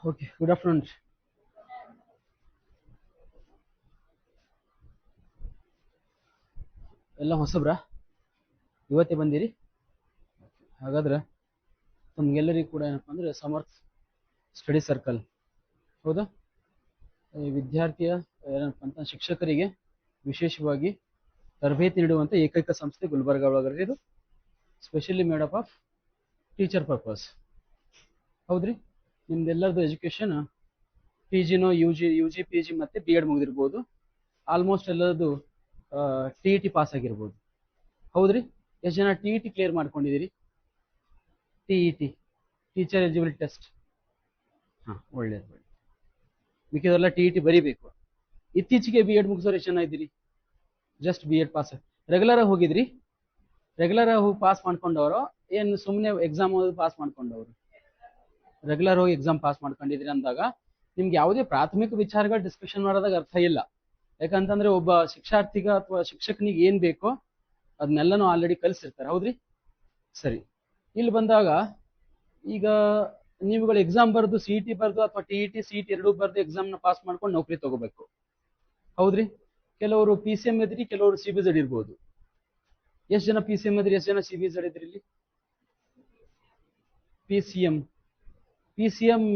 Okay, good afternoon. ಎಲ್ಲ ಹೊಸಬ್ರಾ ಇವತ್ತೇ ಬಂದಿರಿ. ಹಾಗಾದ್ರೆ ತಮ್ಗೆಲ್ಲರಿಗೂ ಕೂಡ ಏನಪ್ಪ ಅಂದ್ರೆ ಸಮರ್ಥ ಸ್ಟಡಿ ಸರ್ಕಲ್, ಹೌದಾ, ಈ ವಿದ್ಯಾರ್ಥಿಯ ಏನಪ್ಪ ಅಂತ ಶಿಕ್ಷಕರಿಗೆ ವಿಶೇಷವಾಗಿ ತರಬೇತಿ ನೀಡುವಂತ ಏಕೈಕ ಸಂಸ್ಥೆ ಗುಲ್ಬರ್ಗ ಒಳಗಡೆ ಇದು specially made up of teacher purpose. ಹೌದ್ರಿ, ನಿಮ್ದೆಲ್ಲರದು ಎಜುಕೇಶನ್ ಪಿ ಜಿನೋ ಯು ಜಿ ಪಿ ಜಿ ಮತ್ತೆ ಬಿ ಎಡ್ ಮುಗಿದಿರ್ಬೋದು. ಆಲ್ಮೋಸ್ಟ್ ಎಲ್ಲರದು ಟಿ ಇ ಟಿ ಪಾಸ್ ಆಗಿರ್ಬೋದು. ಹೌದ್ರಿ, ಎಷ್ಟು ಜನ ಟಿ ಇ ಟಿ ಕ್ಲಿಯರ್ ಮಾಡ್ಕೊಂಡಿದ್ದೀರಿ? T E T teacher eligibility test. ಹಾಂ, ಒಳ್ಳೇದು. ಮಿಕ್ಕಿದೆಲ್ಲ ಟಿ ಇ ಟಿ ಬರೀಬೇಕು. ಇತ್ತೀಚೆಗೆ ಬಿ ಎಡ್ ಮುಗಿಸೋರು ಎಷ್ಟು ಜನ ಇದ್ದೀರಿ? Just B Ed pass. Regular ಆಗಿ ಹೋಗಿದ್ರಿ? ರೆಗ್ಯುಲರ್ ಆಗಿ ಹೋಗಿ ಪಾಸ್ ಮಾಡ್ಕೊಂಡವರು ಏನು ಸುಮ್ಮನೆ ಎಕ್ಸಾಮ್ ಓದಿ ಪಾಸ್ ಮಾಡ್ಕೊಂಡವರು? ರೆಗ್ಯುಲರ್ ಹೋಗಿ ಎಕ್ಸಾಮ್ ಪಾಸ್ ಮಾಡ್ಕೊಂಡಿದ್ರಿ ಅಂದಾಗ ನಿಮ್ಗೆ ಯಾವುದೇ ಪ್ರಾಥಮಿಕ ವಿಚಾರಗಳು ಡಿಸ್ಕಷನ್ ಮಾಡೋದಾಗ ಅರ್ಥ ಇಲ್ಲ. ಯಾಕಂತಂದ್ರೆ ಒಬ್ಬ ಶಿಕ್ಷಾರ್ಥಿಗ ಅಥವಾ ಶಿಕ್ಷಕನಿಗೆ ಏನ್ ಬೇಕೋ ಅದನ್ನೆಲ್ಲನೂ ಆಲ್ರೆಡಿ ಕಲಿಸಿರ್ತಾರೆ. ಹೌದ್ರಿ, ಸರಿ. ಇಲ್ಲಿ ಬಂದಾಗ ಈಗ ನೀವುಗಳು ಎಕ್ಸಾಮ್ ಬರೆದು ಸಿ ಇ ಟಿ ಬರೆದು ಅಥವಾ T E T C E T ಎರಡೂ ಬರೆದು ಎಕ್ಸಾಮ್ನ ಪಾಸ್ ಮಾಡ್ಕೊಂಡು ನೌಕರಿ ತಗೋಬೇಕು. ಹೌದ್ರಿ, ಕೆಲವರು ಪಿ ಸಿ ಎಂ ಇದ್ರಿ, ಕೆಲವರು ಸಿ ಬಿ ಝೆಡ್ ಇರ್ಬೋದು. ಎಷ್ಟು ಜನ ಪಿ ಸಿ ಎಂ ಇದ್ರಿ, ಎಷ್ಟು ಜನ ಸಿ ಬಿ ಝೆಡ್ ಇದ್ರಿ? ಇಲ್ಲಿ P C M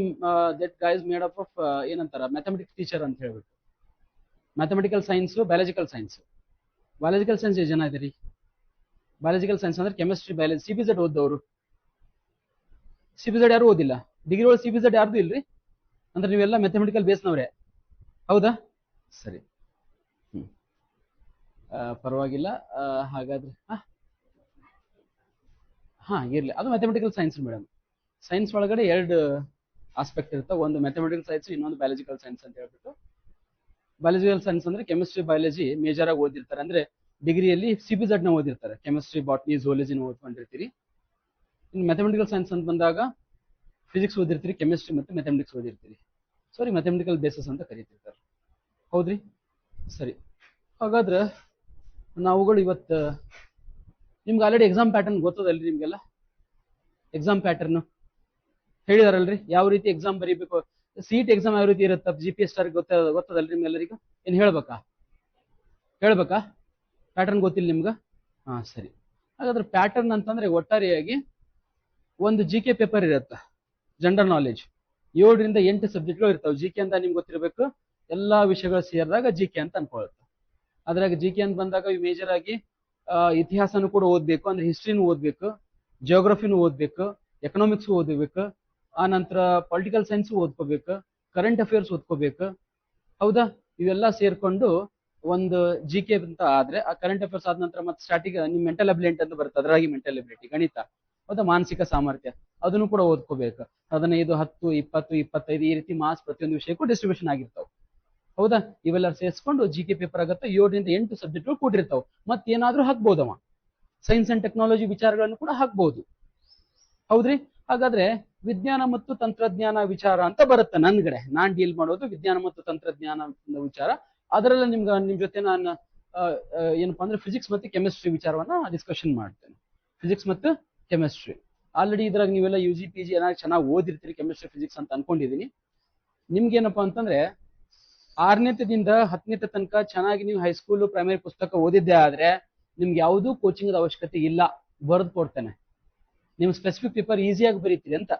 that guys made up of ಏನಂತಾರ ಮ್ಯಾಥಮೆಟಿಕ್ಸ್ ಟೀಚರ್ ಅಂತ ಹೇಳ್ಬಿಟ್ಟು. Mathematical science, biological science. Biological science ಎಷ್ಟು ಜನ ಇದ್ದೀರಿ? ಬಯಾಲಜಿಕಲ್ ಸೈನ್ಸ್ ಅಂದ್ರೆ chemistry, biology. C B Z ಓದೋರು? ಸಿ ಬಿ ಝೆಡ್ ಯಾರು ಓದಿಲ್ಲ? ಡಿಗ್ರಿ ಒಳಗೆ ಸಿ ಬಿ ಝೆಡ್ ಯಾರ್ದು ಇಲ್ರಿ? ಅಂದ್ರೆ ನೀವೆಲ್ಲ ಮ್ಯಾಥಮೆಟಿಕಲ್ ಬೇಸ್ನವ್ರೆ, ಹೌದಾ? ಸರಿ, ಪರವಾಗಿಲ್ಲ. ಹಾಗಾದ್ರೆ ಇರ್ಲಿ, ಅದು ಮ್ಯಾಥಮೆಟಿಕಲ್ ಸೈನ್ಸ್ ಮೇಡಮ್. ಸೈನ್ಸ್ ಒಳಗಡೆ ಎರಡು ಆಸ್ಪೆಕ್ಟ್ ಇರುತ್ತೆ, ಒಂದು ಮ್ಯಾಥಮೆಟಿಕಲ್ ಸೈನ್ಸ್, ಇನ್ನೊಂದು ಬಯಾಲಜಿಕಲ್ ಸೈನ್ಸ್ ಅಂತ ಹೇಳ್ಬಿಟ್ಟು. ಬಯಾಲಜಿಕಲ್ ಸೈನ್ಸ್ ಅಂದ್ರೆ ಕೆಮಿಸ್ಟ್ರಿ, ಬಯಾಲಜಿ ಮೇಜರ್ ಆಗಿ ಓದಿರ್ತಾರೆ. ಅಂದ್ರೆ ಡಿಗ್ರಿಯಲ್ಲಿ ಸಿ ಬಿ ಝೆಡ್ ನ ಓದಿರ್ತಾರೆ. ಕೆಮಿಸ್ಟ್ರಿ, ಬಾಟ್ನಿ, ಝೂಲಜಿನ ಓದ್ಕೊಂಡಿರ್ತೀರಿ. ಇನ್ನು ಮ್ಯಾಥಮೆಟಿಕಲ್ ಸೈನ್ಸ್ ಅಂತ ಬಂದಾಗ ಫಿಸಿಕ್ಸ್ ಓದಿರ್ತೀರಿ, ಕೆಮಿಸ್ಟ್ರಿ ಮತ್ತೆ ಮ್ಯಾಥಮೆಟಿಕ್ಸ್ ಓದಿರ್ತೀರಿ. ಸಾರಿ, ಮ್ಯಾಥಮೆಟಿಕಲ್ ಬೇಸಸ್ ಅಂತ ಕರೀತಿರ್ತಾರೆ. ಹೌದ್ರಿ, ಸರಿ. ಹಾಗಾದ್ರೆ ನಾವುಗಳು ಇವತ್ತು ನಿಮ್ಗೆ ಆಲ್ರೆಡಿ ಎಕ್ಸಾಮ್ ಪ್ಯಾಟರ್ನ್ ಗೊತ್ತದಲ್ರಿ? ನಿಮ್ಗೆಲ್ಲ ಎಕ್ಸಾಮ್ ಪ್ಯಾಟರ್ನ್ ಹೇಳಿದಾರಲ್ರಿ, ಯಾವ ರೀತಿ ಎಕ್ಸಾಮ್ ಬರೀಬೇಕು. ಸೀಟ್ ಎಕ್ಸಾಮ್ ಯಾವ ರೀತಿ ಇರುತ್ತೆ, ಜಿ ಪಿ ಎಸ್ ಆರ್ ಗೊತ್ತದಲ್ರಿ ನಿಮ್ಗೆಲ್ಲರಿಗೂ? ಏನ್ ಹೇಳ್ಬೇಕಾ ಪ್ಯಾಟರ್ನ್ ಗೊತ್ತಿಲ್ಲ ನಿಮ್ಗೆ? ಸರಿ. ಹಾಗಾದ್ರೆ ಪ್ಯಾಟರ್ನ್ ಅಂತಂದ್ರೆ ಒಟ್ಟಾರೆಯಾಗಿ ಒಂದು ಜಿ ಕೆ ಪೇಪರ್ ಇರುತ್ತೆ, ಜನರಲ್ ನಾಲೆಜ್. 7 ರಿಂದ 8 ಸಬ್ಜೆಕ್ಟ್ಗಳು ಇರ್ತಾವೆ. ಜಿ ಕೆ ಅಂತ ನಿಮ್ಗೆ ಗೊತ್ತಿರಬೇಕು, ಎಲ್ಲಾ ವಿಷಯಗಳು ಸೇರಿದಾಗ ಜಿ ಕೆ ಅಂತ ಅನ್ಕೊಳ್ಳುತ್ತೆ. ಅದ್ರಾಗ ಜಿ ಕೆ ಅಂತ ಬಂದಾಗ ಮೇಜರ್ ಆಗಿ ಇತಿಹಾಸನೂ ಕೂಡ ಓದ್ಬೇಕು, ಅಂದ್ರೆ ಹಿಸ್ಟ್ರಿನೂ ಓದ್ಬೇಕು, ಜಿಯೋಗ್ರಫಿನೂ ಓದ್ಬೇಕು, ಎಕನಾಮಿಕ್ಸ್ ಓದಬೇಕು, ಆ ನಂತರ ಪೊಲಿಟಿಕಲ್ ಸೈನ್ಸ್ ಓದ್ಕೋಬೇಕು, ಕರೆಂಟ್ ಅಫೇರ್ಸ್ ಓದ್ಕೋಬೇಕು. ಹೌದಾ? ಇವೆಲ್ಲ ಸೇರ್ಕೊಂಡು ಒಂದು ಜಿ ಕೆ ಅಂತ ಆದ್ರೆ, ಆ ಕರೆಂಟ್ ಅಫೇರ್ಸ್ ಆದ ನಂತರ ಮತ್ತೆ ಸ್ಟಾರ್ಟಿಂಗ್ ನಿಮ್ ಮೆಂಟಲ್ ಅಬಿಲಿಟಿ ಅಂತ ಬರುತ್ತೆ. ಅದ್ರಾಗಿ ಮೆಂಟಲ್ ಅಬಿಲಿಟಿ, ಗಣಿತ, ಹೌದಾ, ಮಾನಸಿಕ ಸಾಮರ್ಥ್ಯ, ಅದನ್ನು ಕೂಡ ಓದ್ಕೋಬೇಕು. 15, 10, 20, 25 ಈ ರೀತಿ ಮಾರ್ಕ್ಸ್ ಪ್ರತಿಯೊಂದು ವಿಷಯಕ್ಕೂ ಡಿಸ್ಟ್ರಿಬ್ಯೂಷನ್ ಆಗಿರ್ತಾವ. ಹೌದಾ? ಇವೆಲ್ಲ ಸೇರಿಸ್ಕೊಂಡು ಜಿ ಕೆ ಪೇಪರ್ ಆಗುತ್ತೆ. 7 ರಿಂದ 8 ಸಬ್ಜೆಕ್ಟ್ಗಳು ಕೂಡಿರ್ತಾವ. ಮತ್ತೇನಾದ್ರೂ ಹಾಕ್ಬೋದವ, ಸೈನ್ಸ್ ಅಂಡ್ ಟೆಕ್ನಾಲಜಿ ವಿಚಾರಗಳನ್ನು ಕೂಡ ಹಾಕ್ಬಹುದು. ಹೌದ್ರಿ? ಹಾಗಾದ್ರೆ ವಿಜ್ಞಾನ ಮತ್ತು ತಂತ್ರಜ್ಞಾನ ವಿಚಾರ ಅಂತ ಬರುತ್ತೆ ನನ್ಗಡೆ. ನಾನ್ ಡೀಲ್ ಮಾಡೋದು ವಿಜ್ಞಾನ ಮತ್ತು ತಂತ್ರಜ್ಞಾನ ವಿಚಾರ. ಅದರಲ್ಲ ನಿಮ್ ಜೊತೆ ನಾನು ಏನಪ್ಪಾ ಅಂದ್ರೆ ಫಿಸಿಕ್ಸ್ ಮತ್ತೆ ಕೆಮಿಸ್ಟ್ರಿ ವಿಚಾರವನ್ನ ಡಿಸ್ಕಷನ್ ಮಾಡ್ತೇನೆ. ಫಿಸಿಕ್ಸ್ ಮತ್ತು ಕೆಮಿಸ್ಟ್ರಿ ಆಲ್ರೆಡಿ ಇದ್ರಾಗ ನೀವೆಲ್ಲ ಯು ಜಿ ಪಿ ಜಿ ಏನಾದ್ರು ಚೆನ್ನಾಗಿ ಓದಿರ್ತೀರಿ, ಕೆಮಿಸ್ಟ್ರಿ ಫಿಸಿಕ್ಸ್ ಅಂತ ಅನ್ಕೊಂಡಿದೀನಿ. ನಿಮ್ಗೇನಪ್ಪಾ ಅಂತಂದ್ರೆ 6ನೇದಿಂದ 10ನೇ ತನಕ ಚೆನ್ನಾಗಿ ನೀವು ಹೈಸ್ಕೂಲ್, ಪ್ರೈಮರಿ ಪುಸ್ತಕ ಓದಿದ್ದೆ ಆದ್ರೆ ನಿಮ್ಗೆ ಯಾವುದೂ ಕೋಚಿಂಗ್ ಅವಶ್ಯಕತೆ ಇಲ್ಲ, ಬರೆದು ಕೊಡ್ತೇನೆ. ನೀವು ಸ್ಪೆಸಿಫಿಕ್ ಪೇಪರ್ ಈಸಿಯಾಗಿ ಬರೀತೀರಿ ಅಂತ.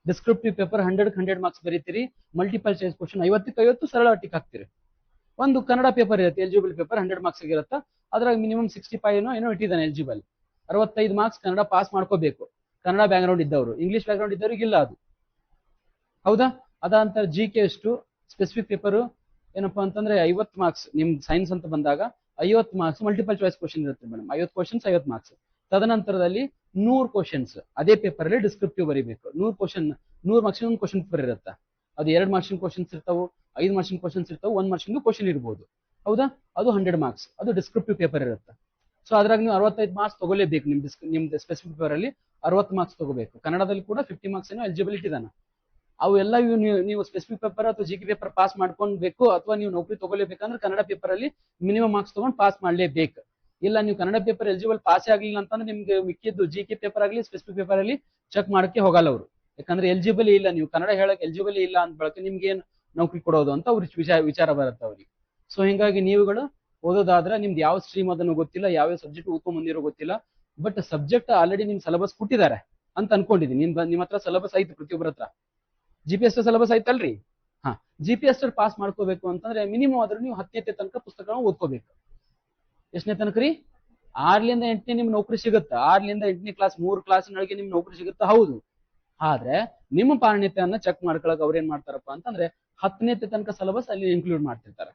ಡಿಸ್ಕ್ರಿಪ್ಟಿವ್ ಪೇಪರ್ 100ಕ್ಕೆ 100 ಮಾರ್ಕ್ಸ್ ಬರೀತೀರಿ. ಮಲ್ಟಿಪಲ್ ಚಾಯ್ಸ್ ಕ್ವಶನ್ 50ಕ್ಕೆ 50 ಸರಳ ಟಿಕ್ ಹಾಕ್ತೀರಿ. ಒಂದು ಕನ್ನಡ ಪೇಪರ್ ಇರುತ್ತೆ, ಎಲಿಜಿಬಲ್ ಪೇಪರ್ 100 ಮಾರ್ಕ್ಸ್ ಆಗಿರುತ್ತೆ. ಅದ್ರಾಗ ಮಿನಿಮಮ್ 65 ಏನೋ ಇಟ್ಟಿದ್ದಾನೆ ಎಲಿಜಿಬಲ್. 65 ಮಾರ್ಕ್ಸ್ ಕನ್ನಡ ಪಾಸ್ ಮಾಡ್ಕೋಬೇಕು, ಕನ್ನಡ ಬ್ಯಾಕ್ ಗ್ರೌಂಡ್ ಇದ್ದವರು. ಇಂಗ್ಲಿಷ್ ಬ್ಯಾಕ್ ಗ್ರೌಂಡ್ ಇದ್ದವ್ರಿಗೆ ಇಲ್ಲ ಅದು. ಹೌದಾ? ಅದಂತ ಜಿ ಕೆ ಎಷ್ಟು ಸ್ಪೆಸಿಫಿಕ್ ಪೇಪರ್ ಏನಪ್ಪಾ ಅಂತಂದ್ರೆ 50 ಮಾರ್ಕ್ಸ್. ನಿಮ್ ಸೈನ್ಸ್ ಅಂತ ಬಂದಾಗ 50 ಮಾರ್ಕ್ಸ್ ಮಲ್ಟಿಪಲ್ ಚಾಯ್ಸ್ ಕ್ವಶನ್ ಇರುತ್ತೆ ಮೇಡಮ್. 50 questions 50 marks. ತದನಂತರದಲ್ಲಿ 100 ಕ್ವಶನ್ಸ್ ಅದೇ ಪೇಪರ್ ಅಲ್ಲಿ ಡಿಸ್ಕ್ರಿಪ್ಟಿವ್ ಬರೀಬೇಕು. 100 ಕ್ವಶನ್, 100 ಮಾರ್ಕ್ಸ್ ಒಂದು ಕ್ವಶನ್ ಪೇಪರ್ ಇರುತ್ತೆ. ಅದು 2 ಮಾರ್ಕ್ಸ್ ಕ್ವಶನ್ಸ್ ಇರ್ತಾವೆ, 5 ಮಾರ್ಕ್ಸ್ ಕ್ವಶನ್ಸ್ ಇರ್ತಾವೆ, 1 ಮಾರ್ಕ್ಸ್ ಕ್ವಶನ್ ಇರ್ಬೋದು. ಹೌದಾ? ಅದು 100 ಮಾರ್ಕ್ಸ್, ಅದು ಡಿಸ್ಕ್ರಿಪ್ಟಿವ್ ಪೇಪರ್ ಇರುತ್ತೆ. ಸೊ ಅದ್ರಾಗ ನೀವು 65 ಮಾರ್ಕ್ಸ್ ತಗೊಳ್ಳೇಬೇಕು. ನಿಮ್ದು ಸ್ಪೆಸಿಫಿಕ್ ಪೇಪರ್ ಅಲ್ಲಿ 60 ಮಾರ್ಕ್ಸ್ ತಗೋಬೇಕು. ಕನ್ನಡದಲ್ಲಿ ಕೂಡ 50 ಮಾರ್ಕ್ಸ್ ಏನೋ ಎಲಿಜಿಬಿಲಿಟಿ ಇದಾನ. ಅವು ಎಲ್ಲ ನೀವು ಸ್ಪೆಸಿಫಿಕ್ ಪೇಪರ್ ಅಥವಾ ಜಿ ಕೆ ಪೇಪರ್ ಪಾಸ್ ಮಾಡ್ಕೊಳ್ಬೇಕು, ಅಥವಾ ನೀವು ನೌಕರಿ ತಗೊಳ್ಳೇಬೇಕಂದ್ರೆ ಕನ್ನಡ ಪೇಪರ್ ಅಲ್ಲಿ ಮಿನಿಮಮ್ ಮಾರ್ಕ್ಸ್ ತಗೊಂಡು ಪಾಸ್ ಮಾಡ್ಲೇಬೇಕು. ಇಲ್ಲ ನೀವು ಕನ್ನಡ ಪೇಪರ್ ಎಲಿಜಿಬಲ್ ಪಾಸ್ ಆಗ್ಲಿಲ್ಲ ಅಂತಂದ್ರೆ ನಿಮ್ಗೆ ಮಿಕ್ಕಿದ್ದು ಜಿ ಕೆ ಪೇಪರ್ ಆಗಲಿ ಸ್ಪೆಸಿಫಿಕ್ ಪೇಪರ್ ಅಲ್ಲಿ ಚೆಕ್ ಮಾಡಕ್ಕೆ ಹೋಗಲ್ಲ ಅವರು. ಯಾಕಂದ್ರೆ ಎಲಿಜಿಬಲ್ ಇಲ್ಲ, ನೀವು ಕನ್ನಡ ಹೇಳಕ್ ಎಲಿಜಿಬಲ್ ಇಲ್ಲ ಅಂತ ಬಳಕ ನಿಮ್ಗೆ ಏನ್ ನೌಕರಿ ಕೊಡೋದು ಅಂತ ಅವ್ರಿಗೆ ವಿಚಾರ ಬರುತ್ತೆ ಅವ್ರಿಗೆ. ಸೊ ಹಿಂಗಾಗಿ ನೀವುಗಳು ಓದೋದಾದ್ರೆ ನಿಮ್ದು ಯಾವ ಸ್ಟ್ರೀಮ್ ಅದನ್ನು ಗೊತ್ತಿಲ್ಲ, ಯಾವ ಸಬ್ಜೆಕ್ಟ್ ಓದ್ಕೊಂಡ್ ಬಂದಿರೋ ಗೊತ್ತಿಲ್ಲ, ಬಟ್ ಸಬ್ಜೆಕ್ಟ್ ಆಲ್ರೆಡಿ ನಿಮ್ ಸಿಲೆಬಸ್ ಕೊಟ್ಟಿದ್ದಾರೆ ಅಂತ ಅನ್ಕೊಂಡಿದೀನಿ. ನಿಮ್ ಹತ್ರ ಸಿಲೆಬಸ್ ಐತಿ, ಪ್ರತಿಯೊಬ್ಬರ ಹತ್ರ GPS ಸಿಲೆಬಸ್ ಐತಲ್ರಿ. ಹಾ, GPS ಪಾಸ್ ಮಾಡ್ಕೋಬೇಕು ಅಂತಂದ್ರೆ ಮಿನಿಮಮ್ ಆದ್ರೂ ನೀವು 10ನೇ ತನಕ ಪುಸ್ತಕಗಳನ್ನ ಓದ್ಕೋಬೇಕು. ಎಷ್ಟನೇ ತನಕ ರೀ? 6ರಿಂದ 8ನೇ ನಿಮ್ ನೌಕರಿ ಸಿಗುತ್ತೆ. 6ರಿಂದ 8ನೇ ಕ್ಲಾಸ್ 3 ಕ್ಲಾಸಿನೊಳಗೆ ನಿಮ್ ನೌಕರಿ ಸಿಗುತ್ತೆ, ಹೌದು. ಆದ್ರೆ ನಿಮ್ಮ ಪಾರಣ್ಯತೆಯನ್ನ ಚೆಕ್ ಮಾಡ್ಕೊಳಕ್ ಅವ್ರ ಏನ್ ಮಾಡ್ತಾರಪ್ಪ ಅಂತಂದ್ರೆ 10ನೇ ತನಕ ಸಿಲೆಬಸ್ ಅಲ್ಲಿ ಇನ್ಕ್ಲೂಡ್ ಮಾಡ್ತಿರ್ತಾರೆ.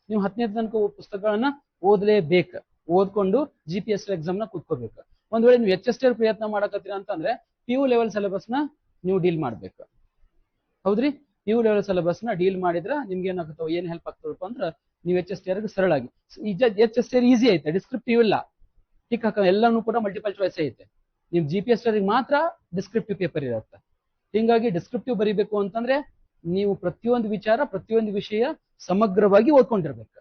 ನೀವು 10ನೇ ತನಕ ಪುಸ್ತಕಗಳನ್ನ ಓದ್ಲೇಬೇಕು. ಓದ್ಕೊಂಡು GPS ಎಕ್ಸಾಮ್ ನ ಕೂತ್ಕೋಬೇಕು. ಒಂದ್ ವೇಳೆ ನೀವು HST ಪ್ರಯತ್ನ ಮಾಡಕತ್ತೀರ ಅಂತಂದ್ರೆ PU ಲೆವೆಲ್ ಸಿಲೆಬಸ್ ನ ನೀವು ಡೀಲ್ ಮಾಡ್ಬೇಕು, ಹೌದ್ರಿ. PU ಲೆವೆಲ್ ಸಿಲೆಬಸ್ ನ ಡೀಲ್ ಮಾಡಿದ್ರೆ ನಿಮ್ಗೆ ಏನಾಗುತ್ತೋ, ಏನ್ ಹೆಲ್ಪ್ ಆಗ್ತದಪ್ಪ ಅಂದ್ರೆ ನೀವು HST ಸರಳಾಗಿ, HST ಈಸಿ ಐತೆ, ಡಿಸ್ಕ್ರಿಪ್ಟಿವ್ ಇಲ್ಲ, ಟಿಕ್ ಹಾಕ ಎಲ್ಲಾನು ಕೂಡ ಮಲ್ಟಿಪಲ್ ಚಾಯ್ಸ್ ಐತೆ. ನೀವು GPS ಮಾತ್ರ ಡಿಸ್ಕ್ರಿಪ್ಟಿವ್ ಪೇಪರ್ ಇರುತ್ತೆ. ಹಿಂಗಾಗಿ ಡಿಸ್ಕ್ರಿಪ್ಟಿವ್ ಬರಿಬೇಕು ಅಂತಂದ್ರೆ ನೀವು ಪ್ರತಿಯೊಂದು ವಿಚಾರ, ಪ್ರತಿಯೊಂದು ವಿಷಯ ಸಮಗ್ರವಾಗಿ ಓದ್ಕೊಂಡಿರ್ಬೇಕು,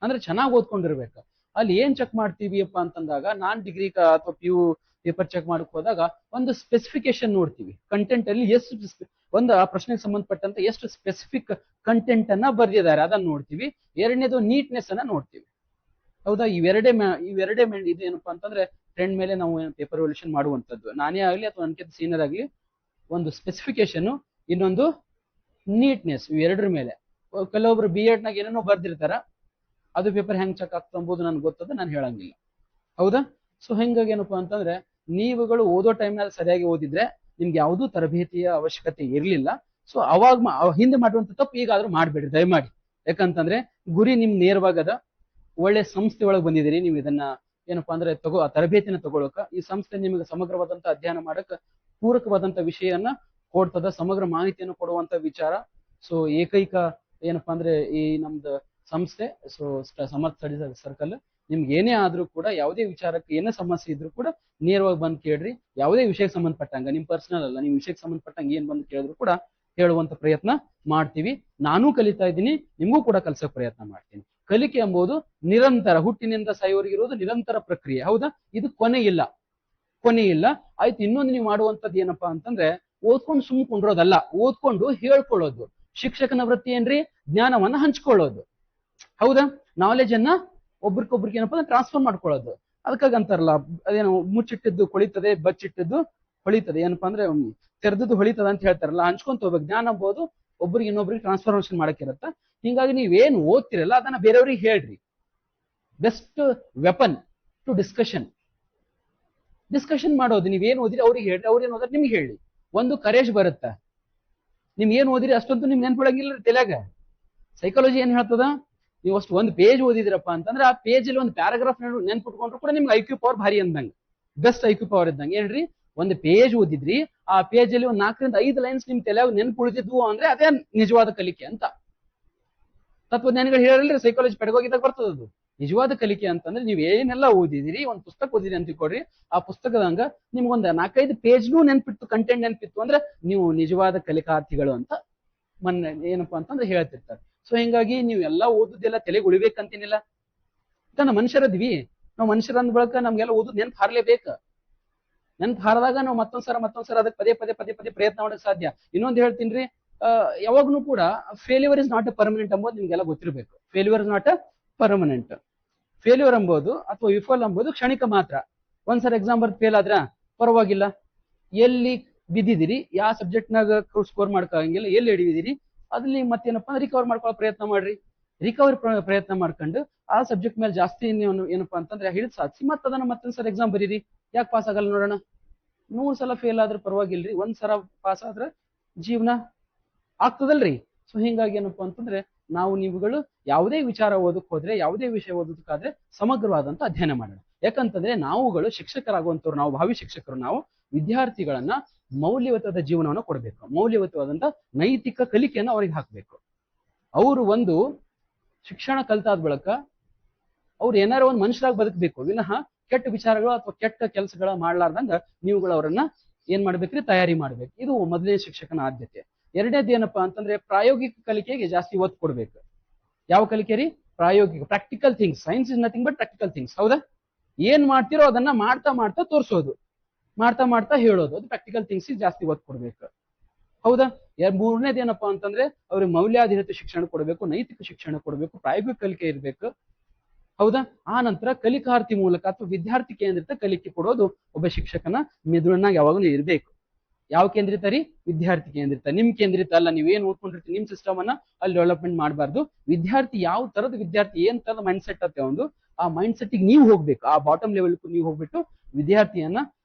ಅಂದ್ರೆ ಚೆನ್ನಾಗಿ ಓದ್ಕೊಂಡಿರ್ಬೇಕು. ಅಲ್ಲಿ ಏನ್ ಚೆಕ್ ಮಾಡ್ತೀವಿ ಅಪ್ಪ ಅಂತಂದಾಗ, ನಾನ್ ಡಿಗ್ರಿ ಅಥವಾ PU ಪೇಪರ್ ಚೆಕ್ ಮಾಡಕ್ ಹೋದಾಗ ಒಂದು ಸ್ಪೆಸಿಫಿಕೇಶನ್ ನೋಡ್ತೀವಿ. ಕಂಟೆಂಟ್ ಅಲ್ಲಿ ಎಷ್ಟು ಒಂದು ಆ ಪ್ರಶ್ನೆಗೆ ಸಂಬಂಧಪಟ್ಟಂತ ಎಷ್ಟು ಸ್ಪೆಸಿಫಿಕ್ ಕಂಟೆಂಟ್ ಅನ್ನ ಬರ್ದಿದ್ದಾರೆ ಅದನ್ನ ನೋಡ್ತೀವಿ. ಎರಡನೇದು ನೀಟ್ನೆಸ್ ಅನ್ನ ನೋಡ್ತೀವಿ, ಹೌದಾ. ಇವೆರಡೇ ಇದೇನಪ್ಪಾ ಅಂತಂದ್ರೆ ಟ್ರೆಂಡ್ ಮೇಲೆ ನಾವು ಪೇಪರ್ ವ್ಯಾಲ್ಯೂಷನ್ ಮಾಡುವಂತದ್ದು. ನಾನೇ ಆಗ್ಲಿ ಅಥವಾ ನನ್ಕಿಂತ ಸೀನಿಯರ್ ಆಗ್ಲಿ, ಒಂದು ಸ್ಪೆಸಿಫಿಕೇಶನ್, ಇನ್ನೊಂದು ನೀಟ್ನೆಸ್, ಇವೆರಡರ ಮೇಲೆ. ಕೆಲವೊಬ್ರು B.Ed ನಾಗ ಏನೇನೋ ಬರ್ದಿರ್ತಾರ, ಅದು ಪೇಪರ್ ಹೆಂಗ್ ಚೆಕ್ ಆಗ್ತದೆ ಎಂಬುದು ನನ್ಗೆ ಗೊತ್ತದ, ನಾನು ಹೇಳಂಗಿಲ್ಲ, ಹೌದಾ. ಸೊ ಹಿಂಗಾಗಿ ಏನಪ್ಪಾ ಅಂತಂದ್ರೆ ನೀವುಗಳು ಓದೋ ಟೈಮ್ನಲ್ಲಿ ಸರಿಯಾಗಿ ಓದಿದ್ರೆ ನಿಮ್ಗೆ ಯಾವುದೂ ತರಬೇತಿಯ ಅವಶ್ಯಕತೆ ಇರಲಿಲ್ಲ. ಸೊ ಅವಾಗ ಹಿಂದೆ ಮಾಡುವಂತ ತಪ್ಪು ಈಗಾದ್ರೂ ಮಾಡ್ಬೇಡ್ರಿ ದಯಮಾಡಿ. ಯಾಕಂತಂದ್ರೆ ಗುರಿ ನಿಮ್ ನೇರವಾಗದ, ಒಳ್ಳೆ ಸಂಸ್ಥೆ ಒಳಗೆ ಬಂದಿದ್ದೀರಿ, ನೀವು ಇದನ್ನ ಏನಪ್ಪಾ ಅಂದ್ರೆ ತರಬೇತಿನ ತಗೊಳಕ. ಈ ಸಂಸ್ಥೆ ನಿಮಗೆ ಸಮಗ್ರವಾದಂತ ಅಧ್ಯಯನ ಮಾಡಕ್ ಪೂರಕವಾದಂತ ವಿಷಯನ್ನ ಕೊಡ್ತದ, ಸಮಗ್ರ ಮಾಹಿತಿಯನ್ನು ಕೊಡುವಂತ ವಿಚಾರ. ಸೊ ಏಕೈಕ ಏನಪ್ಪಾ ಅಂದ್ರೆ ಈ ನಮ್ದು ಸಂಸ್ಥೆ, ಸೊ ಸಮರ್ಥ ಸ್ಟಡೀಸ್ ಸರ್ಕಲ್. ನಿಮ್ಗೆ ಏನೇ ಆದ್ರೂ ಕೂಡ, ಯಾವುದೇ ವಿಚಾರಕ್ಕೆ ಏನೇ ಸಮಸ್ಯೆ ಇದ್ರೂ ಕೂಡ ನೇರವಾಗಿ ಬಂದು ಕೇಳ್ರಿ. ಯಾವುದೇ ವಿಷಯಕ್ಕೆ ಸಂಬಂಧಪಟ್ಟಂಗ, ನಿಮ್ ಪರ್ಸನಲ್ ಅಲ್ಲ, ನಿಮ್ ವಿಷಯಕ್ಕೆ ಸಂಬಂಧಪಟ್ಟಂಗ ಏನ್ ಬಂದು ಕೇಳಿದ್ರು ಕೂಡ ಹೇಳುವಂತ ಪ್ರಯತ್ನ ಮಾಡ್ತೀವಿ. ನಾನೂ ಕಲಿತಾ ಇದ್ದೀನಿ, ನಿಮಗೂ ಕೂಡ ಕಲಿಸೋಕೆ ಪ್ರಯತ್ನ ಮಾಡ್ತೀನಿ. ಕಲಿಕೆ ಎಂಬುದು ನಿರಂತರ, ಹುಟ್ಟಿನಿಂದ ಸಾಯೋವರೆಗಿರೋದು ನಿರಂತರ ಪ್ರಕ್ರಿಯೆ, ಹೌದಾ. ಇದು ಕೊನೆ ಇಲ್ಲ. ಆಯ್ತು, ಇನ್ನೊಂದು ನೀವು ಮಾಡುವಂತದ್ದು ಏನಪ್ಪಾ ಅಂತಂದ್ರೆ ಓದ್ಕೊಂಡು ಸುಮ್ಕೊಂಡ್ರೋದಲ್ಲ, ಓದ್ಕೊಂಡು ಹೇಳ್ಕೊಳ್ಳೋದು. ಶಿಕ್ಷಕನ ವೃತ್ತಿ ಏನ್ರಿ? ಜ್ಞಾನವನ್ನ ಹಂಚ್ಕೊಳ್ಳೋದು, ಹೌದಾ. ನಾಲೆಜ್ ಅನ್ನ ಒಬ್ರಿಗೊಬ್ರಿಗೆ ಏನಪ್ಪಾ ಅಂದ್ರೆ ಟ್ರಾನ್ಸ್ಫರ್ ಮಾಡ್ಕೊಳ್ಳೋದು. ಅದಕ್ಕಾಗಿ ಅಂತಾರಲ್ಲ, ಅದೇನು ಮುಚ್ಚಿಟ್ಟಿದ್ದು ಕೊಳಿತದೆ, ಬಚ್ಚಿಟ್ಟಿದ್ದು ಹೊಳಿತದೆ, ಏನಪ್ಪಾ ಅಂದ್ರೆ ತೆರೆದದ್ದು ಹೊಳಿತದ ಅಂತ ಹೇಳ್ತಾರಲ್ಲ. ಹಂಚ್ಕೊಂತ ಹೋಗ್ಬೇಕು. ಜ್ಞಾನ ಎಂಬುದು ಒಬ್ರಿಗೆ ಇನ್ನೊಬ್ರಿಗೆ ಟ್ರಾನ್ಸ್ಫಾರ್ಮೇಶನ್ ಮಾಡಕ್ಕಿರತ್ತ. ಹಿಂಗಾಗಿ ನೀವೇನು ಓದ್ತಿರಲ್ಲ ಅದನ್ನ ಬೇರೆಯವ್ರಿಗೆ ಹೇಳ್ರಿ. ಬೆಸ್ಟ್ ವೆಪನ್ ಟು ಡಿಸ್ಕಷನ್ ಮಾಡೋದು. ನೀವೇನು ಓದಿರಿ ಅವ್ರಿಗೆ ಹೇಳ್ರಿ, ಅವ್ರೇನು ಓದಿರಿ ನಿಮ್ಗೆ ಹೇಳಿ. ಒಂದು ಕರೇಜ್ ಬರುತ್ತೆ. ನಿಮ್ ಏನ್ ಓದಿರಿ ಅಷ್ಟೊಂದು ನಿಮ್ ನೆನ್ಪೊಳಗಿಲ್ಲ ತಲೆಯಾಗ. ಸೈಕಾಲಜಿ ಏನ್ ಹೇಳ್ತದ, ನೀವು ಅಷ್ಟು ಒಂದು ಪೇಜ್ ಓದಿದಿರಪ್ಪ ಅಂತಂದ್ರೆ ಆ ಪೇಜ್ ಅಲ್ಲಿ ಒಂದು ಪ್ಯಾರಾಗ್ರಾಫ್ ನೆನ್ಪಿಟ್ಕೊಂಡ್ರು ಕೂಡ ನಿಮ್ಗೆ IQ ಪವರ್ ಭಾರಿ ಅಂದಂಗೆ, ಬೆಸ್ಟ್ IQ ಪವರ್ ಇದ್ದಂಗೆ. ಏನ್ರಿ, ಒಂದು ಪೇಜ್ ಓದಿದ್ರಿ, ಆ ಪೇಜ್ ಅಲ್ಲಿ ಒಂದು 4 ರಿಂದ 5 ಲೈನ್ಸ್ ನಿಮ್ ತಲೆಯಾಗ ನೆನ್ಪು ಉಳಿದಿದ್ವು ಅಂದ್ರೆ ಅದೇ ನಿಜವಾದ ಕಲಿಕೆ ಅಂತ ತತ್ವಜ್ಞಾನಿಗಳು ಹೇಳಲ್ರಿ. ಸೈಕಾಲಜಿ ಪೆಡಗೋಗಿದಾಗ ಬರ್ತದದು. ನಿಜವಾದ ಕಲಿಕೆ ಅಂತಂದ್ರೆ ನೀವು ಏನೆಲ್ಲ ಓದಿದಿರಿ, ಒಂದು ಪುಸ್ತಕ ಓದಿರಿ ಅಂತ ತಿಳ್ಕೊಡ್ರಿ, ಆ ಪುಸ್ತಕದಂಗ ನಿಮ್ಗೊಂದು 4-5 ಪೇಜ್ನೂ ನೆನ್ಪಿತ್ತು, ಕಂಟೆಂಟ್ ನೆನ್ಪಿತ್ತು ಅಂದ್ರೆ ನೀವು ನಿಜವಾದ ಕಲಿಕಾರ್ಥಿಗಳು ಅಂತ ಏನಪ್ಪಾ ಅಂತಂದ್ರೆ ಹೇಳ್ತಿರ್ತಾರೆ. ಸೊ ಹಿಂಗಾಗಿ ನೀವು ಎಲ್ಲಾ ಓದುದೆಲ್ಲ ತಲೆಗೆ ಉಳಿಬೇಕಂತೇನಿಲ್ಲ. ನಾವು ಮನುಷ್ಯರದ್ವಿ, ನಾವು ಮನುಷ್ಯರಂದ ಬಳಕ ನಮ್ಗೆಲ್ಲ ಓದುದು ನೆನ್ಪು ಹಾರ್ಲೇಬೇಕು. ನೆನ್ಪು ಹಾರದಾಗ ನಾವು ಮತ್ತೊಂದ್ಸರ ಅದಕ್ಕೆ ಪದೇ ಪ್ರಯತ್ನ ಮಾಡಕ್ ಸಾಧ್ಯ. ಇನ್ನೊಂದು ಹೇಳ್ತೀನಿ, ಯಾವಾಗ್ಲೂ ಕೂಡ failure is not A permanent ಎಂಬುದು ನಿಮ್ಗೆಲ್ಲ ಗೊತ್ತಿರಬೇಕು. Failure is not A permanent. Failure ಎಂಬುದು ಅಥವಾ ವಿಫಲ ಎಂಬುದು ಕ್ಷಣಿಕ ಮಾತ್ರ. ಒಂದ್ಸರಿ ಎಕ್ಸಾಮ್ ಬರ್ದು ಫೇಲ್ ಆದ್ರ ಪರವಾಗಿಲ್ಲ, ಎಲ್ಲಿ ಬಿದ್ದಿದ್ದೀರಿ, ಯಾವ ಸಬ್ಜೆಕ್ಟ್ನಾಗ ಸ್ಕೋರ್ ಮಾಡ್ಕೋಂಗಿಲ್ಲ, ಎಲ್ಲಿ ಹಿಡಿದಿದ್ದೀರಿ, ಅದ್ರಲ್ಲಿ ಮತ್ತೇನಪ್ಪಾ ರಿಕವರ್ ಮಾಡ್ಕೊಳ್ಳೋ ಪ್ರಯತ್ನ ಮಾಡ್ರಿ. ರಿಕವರಿ ಪ್ರಯತ್ನ ಮಾಡ್ಕೊಂಡು ಆ ಸಬ್ಜೆಕ್ಟ್ ಮೇಲೆ ಜಾಸ್ತಿ ಏನಪ್ಪಾ ಅಂತಂದ್ರೆ ಹಿಡಿದು ಸಾಧಿಸಿ ಮತ್ತೆ ಅದನ್ನ ಮತ್ತೊಂದ್ಸಲ ಎಕ್ಸಾಮ್ ಬರೀರಿ. ಯಾಕೆ ಪಾಸ್ ಆಗಲ್ಲ ನೋಡೋಣ. 100 ಸಲ ಫೇಲ್ ಆದ್ರೂ ಪರವಾಗಿಲ್ರಿ, ಒಂದ್ಸಲ ಪಾಸ್ ಆದ್ರೆ ಜೀವನ ಆಗ್ತದಲ್ರಿ. ಸೊ ಹಿಂಗಾಗಿ ಏನಪ್ಪಾ ಅಂತಂದ್ರೆ ನೀವುಗಳು ಯಾವುದೇ ವಿಚಾರ ಓದಕ್ ಹೋದ್ರೆ, ಯಾವುದೇ ವಿಷಯ ಓದೋದಕ್ಕಾದ್ರೆ ಸಮಗ್ರವಾದಂತ ಅಧ್ಯಯನ ಮಾಡೋಣ. ಯಾಕಂತಂದ್ರೆ ನಾವುಗಳು ಶಿಕ್ಷಕರಾಗುವಂತವ್ರು, ನಾವು ಭಾವಿ ಶಿಕ್ಷಕರು, ನಾವು ವಿದ್ಯಾರ್ಥಿಗಳನ್ನ ಮೌಲ್ಯಯುತವಾದ ಜೀವನವನ್ನು ಕೊಡಬೇಕು. ಮೌಲ್ಯಯುತವಾದಂತ ನೈತಿಕ ಕಲಿಕೆಯನ್ನು ಅವ್ರಿಗೆ ಹಾಕ್ಬೇಕು. ಅವರು ಒಂದು ಶಿಕ್ಷಣ ಕಲ್ತಾದ ಬಳಿಕ ಅವ್ರು ಏನಾರು ಒಂದು ಮನುಷ್ಯರಾಗಿ ಬದುಕಬೇಕು, ವಿನಃ ಕೆಟ್ಟ ವಿಚಾರಗಳು ಅಥವಾ ಕೆಟ್ಟ ಕೆಲಸಗಳ ಮಾಡ್ಲಾರ್ದಂಗ ನೀವುಗಳು ಅವರನ್ನ ಏನ್ ಮಾಡ್ಬೇಕ್ರಿ, ತಯಾರಿ ಮಾಡ್ಬೇಕು. ಇದು ಮೊದಲನೇ ಶಿಕ್ಷಕನ ಆದ್ಯತೆ. ಎರಡನೇದು ಏನಪ್ಪಾ ಅಂತಂದ್ರೆ ಪ್ರಾಯೋಗಿಕ ಕಲಿಕೆಗೆ ಜಾಸ್ತಿ ಒತ್ತು ಕೊಡ್ಬೇಕು. ಯಾವ ಕಲಿಕೆ ರೀ? ಪ್ರಾಯೋಗಿಕ, practical things. Science is nothing but practical things, ಹೌದಾ. ಏನ್ ಮಾಡ್ತಿರೋ ಅದನ್ನ ಮಾಡ್ತಾ ತೋರಿಸೋದು, ಮಾಡ್ತಾ ಹೇಳೋದು, ಅದು ಪ್ರಾಕ್ಟಿಕಲ್ ಥಿಂಗ್ಸ್ ಜಾಸ್ತಿ ಒತ್ತು ಕೊಡ್ಬೇಕು. ಹೌದಾ? ಮೂರನೇದು ಏನಪ್ಪಾ ಅಂತಂದ್ರೆ ಅವ್ರಿಗೆ ಮೌಲ್ಯಾಧಾರಿತ ಶಿಕ್ಷಣ ಕೊಡಬೇಕು, ನೈತಿಕ ಶಿಕ್ಷಣ ಕೊಡಬೇಕು, ಪ್ರಾಯೋಗಿಕ ಕಲಿಕೆ ಇರಬೇಕು. ಹೌದಾ? ಆ ನಂತರ ಕಲಿಕಾರ್ಥಿ ಮೂಲಕ ಅಥವಾ ವಿದ್ಯಾರ್ಥಿ ಕೇಂದ್ರಿತ ಕಲಿಕೆ ಕೊಡೋದು ಒಬ್ಬ ಶಿಕ್ಷಕನ ಮೆದುಳನ್ನಾಗ ಯಾವಾಗಲೂ ಇರಬೇಕು. ಯಾವ ಕೇಂದ್ರಿತ ರೀ? ವಿದ್ಯಾರ್ಥಿ ಕೇಂದ್ರಿತ. ನಿಮ್ ಕೇಂದ್ರಿತ ಅಲ್ಲ. ನೀವೇನ್ ಓದ್ಕೊಂಡಿರ್ತೀವಿ ನಿಮ್ ಸಿಸ್ಟಮ್ ಅನ್ನ ಅಲ್ಲಿ ಡೆವಲಪ್ಮೆಂಟ್ ಮಾಡಬಾರ್ದು. ವಿದ್ಯಾರ್ಥಿ ಯಾವ ತರದ ವಿದ್ಯಾರ್ಥಿ ಏನ್ ತರದ ಮೈಂಡ್ ಸೆಟ್ ಅತ್ತೆ ಒಂದು, ಆ ಮೈಂಡ್ ಸೆಟ್ ಗೆ ನೀವು ಹೋಗ್ಬೇಕು. ಆ ಬಾಟಮ್ ಲೆವೆಲ್ ನೀವು ಹೋಗ್ಬಿಟ್ಟು ವಿದ್ಯಾರ್ಥಿಯನ್ನ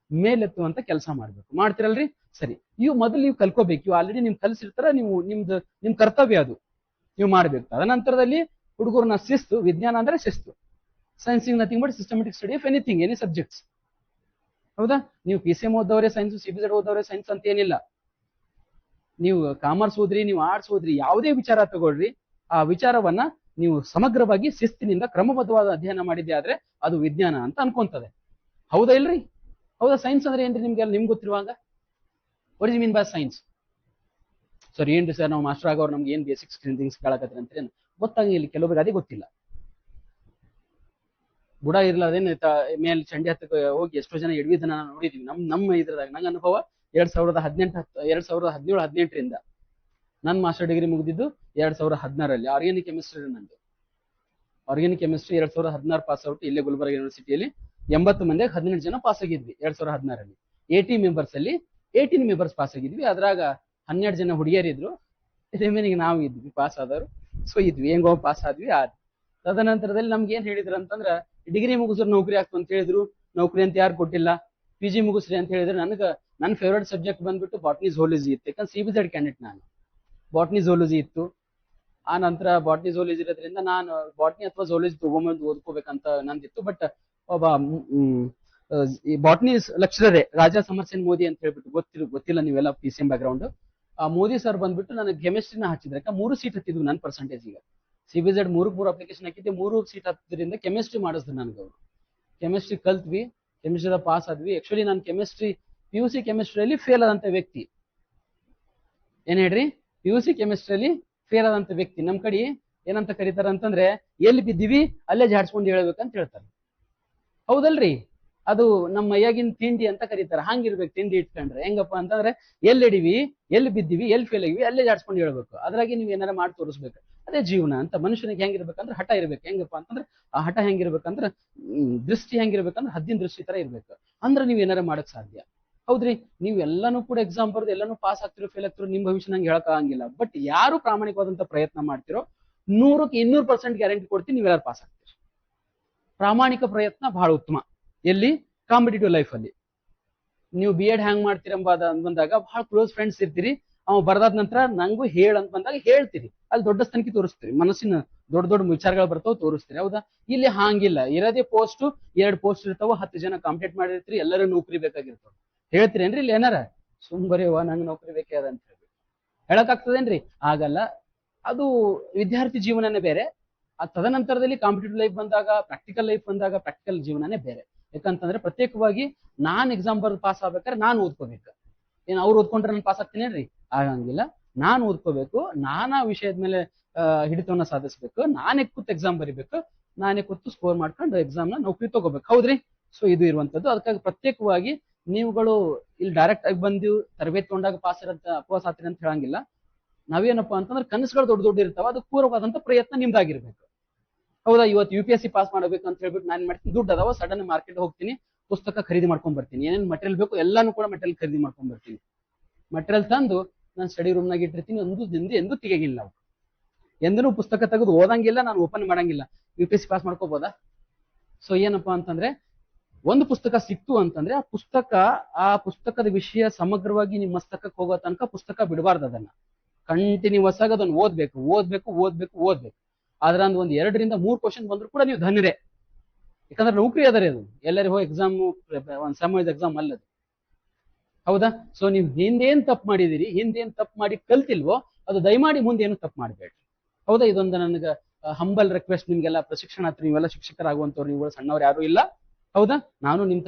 ಮೇಲೆತ್ತುವಂತ ಕೆಲಸ ಮಾಡ್ಬೇಕು. ಮಾಡ್ತಿರಲ್ರಿ? ಸರಿ. ಇವು ಮೊದಲು ನೀವು ಕಲ್ಕೋಬೇಕು. ಇವು ಆಲ್ರೆಡಿ ನಿಮ್ ಕಲ್ಸಿರ್ತಾರ. ನೀವು ನಿಮ್ ಕರ್ತವ್ಯ ಅದು ನೀವು ಮಾಡ್ಬೇಕು. ತದನಂತರದಲ್ಲಿ ಹುಡುಗರನ್ನ ಶಿಸ್ತು, ವಿಜ್ಞಾನ ಅಂದ್ರೆ ಶಿಸ್ತು. Science nothing but systematic study of anything, any subjects. ಹೌದಾ? ನೀವು PCM ಓದವ್ರೆ ಸೈನ್ಸ್, CBZ ಓದವ್ರೆ ಸೈನ್ಸ್ ಅಂತ ಏನಿಲ್ಲ. ನೀವು ಕಾಮರ್ಸ್ ಓದ್ರಿ, ನೀವು ಆರ್ಟ್ಸ್ ಓದ್ರಿ, ಯಾವುದೇ ವಿಚಾರ ತಗೊಳ್ರಿ, ಆ ವಿಚಾರವನ್ನ ನೀವು ಸಮಗ್ರವಾಗಿ ಶಿಸ್ತಿನಿಂದ ಕ್ರಮಬದ್ಧವಾದ ಅಧ್ಯಯನ ಮಾಡಿದ್ದೆ ಆದ್ರೆ ಅದು ವಿಜ್ಞಾನ ಅಂತ ಅನ್ಕೊಂತದೆ. ಹೌದಾ ಇಲ್ರಿ? ಹೌದಾ? ಸೈನ್ಸ್ ಅಂದ್ರೆ ಏನ್ರಿ ನಿಮ್ಗೆಲ್ಲ ನಿಮ್ಗೆ ಗೊತ್ತಿರುವಾಗ? What is mean by science? Sir ಏನ್ರಿ ಸರ್ ನಾವು ಮಾಸ್ಟರ್ ಆಗೋರು ನಮ್ಗೆ ಏನ್ ಬೇಸಿಕ್ಸ್ ಥಿಂಗ್ಸ್ ಕೇಳಕತ್ರಿ ಅಂತ ಗೊತ್ತಾಗಿಲ್ಲ. ಕೆಲವೊಬ್ಬರಿಗೆ ಅದೇ ಗೊತ್ತಿಲ್ಲ. ಬುಡ ಇರ್ಲಾದೇನು ಮೇಲೆ ಚಂಡಿ ಹತ್ತಕ್ಕೆ ಹೋಗಿ ಎಷ್ಟೋ ಜನ ಎಡವಿದನ್ನ ನೋಡಿದೀವಿ. ನಮ್ಮ ಇದ್ರದಾಗ ನಂಗೆ ಅನುಭವ 2017-18ರಿಂದ ನನ್ನ ಮಾಸ್ಟರ್ ಡಿಗ್ರಿ ಮುಗಿದಿದ್ದು 2016ರಲ್ಲಿ. ಆರ್ಗ್ಯಾನಿಕ್ ಕೆಮಿಸ್ಟ್ರಿ ನಂದು. Organic chemistry 2016 pass out. ಇಲ್ಲೇ ಗುಲ್ಬರ್ಗ ಯೂನಿವರ್ಸಿಟಿಯಲ್ಲಿ 80 ಮಂದಿಗೆ 18 ಜನ ಪಾಸ್ ಆಗಿದ್ವಿ 2016ರಲ್ಲಿ. 80 ಮೆಂಬರ್ಸ್ ಅಲ್ಲಿ 18 ಮೆಂಬರ್ಸ್ ಪಾಸ್ ಆಗಿದ್ವಿ. ಅದ್ರಾಗ 12 ಜನ ಹುಡುಗಿಯರಿದ್ರು, ರಿಮೈನಿಂಗ್ ನಾವು ಇದ್ವಿ ಪಾಸ್ ಆದವರು. ಸೊ ಇದ್ವಿ ಹೆಂಗೋ ಪಾಸ್ ಆದ್ವಿ. ತದನಂತರದಲ್ಲಿ ನಮ್ಗೆ ಏನ್ ಹೇಳಿದ್ರು ಅಂತಂದ್ರ, ಡಿಗ್ರಿ ಮುಗಿಸ್ರು ನೌಕರಿ ಆಗ್ತು ಅಂತ ಹೇಳಿದ್ರು. ನೌಕರಿ ಅಂತ ಯಾರು ಕೊಟ್ಟಿಲ್ಲ. PG ಮುಗಿಸ್ರಿ ಅಂತ ಹೇಳಿದ್ರೆ ನನ್ನ ಫೇವ್ರೇಟ್ ಸಬ್ಜೆಕ್ಟ್ ಬಂದ್ಬಿಟ್ಟು ಬಾಟ್ನಿ ಝೂಲಜಿ ಇತ್ತು. ಯಾಕಂದ್ರೆ CBZ ಕ್ಯಾಂಡಿಡೇಟ್ ನಾನು. ಬಾಟ್ನಿ ಝೂಲಜಿ ಇತ್ತು. ಆ ನಂತರ ಬಾಟ್ನಿ ಝೂಲಜಿ ಇರೋದ್ರಿಂದ ನಾನು ಬಾಟ್ನಿ ಅಥವಾ ಝೂಲಜಿ ತಗೊಂಬಂದು ಓದ್ಕೋಬೇಕಂತ ನಂದಿತ್ತು. ಬಟ್ ಒಬ್ಬ ಈ ಬಾಟ್ನಿ ಲೆಕ್ಚರರೇ ರಾಜಾ ಸಮರ್ಸೇನ್ ಮೋದಿ ಅಂತ ಹೇಳ್ಬಿಟ್ಟು ಗೊತ್ತಿಲ್ಲ ನೀವೆಲ್ಲ PCM ಬ್ಯಾಕ್ಗ್ರೌಂಡ್. ಆ ಮೋದಿ ಸರ್ ಬಂದ್ಬಿಟ್ಟು ನನಗೆ ಕೆಮಿಸ್ಟ್ರಿನ ಹಚ್ಚಿದ್ರೆ 3 ಸೀಟ್ ಹತ್ತಿದ್ವು ನನ್ನ ಪರ್ಸೆಂಟೇಜ್. ಈಗ CBZ 3 ಅಪ್ಲಿಕೇಶನ್ ಹಾಕಿದ್ದೆ, 3 ಸೀಟ್ ಹತ್ತಿದ್ರಿಂದ ಕೆಮಿಸ್ಟ್ರಿ ಮಾಡಿಸಿದ್ರು ನನಗೆ ಅವರು. ಕೆಮಿಸ್ಟ್ರಿ ಕಲ್ತ್ವಿ, ಕೆಮಿಸ್ಟ್ರಿ ಪಾಸ್ ಆದ್ವಿ. ಆಕ್ಚುಲಿ ನಾನು ಕೆಮಿಸ್ಟ್ರಿ PUC ಕೆಮಿಸ್ಟ್ರಿಯಲ್ಲಿ ಫೇಲ್ ಆದಂತ ವ್ಯಕ್ತಿ. ಏನ್ ಹೇಳ್ರಿ? PUC ಕೆಮಿಸ್ಟ್ರಿಯಲ್ಲಿ ಫೇಲ್ ಆದಂತ ವ್ಯಕ್ತಿ. ನಮ್ ಕಡೆ ಏನಂತ ಕರೀತಾರ ಅಂತಂದ್ರೆ, ಎಲ್ಲಿ ಬಿದ್ದೀವಿ ಅಲ್ಲೇ ಜಾಡ್ಸ್ಕೊಂಡು ಹೇಳ್ಬೇಕಂತ ಹೇಳ್ತಾರೆ. ಹೌದಲ್ರಿ? ಅದು ನಮ್ಮ ಮೈಯಾಗಿನ ತಿಂಡಿ ಅಂತ ಕರೀತಾರೆ. ಹಂಗಿರ್ಬೇಕು ತಿಂಡಿ ಇಟ್ಕೊಂಡ್ರೆ. ಹೆಂಗಪ್ಪ ಅಂತಂದ್ರೆ, ಎಲ್ಲಿಡಿವಿ, ಎಲ್ಲಿ ಬಿದ್ದೀವಿ, ಎಲ್ಲಿ ಫೇಲ್ ಆಗಿವಿ ಅಲ್ಲೇ ಜಾಡ್ಸ್ಕೊಂಡು ಹೇಳ್ಬೇಕು. ಅದ್ರಾಗೆ ನೀವ್ ಏನಾರ ಮಾಡಿ ತೋರಿಸ್ಬೇಕು. ಅದೇ ಜೀವನ ಅಂತ. ಮನುಷ್ಯನಿಗೆ ಹೆಂಗಿರ್ಬೇಕಂದ್ರೆ ಹಠ ಇರ್ಬೇಕು. ಹೆಂಗಪ್ಪ ಅಂತಂದ್ರೆ ಆ ಹಠ ಹೆಂಗಿರ್ಬೇಕಂದ್ರೆ ದೃಷ್ಟಿ ಹೆಂಗಿರ್ಬೇಕಂದ್ರೆ ಹದ್ದಿನ ದೃಷ್ಟಿ ತರ ಇರ್ಬೇಕು. ಅಂದ್ರೆ ನೀವ್ ಏನಾರ ಮಾಡಕ್ ಸಾಧ್ಯ. ಹೌದ್ರಿ? ನೀವ್ ಎಲ್ಲಾನು ಕೂಡ ಎಕ್ಸಾಮ್ ಬರೋದು ಎಲ್ಲಾನು ಪಾಸ್ ಆಗ್ತಿರೋ ಫೇಲ್ ಆಗ್ತಿರೋ ನಿಮ್ ಭವಿಷ್ಯ ನಂಗೆ ಹೇಳಕ್ ಆಗಂಗಿಲ್ಲ. ಬಟ್ ಯಾರು ಪ್ರಾಮಾಣಿಕವಾದಂತ ಪ್ರಯತ್ನ ಮಾಡ್ತಿರೋ 100ಕ್ಕೆ 200% ಗ್ಯಾರಂಟಿ ಕೊಡ್ತೀನಿ ನೀವೆಲ್ಲರೂ ಪಾಸ್ ಆಗ್ತೀರಿ. ಪ್ರಾಮಾಣಿಕ ಪ್ರಯತ್ನ ಬಹಳ ಉತ್ತಮ. ಎಲ್ಲಿ? ಕಾಂಪಿಟೇಟಿವ್ ಲೈಫ್ ಅಲ್ಲಿ. ನೀವು B.Ed ಹ್ಯಾಂಗ್ ಮಾಡ್ತೀರಂಬ ಬಂದಾಗ ಬಹಳ ಕ್ಲೋಸ್ ಫ್ರೆಂಡ್ಸ್ ಇರ್ತೀರಿ. ಅವ್ ಬರ್ದಾದ ನಂತರ ನಂಗೂ ಅಂತ ಬಂದಾಗ ಹೇಳ್ತೀರಿ. ಅಲ್ಲಿ ದೊಡ್ಡ ಸ್ಥಾನಕ್ಕೆ ತೋರಿಸ್ತೀರಿ. ಮನಸ್ಸಿನ ದೊಡ್ಡ ದೊಡ್ಡ ವಿಚಾರಗಳು ಬರ್ತಾವ, ತೋರಿಸ್ತೀರಿ. ಹೌದಾ? ಇಲ್ಲಿ ಹಾಂಗಿಲ್ಲ. ಇರೋದೇ ಪೋಸ್ಟ್, 2 ಪೋಸ್ಟ್ ಇರ್ತಾವ, 10 ಜನ ಕಾಂಪಿಟೇಟ್ ಮಾಡಿರ್ತೀರಿ. ಎಲ್ಲರೂ ನೌಕರಿ ಬೇಕಾಗಿರ್ತಾವ. ಹೇಳ್ತೀರೇನ್ರಿ ಇಲ್ಲಿ ಏನಾರ? ಸುಮ್ಮರೆವ ನಂಗೆ ನೌಕರಿ ಬೇಕೇ ಅದ ಅಂತ ಹೇಳ್ಬೇಕು. ಹೇಳಕ್ ಆಗ್ತದೇನ್ರಿ? ಆಗಲ್ಲ. ಅದು ವಿದ್ಯಾರ್ಥಿ ಜೀವನನೇ ಬೇರೆ. ಆ ತದನಂತರದಲ್ಲಿ ಕಾಂಪಿಟೇಟಿವ್ ಲೈಫ್ ಬಂದಾಗ, ಪ್ರಾಕ್ಟಿಕಲ್ ಲೈಫ್ ಬಂದಾಗ ಪ್ರಾಕ್ಟಿಕಲ್ ಜೀವನನೇ ಬೇರೆ. ಯಾಕಂತಂದ್ರೆ ಪ್ರತ್ಯೇಕವಾಗಿ ನಾನ್ ಎಕ್ಸಾಮ್ ಬರೆದು ಪಾಸ್ ಆಗ್ಬೇಕಾದ್ರೆ ನಾನು ಓದ್ಕೋಬೇಕು. ಏನ್ ಅವ್ರು ಓದ್ಕೊಂಡ್ರೆ ನಾನು ಪಾಸ್ ಆಗ್ತೀನೇನ್ರಿ? ಆಗಂಗಿಲ್ಲ. ನಾನು ಓದ್ಕೋಬೇಕು. ನಾನಾ ವಿಷಯದ ಮೇಲೆ ಹಿಡಿತವನ್ನ ಸಾಧಿಸ್ಬೇಕು. ನಾನೇ ಕೂತ್ ಎಕ್ಸಾಮ್ ಬರಿಬೇಕು. ನಾನೇ ಕೂತು ಸ್ಕೋರ್ ಮಾಡ್ಕೊಂಡು ಎಕ್ಸಾಮ್ ನ ನೌಕರಿ ತಗೋಬೇಕು. ಹೌದ್ರಿ? ಸೊ ಇದು ಇರುವಂತದ್ದು. ಅದಕ್ಕಾಗಿ ಪ್ರತ್ಯೇಕವಾಗಿ ನೀವುಗಳು ಇಲ್ಲಿ ಡೈರೆಕ್ಟ್ ಆಗಿ ಬಂದು ತರಬೇತಿ ತಗೊಂಡಾಗ ಪಾಸ್ ಆಗ್ತೀರಿ ಅಂತ ಹೇಳಂಗಿಲ್ಲ. ನಾವೇನಪ್ಪಾ ಅಂತಂದ್ರೆ ಕನಸುಗಳು ದೊಡ್ಡ ದೊಡ್ಡ ಇರ್ತಾವ. ಅದಕ್ಕೆ ಪೂರ್ವವಾದಂತ ಪ್ರಯತ್ನ ನಿಮ್ದಾಗಿರ್ಬೇಕು. ಹೌದಾ? ಇವತ್ತು UPSC ಪಾಸ್ ಮಾಡ್ಬೇಕು ಅಂತ ಹೇಳ್ಬಿಟ್ಟು ನಾನು ಮಾಡ್ತೀನಿ. ದುಡ್ಡು ಅದಾವ, ಸಡನ್ ಮಾರ್ಕೆಟ್ ಹೋಗ್ತೀನಿ, ಪುಸ್ತಕ ಖರೀದಿ ಮಾಡ್ಕೊಂಡ್ ಬರ್ತೀನಿ. ಏನೇನ್ ಮಟೀರಿಯಲ್ ಬೇಕು ಎಲ್ಲಾನು ಕೂಡ ಮಟೀರಿಯಲ್ ಖರೀದಿ ಮಾಡ್ಕೊಂಡ್ ಬರ್ತೀನಿ. ಮಟೀರಿಯಲ್ ತಂದು ನಾನು ಸ್ಟಡಿ ರೂಮ್ ನಾಗ ಇಟ್ಟಿರ್ತೀನಿ. ಎಂದು ತೆಗಿಲ್ಲ ನಾವು. ಎಂದೂ ಪುಸ್ತಕ ತೆಗೆದು ಓದಂಗಿಲ್ಲ, ನಾನು ಓಪನ್ ಮಾಡಂಗಿಲ್ಲ. UPSC pass ಮಾಡ್ಕೋಬೋದಾ? ಸೊ ಏನಪ್ಪಾ ಅಂತಂದ್ರೆ, ಒಂದು ಪುಸ್ತಕ ಸಿಕ್ತು ಅಂತಂದ್ರೆ ಆ ಪುಸ್ತಕದ ವಿಷಯ ಸಮಗ್ರವಾಗಿ ನಿಮ್ಮ ಮಸ್ತಕಕ್ಕೆ ಹೋಗೋ ತನಕ ಪುಸ್ತಕ ಬಿಡಬಾರ್ದು. ಅದನ್ನ ಕಂಟಿನ್ಯೂಸ್ ಆಗಿ ಅದನ್ನ ಓದ್ಬೇಕು. ಆದ್ರ ಒಂದ್ 2ರಿಂದ 3 ಕ್ವಶನ್ ಬಂದ್ರು ಕೂಡ ನೀವು ಧನ್ಯರೇ. ಯಾಕಂದ್ರೆ ನೌಕರಿ ಅದರ ಅದು. ಎಲ್ಲರಿಗೂ ಎಕ್ಸಾಮ್ ಒಂದ್ ಸಮಾಜ ಎಕ್ಸಾಮ್ ಅಲ್ಲದು. ಹೌದಾ? ಸೊ ನೀವು ಹಿಂದೇನ್ ತಪ್ಪು ಮಾಡಿದಿರಿ, ಹಿಂದೇನ್ ತಪ್ಪು ಮಾಡಿ ಕಲ್ತಿಲ್ವೋ ಅದು ದಯಮಾಡಿ ಮುಂದೇನು ತಪ್ಪು ಮಾಡಬೇಡ್ರಿ. ಹೌದಾ? ಇದೊಂದು ನನಗೆ ಹಂಬಲ್ ರಿಕ್ವೆಸ್ಟ್ ನಿಮ್ಗೆಲ್ಲ ಪ್ರಶಿಕ್ಷಣಾರ್ಥಿ, ನೀವೆಲ್ಲ ಶಿಕ್ಷಕರಾಗುವಂತವ್ರು, ನೀವುಗಳು ಸಣ್ಣವ್ರು ಯಾರು ಇಲ್ಲ. ಹೌದಾ? ನಾನು ನಿಮ್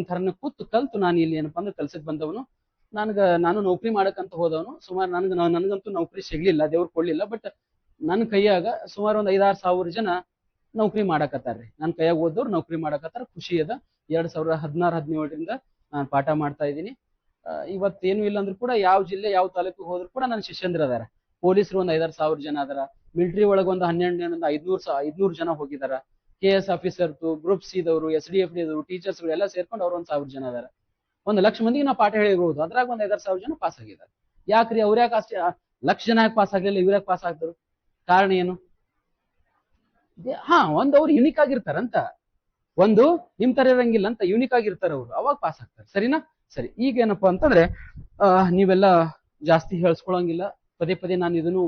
ತರಾನೇ ಕೂತು ಕಲ್ತು ನಾನು ಇಲ್ಲಿ ಏನಪ್ಪಾ ಅಂದ್ರೆ ಕೆಲ್ಸಕ್ಕೆ ಬಂದವನು. ನಾನು ನೌಕರಿ ಮಾಡಕ್ಕಂತ ಹೋದವನು. ಸುಮಾರು ನನಗಂತೂ ನೌಕರಿ ಸಿಗ್ಲಿಲ್ಲ, ದೇವ್ರು ಕೊಡ್ಲಿಲ್ಲ. ಬಟ್ ನನ್ನ ಕೈಯಾಗ ಸುಮಾರು ಒಂದ್ 5-6 ಸಾವಿರ ಜನ ನೌಕರಿ ಮಾಡಕತ್ತಾರ್ರಿ. ನನ್ನ ಕೈಯಾಗ ಓದೋರು ನೌಕರಿ ಮಾಡಕತ್ತಾರ. ಖುಷಿ ಅದ. 2016-17ರಿಂದ ನಾನು ಪಾಠ ಮಾಡ್ತಾ ಇದ್ದೀನಿ. ಇವತ್ತೇನು ಇಲ್ಲ ಅಂದ್ರೂ ಕೂಡ ಯಾವ ಜಿಲ್ಲೆ ಯಾವ ತಾಲೂಕು ಹೋದ್ರು ಕೂಡ ನನ್ನ ಶಿಷ್ಯಂದ್ರ ಅದಾರ. ಪೊಲೀಸರು ಒಂದ್ 5,000 ಜನ ಅದಾರ. ಮಿಲಿಟರಿ ಒಳಗೆ ಒಂದು 12 500 ಜನ ಹೋಗಿದಾರ. KS ಆಫೀಸರ್, ಗ್ರೂಪ್ ಸಿ ದವರು, SDFD ದವರು, ಟೀಚರ್ಸ್ ಎಲ್ಲ ಸೇರ್ಕೊಂಡು ಅವ್ರು 1,000 ಜನ ಅದಾರ. 1,00,000 ಮಂದಿಗೆ ನಾವು ಪಾಠ ಹೇಳಿರ್ಬೋದು. ಅದ್ರಾಗ ಒಂದ್ 5,000 ಜನ ಪಾಸ್ ಆಗಿದ್ದಾರೆ. ಯಾಕ್ರಿ ಅವ್ರ ಯಾಕೆ ಅಷ್ಟೇ 1,00,000 ಜನ ಯಾಕೆ ಪಾಸ್ ಆಗ್ಲಿಲ್ಲ, ಇವ್ರ ಯಾಕೆ ಪಾಸ್ ಆಗ್ತಾರೆ? ಕಾರಣ ಏನು? ಒಂದ್ ಅವ್ರು ಯುನಿಕ್ ಆಗಿರ್ತಾರಂತ, ಒಂದು ನಿಮ್ ತರ ಇರಂಗಿಲ್ಲ ಅಂತ, ಯುನಿಕ್ ಆಗಿರ್ತಾರ ಅವ್ರು, ಅವಾಗ ಪಾಸ್ ಆಗ್ತಾರೆ. ಸರಿನಾ? ಸರಿ. ಈಗ ಏನಪ್ಪಾ ಅಂತಂದ್ರೆ ನೀವೆಲ್ಲ ಜಾಸ್ತಿ ಹೇಳ್ಸ್ಕೊಳಂಗಿಲ್ಲ. ಪದೇ ಪದೇ ನಾನು ಇದನ್ನು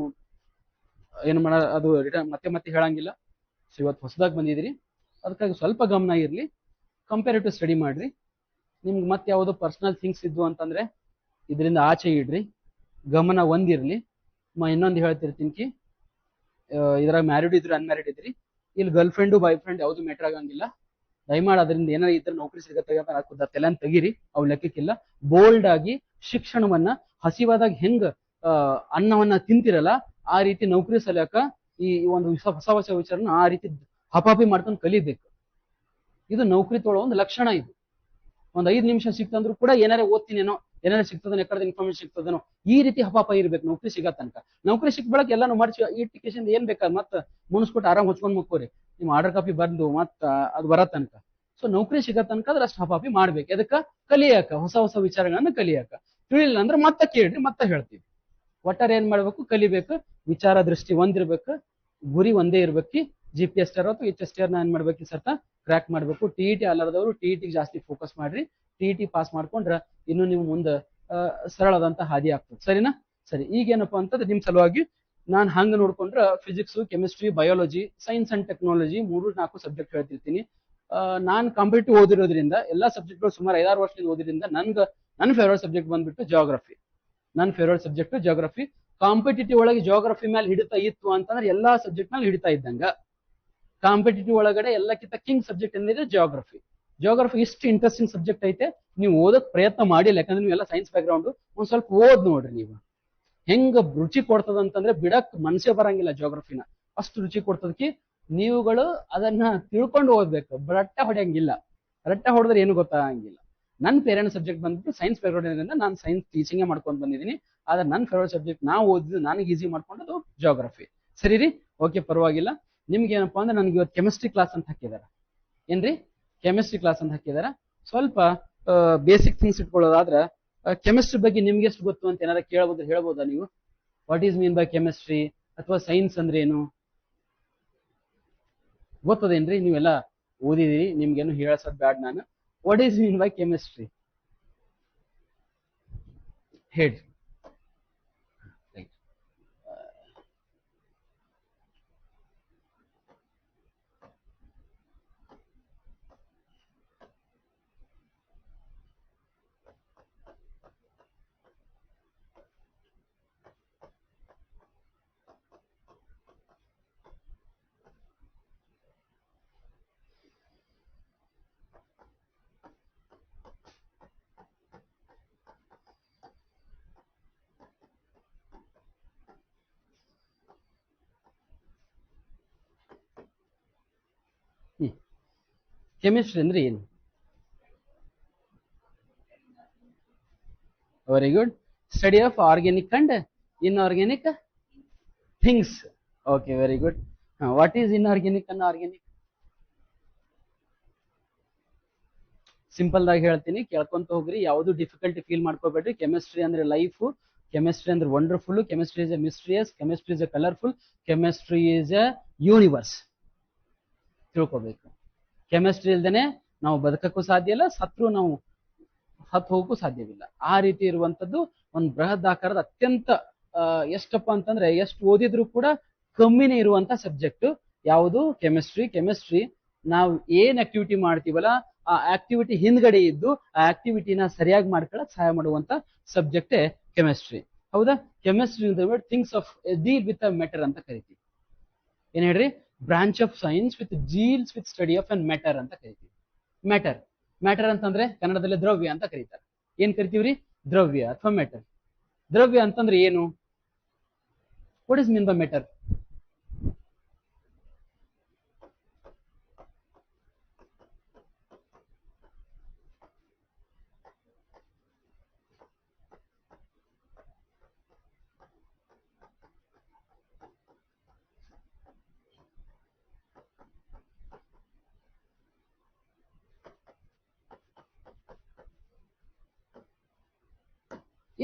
ಏನು ಮಾಡ ಅದು ರಿಟರ್ನ್ ಮತ್ತೆ ಮತ್ತೆ ಹೇಳಂಗಿಲ್ಲ. ಸೊ ಇವತ್ತು ಹೊಸದಾಗಿ ಬಂದಿದ್ದೀರಿ, ಅದಕ್ಕಾಗಿ ಸ್ವಲ್ಪ ಗಮನ ಇರ್ಲಿ. ಕಂಪೇರಿಟಿವ್ ಸ್ಟಡಿ ಮಾಡ್ರಿ. ನಿಮ್ಗೆ ಮತ್ತೆ ಯಾವ್ದು ಪರ್ಸನಲ್ ಥಿಂಗ್ಸ್ ಇದ್ವು ಅಂತಂದ್ರೆ ಇದರಿಂದ ಆಚೆ ಇಡ್ರಿ. ಗಮನ ಒಂದಿರ್ಲಿ. ಇನ್ನೊಂದು ಹೇಳ್ತಿರ್ತೀನಿ ಕಿ, ಇದ್ರಾಗ ಮ್ಯಾರಿಡ್ ಇದ್ರಿ ಅನ್ಮ್ಯಾರಿಡ್ ಇದ್ರಿ, ಇಲ್ಲಿ ಗರ್ಲ್ ಫ್ರೆಂಡು ಬಾಯ್ ಫ್ರೆಂಡ್ ಯಾವ್ದು ಮ್ಯಾಟರ್ ಆಗಂಗಿಲ್ಲ. ದಯಮಾಡಿ ಅದರಿಂದ ಏನಾರ ಇದ್ರೆ ನೌಕರಿ ಸಿಗತ್ತೆ ಅಂತ ತಲೆನ್ ತೆಗೀರಿ, ಅವ್ ಲೆಕ್ಕಕ್ಕಿಲ್ಲ. ಬೋಲ್ಡ್ ಆಗಿ ಶಿಕ್ಷಣವನ್ನ ಹಸಿವಾದಾಗ ಹೆಂಗ್ ಅನ್ನವನ್ನ ತಿಂತಿರಲ್ಲ ಆ ರೀತಿ ನೌಕರಿ ಸಲಕ ಈ ಒಂದು ಹೊಸ ಹೊಸ ವಿಚಾರನ ಆ ರೀತಿ ಹಪಾಪಿ ಮಾಡ್ಕೊಂಡು ಕಲಿಬೇಕು. ಇದು ನೌಕರಿ ತೊಳೋ ಒಂದು ಲಕ್ಷಣ. ಇದು ಒಂದ್ 5 ನಿಮಿಷ ಸಿಕ್ತಂದ್ರು ಕೂಡ ಏನಾರೇ ಓದ್ತೀನೇನೋ, ಏನಾರ ಸಿಗ್ತದೇನೋ, ಎಕಡೆ ಇನ್ಫಾರ್ಮೇಶನ್ ಸಿಗ್ತದೇನೋ, ಈ ರೀತಿ ಹಪಾಪ ಇರ್ಬೇಕು ನೌಕರಿ ಸಿಗೋ ತನಕ. ನೌಕರಿ ಸಿಕ್ಕ ಬಳಕ ಎಲ್ಲಾನು ಮಾಡಿಸಿ ಈ ಟಿಕೆಶನ್ ಏನ್ ಬೇಕಾದ್ ಮತ್ತ ಮುನ್ಸ್ಕೊಟ್ಟು ಆರಾಮ್ ಹೊಚ್ಕೊಂಡ್ ಮುಕ್ಕೋರಿ, ನಿಮ್ ಆರ್ಡರ್ ಕಾಪಿ ಬಂದು ಮತ್ತ ಅದು ಬರೋ ತನಕ. ಸೊ ನೌಕರಿ ಸಿಗೋ ತನಕ ಅದ್ರ ಅಷ್ಟು ಹಪಾಪಿ ಮಾಡ್ಬೇಕು. ಅದಕ್ಕ ಕಲಿಯಾಕ, ಹೊಸ ಹೊಸ ವಿಚಾರಗಳನ್ನ ಕಲಿಯಾಕ. ತಿಳಿಲಿಲ್ಲ ಅಂದ್ರೆ ಮತ್ತೆ ಕೇಳ್ರಿ, ಮತ್ತೆ ಹೇಳ್ತೀವಿ. ಒಟ್ಟಾರೆ ಏನ್ ಮಾಡ್ಬೇಕು, ಕಲಿಬೇಕು. ವಿಚಾರ ದೃಷ್ಟಿ ಒಂದಿರ್ಬೇಕು, ಗುರಿ ಒಂದೇ ಇರ್ಬೇಕು. GPSR ಅಥವಾ HSTR ನ ಏನ್ ಮಾಡ್ಬೇಕು ಸರ್ತ ಕ್ರ್ಯಾಕ್ ಮಾಡ್ಬೇಕು. TET ಅಲ್ಲದವರು TET ಜಾಸ್ತಿ ಫೋಕಸ್ ಮಾಡ್ರಿ. TET ಪಾಸ್ ಮಾಡ್ಕೊಂಡ್ರ ಇನ್ನು ನೀವು ಮುಂದೆ ಸರಳದಂತ ಹಾದಿ ಆಗ್ತದೆ. ಸರಿನಾ? ಸರಿ. ಈಗೇನಪ್ಪಾ ಅಂತಂದ್ರೆ ನಿಮ್ ಸಲುವಾಗಿ ನಾನ್ ಹಂಗ ನೋಡ್ಕೊಂಡ್ರ physics, chemistry, biology, science and technology 3-4 subject ಹೇಳ್ತಿರ್ತೀನಿ. ನಾನ್ ಕಾಂಪಿಟೇಟಿವ್ ಓದಿರೋದ್ರಿಂದ ಎಲ್ಲಾ ಸಬ್ಜೆಕ್ಟ್ಗಳು ಸುಮಾರು 5-6 ವರ್ಷದಿಂದ ಓದಿದ್ರಿಂದ ನನ್ನ ಫೇವರೇಟ್ ಸಬ್ಜೆಕ್ಟ್ ಬಂದ್ಬಿಟ್ಟು ಜಿಯೋಗ್ರಫಿ. ನನ್ನ ಫೇವರೇಟ್ ಸಬ್ಜೆಕ್ಟ್ ಜಿಯೋಗ್ರಫಿ. ಕಾಂಪಿಟೇಟಿವ್ ಒಳಗೆ ಜಿಯೋಗ್ರಫಿ ಮೇಲೆ ಹಿಡಿತಾ ಇತ್ತು ಅಂತಂದ್ರೆ ಎಲ್ಲಾ ಸಬ್ಜೆಕ್ಟ್ ಮೇಲೆ ಹಿಡಿತಾ ಇದ್ದಂಗ. ಕಾಂಪಿಟೇಟಿವ್ ಒಳಗಡೆ ಎಲ್ಲಕ್ಕಿಂತ ಕಿಂಗ್ ಸಬ್ಜೆಕ್ಟ್ ಎಂದ್ರೆ ಜಿಯೋಗ್ರಫಿ. ಜಿಯೋಗ್ರಫಿ ಇಷ್ಟು ಇಂಟ್ರೆಸ್ಟಿಂಗ್ ಸಬ್ಜೆಕ್ಟ್ ಐತೆ, ನೀವು ಓದಕ್ ಪ್ರಯತ್ನ ಮಾಡಿಲ್ಲ. ಯಾಕಂದ್ರೆ ನೀವೆಲ್ಲ ಸೈನ್ಸ್ ಬ್ಯಾಕ್ಗ್ರೌಂಡ್, ಒಂದ್ ಸ್ವಲ್ಪ ಓದ್ ನೋಡ್ರಿ. ನೀವು ಹೆಂಗ ರುಚಿ ಕೊಡ್ತದ ಅಂತಂದ್ರೆ ಬಿಡಕ್ ಮನಸ್ಸೇ ಬರಂಗಿಲ್ಲ. ಜಿಯೋಗ್ರಫಿನ ಅಷ್ಟು ರುಚಿ ಕೊಡ್ತದಕ್ಕೆ ನೀವುಗಳು ಅದನ್ನ ತಿಳ್ಕೊಂಡು ಓದ್ಬೇಕು. ರಟ್ಟೆ ಹೊಡೆಯಂಗಿಲ್ಲ. ರಟ್ಟೆ ಹೊಡೆದ್ರೆ ಏನು ಗೊತ್ತಾಗಂಗಿಲ್ಲ. ನನ್ನ ಫೇವರೇಟ್ ಸಬ್ಜೆಕ್ಟ್ ಬಂದ್ಬಿಟ್ಟು ಸೈನ್ಸ್ ಬ್ಯಾಕ್ಗ್ರೌಂಡ್ ಇರೋದ್ರಿಂದ ನಾನು ಸೈನ್ಸ್ ಟೀಚಿಂಗ್ ಮಾಡ್ಕೊಂಡು ಬಂದಿದ್ದೀನಿ. ಆದ್ರೆ ನನ್ನ ಫೇವರೇಟ್ ಸಬ್ಜೆಕ್ಟ್ ನಾವು ಓದಿದ್ದು ನನಗೆ ಈಸಿ ಮಾಡ್ಕೊಂಡದು ಜಿಯೋಗ್ರಫಿ. ಸರಿ ರೀ? ಓಕೆ, ಪರವಾಗಿಲ್ಲ. ನಿಮ್ಗೆ ಏನಪ್ಪಾ ಅಂದ್ರೆ ನನಗೆ ಇವತ್ತು ಕೆಮಿಸ್ಟ್ರಿ ಕ್ಲಾಸ್ ಅಂತ ಹಾಕಿದಾರ. ಏನ್ರಿ? ಕೆಮಿಸ್ಟ್ರಿ ಕ್ಲಾಸ್ ಅಂತ ಹಾಕಿದಾರ. ಸ್ವಲ್ಪ ಬೇಸಿಕ್ ಥಿಂಗ್ಸ್ ಇಟ್ಕೊಳ್ಳೋದಾದ್ರ ಕೆಮಿಸ್ಟ್ರಿ ಬಗ್ಗೆ ನಿಮ್ಗೆ ಎಷ್ಟು ಗೊತ್ತು ಅಂತ ಏನಾರ ಹೇಳ್ಬೋದಾ ನೀವು? What is mean by chemistry ಅಥವಾ ಸೈನ್ಸ್ ಅಂದ್ರೆ ಏನು ಗೊತ್ತದೇನ್ರಿ? ನೀವೆಲ್ಲ ಓದಿದಿರಿ, ನಿಮ್ಗೇನು ಹೇಳಸದ್ ಬ್ಯಾಡ್ ನಾನು. What is mean by chemistry ಹೇಳಿ. ಕೆಮಿಸ್ಟ್ರಿ ಅಂದ್ರೆ ಏನು? Very good. Study of organic and inorganic things. Okay, very good. What is inorganic and organic? Simple ಆಗಿ ಹೇಳ್ತೀನಿ, ಕೇಳ್ಕೊಂತ ಹೋಗ್ರಿ. ಯಾವುದು ಡಿಫಿಕಲ್ಟಿ ಫೀಲ್ ಮಾಡ್ಕೋಬೇಡ್ರಿ. ಕೆಮಿಸ್ಟ್ರಿ ಅಂದ್ರೆ ಲೈಫ್, ಕೆಮಿಸ್ಟ್ರಿ ಅಂದ್ರೆ wonderful, chemistry is a mysterious, chemistry is a colourful, chemistry is A universe. ತಿಳ್ಕೊಬೇಕು. Chemistry ಇಲ್ದೇನೆ ನಾವು ಬದುಕಕ್ಕೂ ಸಾಧ್ಯ ಇಲ್ಲ, ಸತ್ರು ನಾವು ಹತ್ತು ಹೋಗಕ್ಕೂ ಸಾಧ್ಯವಿಲ್ಲ. ಆ ರೀತಿ ಇರುವಂತದ್ದು ಒಂದು ಬೃಹತ್ ಆಕಾರದ ಅತ್ಯಂತ ಎಷ್ಟಪ್ಪ ಅಂತಂದ್ರೆ ಎಷ್ಟು ಓದಿದ್ರು ಕೂಡ ಕಮ್ಮಿನೇ ಇರುವಂತ ಸಬ್ಜೆಕ್ಟ್ ಯಾವುದು? ಕೆಮಿಸ್ಟ್ರಿ. ಕೆಮಿಸ್ಟ್ರಿ ನಾವು ಏನ್ ಆಕ್ಟಿವಿಟಿ ಮಾಡ್ತೀವಲ್ಲ ಆ ಆಕ್ಟಿವಿಟಿ ಹಿಂದ್ಗಡೆ ಇದ್ದು ಆ ಆಕ್ಟಿವಿಟಿನ ಸರಿಯಾಗಿ ಮಾಡ್ಕೊಳಕ್ ಸಹಾಯ ಮಾಡುವಂತ ಸಬ್ಜೆಕ್ಟೇ ಕೆಮಿಸ್ಟ್ರಿ. ಹೌದಾ? Chemistry things of deal with a matter ಅಂತ ಕರಿತೀವಿ. ಏನ್ ಹೇಳ್ರಿ? Branch of science with deals with study of an matter ಅಂತ ಕರಿತೀವಿ. ಮ್ಯಾಟರ್. ಮ್ಯಾಟರ್ ಅಂತಂದ್ರೆ ಕನ್ನಡದಲ್ಲಿ ದ್ರವ್ಯ ಅಂತ ಕರೀತಾರೆ. ಏನ್ ಕರಿತೀವ್ರಿ? ದ್ರವ್ಯ ಅಥವಾ ಮ್ಯಾಟರ್. ದ್ರವ್ಯ ಅಂತಂದ್ರೆ ಏನು? What is mean by matter?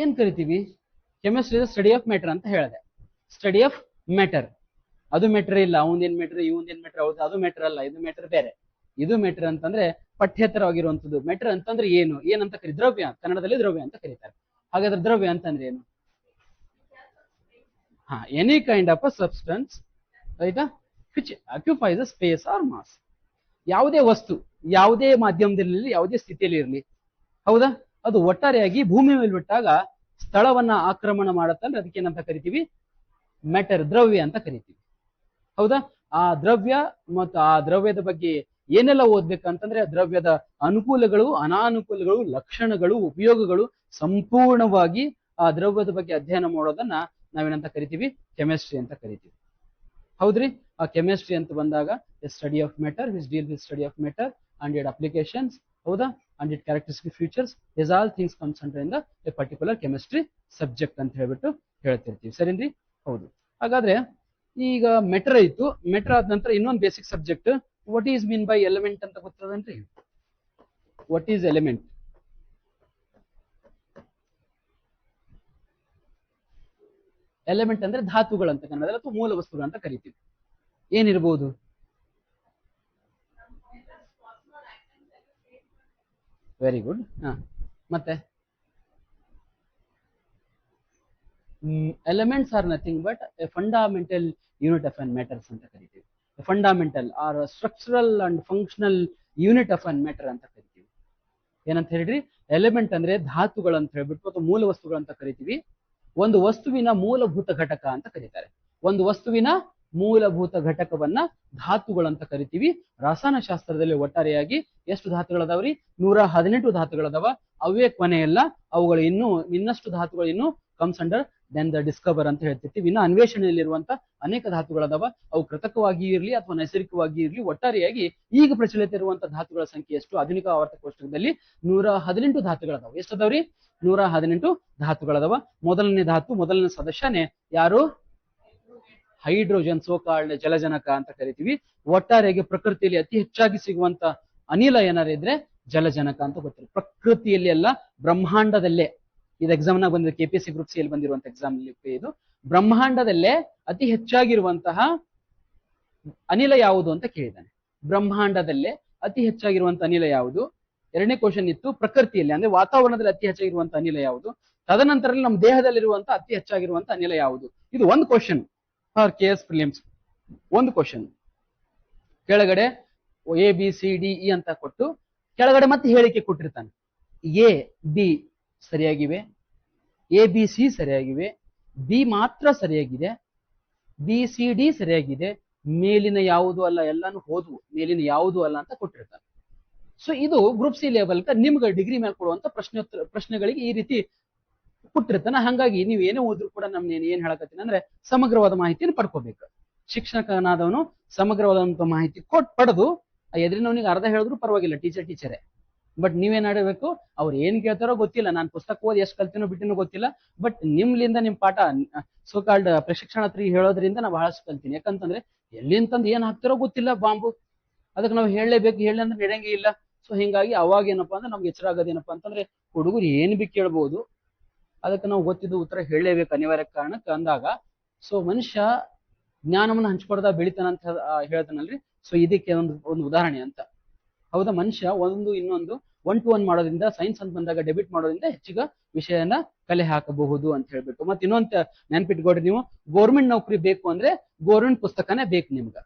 ಏನ್ ಕರಿತೀವಿ? ಕೆಮಿಸ್ಟ್ರಿ ಸ್ಟಡಿ ಆಫ್ ಮ್ಯಾಟರ್ ಅಂತ ಹೇಳಿದೆ. ಸ್ಟಡಿ ಆಫ್ ಮ್ಯಾಟರ್, ಅದು ಮ್ಯಾಟರ್ ಇಲ್ಲ, ಅವನೇನ್ ಮ್ಯಾಟರ್ ಇವಂದೇನ್ ಮ್ಯಾಟರ್, ಹೌದು ಅದು ಮ್ಯಾಟರ್ ಅಲ್ಲ, ಇದು ಮ್ಯಾಟರ್ ಬೇರೆ. ಇದು ಮ್ಯಾಟರ್ ಅಂತಂದ್ರೆ ಪಠ್ಯೇತರವಾಗಿರುವಂತದ್ದು. ಮ್ಯಾಟರ್ ಅಂತಂದ್ರೆ ಏನು? ಏನಂತ ಕರಿ? ದ್ರವ್ಯ, ಕನ್ನಡದಲ್ಲಿ ದ್ರವ್ಯ ಅಂತ ಕರೀತಾರೆ. ಹಾಗಾದ್ರೆ ದ್ರವ್ಯ ಅಂತಂದ್ರೆ ಏನು? Any kind of a substance, ರೈಟಾ, which occupies a space or mass. ಯಾವುದೇ ವಸ್ತು ಯಾವುದೇ ಮಾಧ್ಯಮದಲ್ಲಿ ಯಾವುದೇ ಸ್ಥಿತಿಯಲ್ಲಿ ಇರಲಿ, ಹೌದಾ, ಅದು ಒಟ್ಟಾರೆಯಾಗಿ ಭೂಮಿ ಮೇಲೆ ಬಿಟ್ಟಾಗ ಸ್ಥಳವನ್ನ ಆಕ್ರಮಣ ಮಾಡುತ್ತಂದ್ರೆ ಅದಕ್ಕೆ ಏನಂತ ಕರಿತೀವಿ? ಮ್ಯಾಟರ್, ದ್ರವ್ಯ ಅಂತ ಕರಿತೀವಿ. ಹೌದಾ? ಆ ದ್ರವ್ಯ ಮತ್ತು ಆ ದ್ರವ್ಯದ ಬಗ್ಗೆ ಏನೆಲ್ಲ ಓದ್ಬೇಕಂತಂದ್ರೆ ದ್ರವ್ಯದ ಅನುಕೂಲಗಳು, ಅನಾನುಕೂಲಗಳು, ಲಕ್ಷಣಗಳು, ಉಪಯೋಗಗಳು ಸಂಪೂರ್ಣವಾಗಿ ಆ ದ್ರವ್ಯದ ಬಗ್ಗೆ ಅಧ್ಯಯನ ಮಾಡೋದನ್ನ ನಾವೇನಂತ ಕರಿತೀವಿ? ಕೆಮಿಸ್ಟ್ರಿ ಅಂತ ಕರಿತೀವಿ. ಹೌದ್ರಿ? ಆ ಕೆಮಿಸ್ಟ್ರಿ ಅಂತ ಬಂದಾಗ study of matter, which deal with study of matter and it applications, ಹೌದಾ, and it characteristic features, is all things comes under in the a particular chemistry subject ಅಂತ ಹೇಳ್ಬಿಟ್ಟು ಹೇಳ್ತಿರ್ತೀವಿ. ಸರಿನ್ರಿ? ಹೌದು. ಹಾಗಾದ್ರೆ ಈಗ ಮೆಟರ್ ಆಯ್ತು. ಮೆಟರ್ ಆದ ನಂತರ ಇನ್ನೊಂದು basic subject, what is mean by element ಅಂತ ಗೊತ್ತದನ್ರಿ? What is element? ಎಲಿಮೆಂಟ್ ಅಂದ್ರೆ ಧಾತುಗಳಂತ ಕನ್ನಡದಲ್ಲಿ, ಅಥವಾ ಮೂಲ ವಸ್ತುಗಳಂತ ಕರಿತೀವಿ. ಏನಿರ್ಬೋದು? Very good. ಮತ್ತೆ elements are nothing but a fundamental unit of an matters ಅಂತ ಕರಿತೀವಿ. Fundamental or structural and functional unit of an matter ಅಂತ ಕರಿತೀವಿ. ಏನಂತ ಹೇಳ್ರಿ? ಎಲಿಮೆಂಟ್ ಅಂದ್ರೆ ಧಾತುಗಳಂತ ಹೇಳ್ಬಿಟ್ಟು ಅಥವಾ ಮೂಲ ವಸ್ತುಗಳಂತ ಕರಿತೀವಿ. ಒಂದು ವಸ್ತುವಿನ ಮೂಲಭೂತ ಘಟಕ ಅಂತ ಕರೀತಾರೆ. ಒಂದು ವಸ್ತುವಿನ ಮೂಲಭೂತ ಘಟಕವನ್ನ ಧಾತುಗಳಂತ ಕರಿತೀವಿ. ರಸಾಯನಶಾಸ್ತ್ರದಲ್ಲಿ ಒಟ್ಟಾರೆಯಾಗಿ ಎಷ್ಟು ಧಾತುಗಳದಾವ್ರಿ? 118 ಧಾತುಗಳದಾವ. ಅವೇ ಕೊನೆಯಲ್ಲ, ಅವುಗಳು ಇನ್ನಷ್ಟು ಧಾತುಗಳು ಇನ್ನು comes under then the discover ಅಂತ ಹೇಳ್ತಿರ್ತೀವಿ. ಇನ್ನು ಅನ್ವೇಷಣೆಯಲ್ಲಿರುವಂತ ಅನೇಕ ಧಾತುಗಳದಾವ. ಅವು ಕೃತಕವಾಗಿ ಇರಲಿ ಅಥವಾ ನೈಸರ್ಗಿಕವಾಗಿ ಇರಲಿ, ಒಟ್ಟಾರೆಯಾಗಿ ಈಗ ಪ್ರಚಲಿತ ಇರುವಂತಹ ಧಾತುಗಳ ಸಂಖ್ಯೆ ಎಷ್ಟು? ಆಧುನಿಕ ಆವರ್ತಕ ಕೋಷ್ಟಕದಲ್ಲಿ 118 ಧಾತುಗಳದಾವ. ಎಷ್ಟದಾವ್ರಿ? 118 ಧಾತುಗಳದಾವ. ಮೊದಲನೇ ಧಾತು, ಮೊದಲನೇ ಸದಸ್ಯನೇ ಯಾರು? ಹೈಡ್ರೋಜನ್, ಸೋಕಾಲ್ಡ್ ಜಲಜನಕ ಅಂತ ಕರಿತೀವಿ. ಒಟ್ಟಾರೆಯಾಗಿ ಪ್ರಕೃತಿಯಲ್ಲಿ ಅತಿ ಹೆಚ್ಚಾಗಿ ಸಿಗುವಂತ ಅನಿಲ ಏನಾರ ಇದ್ರೆ ಜಲಜನಕ ಅಂತ ಗೊತ್ತಿಲ್ಲ. ಪ್ರಕೃತಿಯಲ್ಲಿ ಅಲ್ಲ, ಬ್ರಹ್ಮಾಂಡದಲ್ಲೇ. ಇದು ಎಕ್ಸಾಮ್ ನಾಗ ಬಂದಿದೆ, ಕೆಪಿಎಸ್ಸಿ ಗ್ರೂಪ್ ಸಿ ಬಂದಿರುವಂತ ಎಕ್ಸಾಮ್. ಇದು ಬ್ರಹ್ಮಾಂಡದಲ್ಲೇ ಅತಿ ಹೆಚ್ಚಾಗಿರುವಂತಹ ಅನಿಲ ಯಾವುದು ಅಂತ ಕೇಳಿದ್ದಾನೆ. ಬ್ರಹ್ಮಾಂಡದಲ್ಲೇ ಅತಿ ಹೆಚ್ಚಾಗಿರುವಂತಹ ಅನಿಲ ಯಾವುದು? ಎರಡನೇ ಕ್ವಶನ್ ಇತ್ತು, ಪ್ರಕೃತಿಯಲ್ಲಿ ಅಂದ್ರೆ ವಾತಾವರಣದಲ್ಲಿ ಅತಿ ಹೆಚ್ಚಾಗಿರುವಂತ ಅನಿಲ ಯಾವುದು? ತದನಂತರ ನಮ್ಮ ದೇಹದಲ್ಲಿರುವಂತ ಅತಿ ಹೆಚ್ಚಾಗಿರುವಂತ ಅನಿಲ ಯಾವುದು? ಇದು ಒಂದು ಕ್ವಶನ್ ಫಾರ್ ಕೆಎಸ್ ಪ್ರಿಲಿಮ್ಸ್. ಒಂದು ಕ್ವಶನ್ ಕೆಳಗಡೆ A B C D E ಅಂತ ಕೊಟ್ಟು ಕೆಳಗಡೆ ಮತ್ತೆ ಹೇಳಿಕೆ ಕೊಟ್ಟಿರ್ತಾನೆ. ಎ ಬಿ ಸರಿಯಾಗಿವೆ, ಎ ಬಿ ಸಿ ಸರಿಯಾಗಿವೆ, ಬಿ ಮಾತ್ರ ಸರಿಯಾಗಿದೆ, ಬಿ ಸಿ ಡಿ ಸರಿಯಾಗಿದೆ, ಮೇಲಿನ ಯಾವುದು ಅಲ್ಲ, ಎಲ್ಲಾನು ಹೋದ್ವು, ಮೇಲಿನ ಯಾವುದು ಅಲ್ಲ ಅಂತ ಕೊಟ್ಟಿರ್ತಾನೆ. ಸೊ ಇದು ಗ್ರೂಪ್ ಸಿ ಲೆವೆಲ್ ನಿಮ್ಗೆ ಡಿಗ್ರಿ ಮೇಲೆ ಕೊಡುವಂತ ಪ್ರಶ್ನೆಗಳಿಗೆ ಈ ರೀತಿ ಕೊಟ್ಟಿರ್ತಾನೆ. ಹಾಗಾಗಿ ನೀವು ಏನೇ ಓದ್ರು ಕೂಡ ನಮ್ನ ಏನ್ ಹೇಳಕತ್ತೀನಿ ಅಂದ್ರೆ ಸಮಗ್ರವಾದ ಮಾಹಿತಿಯನ್ನು ಪಡ್ಕೋಬೇಕು. ಶಿಕ್ಷಕನಾದವನು ಸಮಗ್ರವಾದಂತ ಮಾಹಿತಿ ಪಡೆದು ಎದುರಿನವನಿಗೆ ಅರ್ಧ ಹೇಳಿದ್ರು ಪರವಾಗಿಲ್ಲ, ಟೀಚರೇ. ಬಟ್ ನೀವೇನ್ ಆಡಬೇಕು? ಅವ್ರು ಏನ್ ಕೇಳ್ತಾರೋ ಗೊತ್ತಿಲ್ಲ, ನಾನು ಪುಸ್ತಕ ಓದಿ ಎಷ್ಟು ಕಲ್ತಿನೋ ಬಿಟ್ಟಿನೋ ಗೊತ್ತಿಲ್ಲ, ಬಟ್ ನಿಮ್ಲಿಂದ ನಿಮ್ ಪಾಠ ಸೋಕಾಲ್ಡ್ ಪ್ರಶಿಕ್ಷಣಾರ್ಥಿ ಹೇಳೋದ್ರಿಂದ ನಾವು ಬಹಳಷ್ಟು ಕಲ್ತೀನಿ. ಯಾಕಂತಂದ್ರೆ ಎಲ್ಲಿಂತಂದು ಏನ್ ಹಾಕ್ತಾರೋ ಗೊತ್ತಿಲ್ಲ ಬಾಂಬು, ಅದಕ್ಕೆ ನಾವು ಹೇಳಲೇಬೇಕು. ಹೇಳಿ ಅಂದ್ರೆ ನಡೆಯಂಗೆ ಇಲ್ಲ. ಸೊ ಹಿಂಗಾಗಿ ಅವಾಗ ಏನಪ್ಪಾ ಅಂದ್ರೆ ನಮ್ಗೆ ಎಚ್ಚರ ಆಗೋದೇನಪ್ಪಾ ಅಂತಂದ್ರೆ ಹುಡುಗರು ಏನ್ ಬಿ ಕೇಳ್ಬಹುದು, ಅದಕ್ಕೆ ನಾವು ಗೊತ್ತಿದ್ದು ಉತ್ತರ ಹೇಳಲೇಬೇಕು ಅನಿವಾರ್ಯ ಕಾರಣಕ್ಕೆ ಅಂದಾಗ. ಸೊ ಮನುಷ್ಯ ಜ್ಞಾನವನ್ನು ಹಂಚ್ಕೊಡ್ದ ಬೆಳಿತಾನ ಅಂತ ಹೇಳ್ತಾನಲ್ರಿ. ಸೊ ಇದಕ್ಕೆ ಒಂದು ಉದಾಹರಣೆ ಅಂತ. ಹೌದಾ? ಮನುಷ್ಯ ಇನ್ನೊಂದು 1 to 1 ಮಾಡೋದ್ರಿಂದ, ಸೈನ್ಸ್ ಅಂತ ಬಂದಾಗ ಡೆಬಿಟ್ ಮಾಡೋದ್ರಿಂದ ಹೆಚ್ಚಿಗೆ ವಿಷಯನ ಕಲೆ ಹಾಕಬಹುದು ಅಂತ ಹೇಳ್ಬಿಟ್ಟು. ಮತ್ತೆ ಇನ್ನೊಂದು ನೆನ್ಪಿಟ್ಕೊಡ್ರಿ, ನೀವು ಗೌರ್ಮೆಂಟ್ ನೌಕರಿ ಬೇಕು ಅಂದ್ರೆ ಗೌರ್ಮೆಂಟ್ ಪುಸ್ತಕನೇ ಬೇಕು ನಿಮ್ಗ.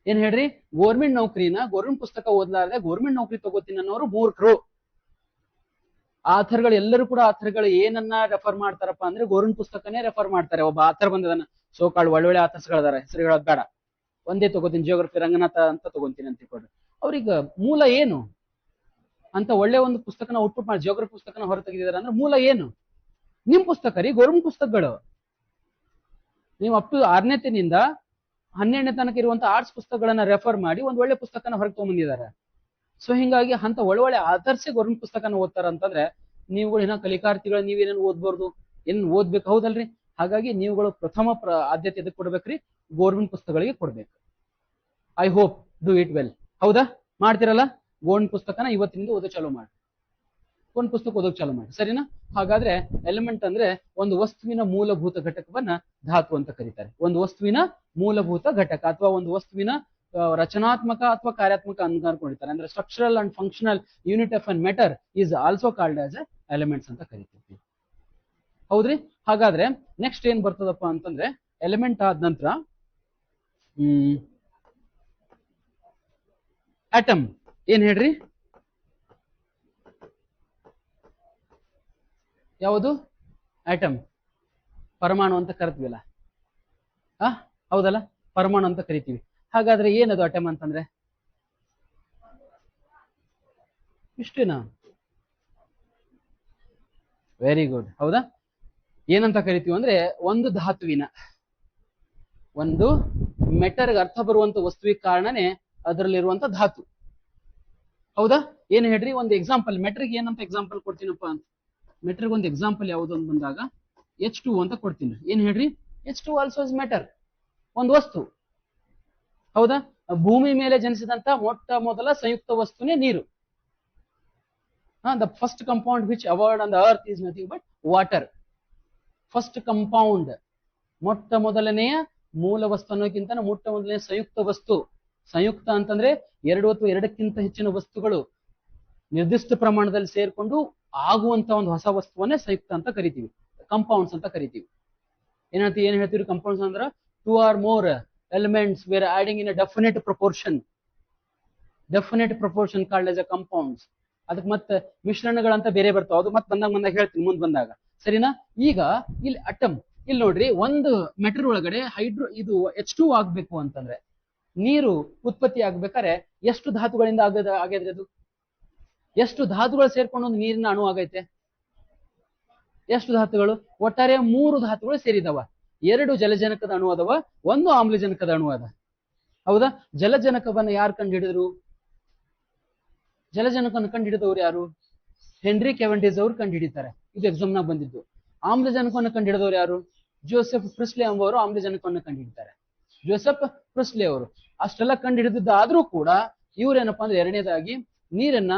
ಏನ್ ಹೇಳ್ರಿ? ಗೌರ್ಮೆಂಟ್ ನೌಕರಿನ ಗೌರ್ಮೆಂಟ್ ಪುಸ್ತಕ ಓದ್ಲಾರ್ದೆ ಗೌರ್ಮೆಂಟ್ ನೌಕರಿ ತಗೋತೀನಿ ಅನ್ನೋರು ಮೂರ್ಖರು. ಆಥರ್ಗಳು ಎಲ್ಲರೂ ಕೂಡ ಆಥರ್ಗಳು ಏನನ್ನ ರೆಫರ್ ಮಾಡ್ತಾರಪ್ಪ ಅಂದ್ರೆ ಗೌರ್ಮೆಂಟ್ ಪುಸ್ತಕನೇ ರೆಫರ್ ಮಾಡ್ತಾರೆ. ಒಬ್ಬ ಆಥರ್ ಬಂದದನ್ನ, ಸೋಕಾಳ್ ಒಳ್ಳೊಳ್ಳೆ ಆಥರ್ಸ್ಗಳದಾರ, ಹೆಸರು ಹೇಳೋದ್ ಬೇಡ, ಒಂದೇ ತಗೋತೀನಿ, ಜಿಯೋಗ್ರಫಿ ರಂಗನಾಥ ಅಂತ ತಗೋತೀನಿ ಅಂತ ತಿಳ್ಕೊಡ್ರಿ. ಅವ್ರೀಗ ಮೂಲ ಏನು ಅಂತ ಒಳ್ಳೆ ಒಂದು ಪುಸ್ತಕನ ಔಟ್ಪುಟ್ ಮಾಡಿ ಜಿಯೋಗ್ರಫಿ ಪುಸ್ತಕನ ಹೊರ ತೆಗೆದಿದ್ದಾರೆ ಅಂದ್ರೆ ಮೂಲ ಏನು? ನಿಮ್ ಪುಸ್ತಕ ರೀ, ಗೌರ್ಮೆಂಟ್ ಪುಸ್ತಕಗಳು. ನೀವು ಅಪ್ ಟು 6ನೇತಿನಿಂದ 12ನೇ ತನಕ ಇರುವಂತ ಆರ್ಟ್ಸ್ ಪುಸ್ತಕಗಳನ್ನ ರೆಫರ್ ಮಾಡಿ ಒಂದ್ ಒಳ್ಳೆ ಪುಸ್ತಕನ ಹೊರಗೆ ತಗೊಂಡ್ಬಂದಿದ್ದಾರೆ. ಸೊ ಹಿಂಗಾಗಿ ಅಂತ ಒಳ್ಳೊಳ್ಳೆ ಆದರ್ಶ ಗೌರ್ಮೆಂಟ್ ಪುಸ್ತಕನ ಓದ್ತಾರ ಅಂತಂದ್ರೆ ನೀವುಗಳು ಇನ್ನ ಕಲಿಕಾರ್ಥಿಗಳು ನೀವೇನೇನು ಓದ್ಬಾರ್ದು, ಏನ್ ಓದ್ಬೇಕು, ಹೌದಲ್ರಿ? ಹಾಗಾಗಿ ನೀವುಗಳು ಪ್ರಥಮ ಆದ್ಯತೆ ಎದಕ್ಕೆ ಕೊಡ್ಬೇಕ್ರಿ? ಗೌರ್ಮೆಂಟ್ ಪುಸ್ತಕಗಳಿಗೆ ಕೊಡ್ಬೇಕು. I hope do it well. ಹೌದಾ? ಮಾಡ್ತಿರಲ್ಲ? ಗೌರ್ಮೆಂಟ್ ಪುಸ್ತಕನ ಇವತ್ತಿನಿಂದ ಓದೋ ಚಾಲೂ ಮಾಡಿ. ಒಂದು ಪುಸ್ತಕ ಓದೋಕ್ ಚಾಲು ಮಾಡಿ, ಸರಿನಾ? ಹಾಗಾದ್ರೆ ಎಲಿಮೆಂಟ್ ಅಂದ್ರೆ ಒಂದು ವಸ್ತುವಿನ ಮೂಲಭೂತ ಘಟಕವನ್ನ ಧಾತು ಅಂತ ಕರೀತಾರೆ. ಒಂದು ವಸ್ತುವಿನ ಮೂಲಭೂತ ಘಟಕ ಅಥವಾ ಒಂದು ವಸ್ತುವಿನ ರಚನಾತ್ಮಕ ಅಥವಾ ಕಾರ್ಯಾತ್ಮಕ ಅಂತ ಅನ್ಕೊಂಡಿರ್ತಾರೆ. ಅಂದ್ರೆ structural and functional unit of an matter is also called as elements ಅಂತ ಕರಿತೀವಿ. ಹೌದ್ರಿ? ಹಾಗಾದ್ರೆ ನೆಕ್ಸ್ಟ್ ಏನ್ ಬರ್ತದಪ್ಪ ಅಂತಂದ್ರೆ ಎಲಿಮೆಂಟ್ ಆದ ನಂತರ ಆಟಮ್. ಏನ್ ಹೇಳ್ರಿ? ಯಾವುದು? ಆಟಮ್, ಪರಮಾಣು ಅಂತ ಕರಿತೀವಲ್ಲ, ಹೌದಲ್ಲ, ಪರಮಾಣು ಅಂತ ಕರಿತೀವಿ. ಹಾಗಾದ್ರೆ ಏನದು ಆಟಮ್ ಅಂತಂದ್ರೆ? ಇಷ್ಟೇನಾ? Very good. ಹೌದಾ? ಏನಂತ ಕರಿತೀವಿ ಅಂದ್ರೆ ಒಂದು ಧಾತುವಿನ, ಒಂದು ಮೆಟರ್ಗೆ ಅರ್ಥ ಬರುವಂತ ವಸ್ತುವಿಗೆ ಕಾರಣನೇ ಅದರಲ್ಲಿರುವಂತ ಧಾತು. ಹೌದಾ? ಏನ್ ಹೇಳ್ರಿ? ಒಂದು ಎಕ್ಸಾಂಪಲ್ ಮೆಟ್ರಿಗೆ ಏನಂತ ಎಕ್ಸಾಂಪಲ್ ಕೊಡ್ತೀನಪ್ಪ ಅಂತ, ಮೆಟ್ರಿಗೆ ಒಂದು ಎಕ್ಸಾಂಪಲ್ ಯಾವುದು ಅಂತ ಬಂದಾಗ H2 ಅಂತ ಕೊಡ್ತೀನಿ. ಏನ್ ಹೇಳ್ರಿ? H2 ಆಲ್ಸೋ ಇಸ್ ಮೆಟರ್, ಒಂದು ವಸ್ತು. ಹೌದಾ? ಭೂಮಿ ಮೇಲೆ ಜನಿಸಿದಂತ ಮೊಟ್ಟ ಮೊದಲ ಸಂಯುಕ್ತ ವಸ್ತುನೇ ನೀರು. The first compound which award on the earth is nothing but water. First compound, ಮೊಟ್ಟ ಮೊದಲನೆಯ ಮೂಲ ವಸ್ತು ಅನ್ನೋಕ್ಕಿಂತ ಮೊಟ್ಟ ಮೊದಲನೆಯ ಸಂಯುಕ್ತ ವಸ್ತು. ಸಂಯುಕ್ತ ಅಂತಂದ್ರೆ ಎರಡು ಅಥವಾ ಎರಡಕ್ಕಿಂತ ಹೆಚ್ಚಿನ ವಸ್ತುಗಳು ನಿರ್ದಿಷ್ಟ ಪ್ರಮಾಣದಲ್ಲಿ ಸೇರ್ಕೊಂಡು ಆಗುವಂತ ಒಂದು ಹೊಸ ವಸ್ತುವನ್ನೇ ಸಂಯುಕ್ತ ಅಂತ ಕರಿತೀವಿ, ಕಂಪೌಂಡ್ಸ್ ಅಂತ ಕರಿತೀವಿ. ಏನ್ ಹೇಳ್ತೀವಿ? ಕಂಪೌಂಡ್ಸ್ ಅಂದ್ರೆ 2 or more elements were adding in a definite proportion called as a compounds. ಅದಕ್ಕೆ ಮತ್ತೆ ಮಿಶ್ರಣಗಳಂತ ಬೇರೆ ಬರ್ತಾವ, ಅದು ಮತ್ತೆ ಬಂದಾಗ ಹೇಳ್ತೀನಿ ಮುಂದೆ ಬಂದಾಗ, ಸರಿನಾ? ಈಗ ಇಲ್ಲಿ ಅಟಮ್, ಇಲ್ಲಿ ನೋಡ್ರಿ, ಒಂದು ಮೆಟರ್ ಒಳಗಡೆ ಇದು H2 ಆಗ್ಬೇಕು ಅಂತಂದ್ರೆ, ನೀರು ಉತ್ಪತ್ತಿ ಆಗ್ಬೇಕಾದ್ರೆ ಎಷ್ಟು ಧಾತುಗಳಿಂದ ಆಗ್ಯದ್ರಿ ಅದು? ಎಷ್ಟು ಧಾತುಗಳು ಸೇರ್ಕೊಂಡು ಒಂದು ನೀರಿನ ಅಣು ಆಗೈತೆ? ಎಷ್ಟು ಧಾತುಗಳು? ಒಟ್ಟಾರೆ 3 ಧಾತುಗಳು ಸೇರಿದವ. 2 ಜಲಜನಕದ ಅಣು ಅದಾವ, 1 ಆಮ್ಲಜನಕದ ಅಣು ಅದ. ಹೌದಾ? ಜಲಜನಕವನ್ನ ಯಾರು ಕಂಡು ಹಿಡಿದ್ರು? ಜಲಜನಕವನ್ನು ಕಂಡು ಹಿಡಿದವ್ರು ಯಾರು? ಹೆನ್ರಿ ಕೆವೆಂಡಿಶ್ ಅವರು ಕಂಡು ಹಿಡಿತಾರೆ, ಇದು ಎಕ್ಸಾಮ್ ನಾಗ ಬಂದಿದ್ದು. ಆಮ್ಲಜನಕವನ್ನು ಕಂಡು ಹಿಡಿದವ್ರು ಯಾರು? ಜೋಸೆಫ್ ಪ್ರಿಸ್ಲೆ ಎಂಬುವರು ಆಮ್ಲಜನಕವನ್ನು ಕಂಡು ಹಿಡಿತಾರೆ. ಜೋಸೆಫ್ ಪ್ರಿಸ್ಲೆ ಅವರು ಅಷ್ಟೆಲ್ಲ ಕಂಡು ಹಿಡಿದಿದ್ದಾದ್ರೂ ಕೂಡ ಇವ್ರೇನಪ್ಪಾ ಅಂದ್ರೆ ಎರಡನೇದಾಗಿ ನೀರನ್ನ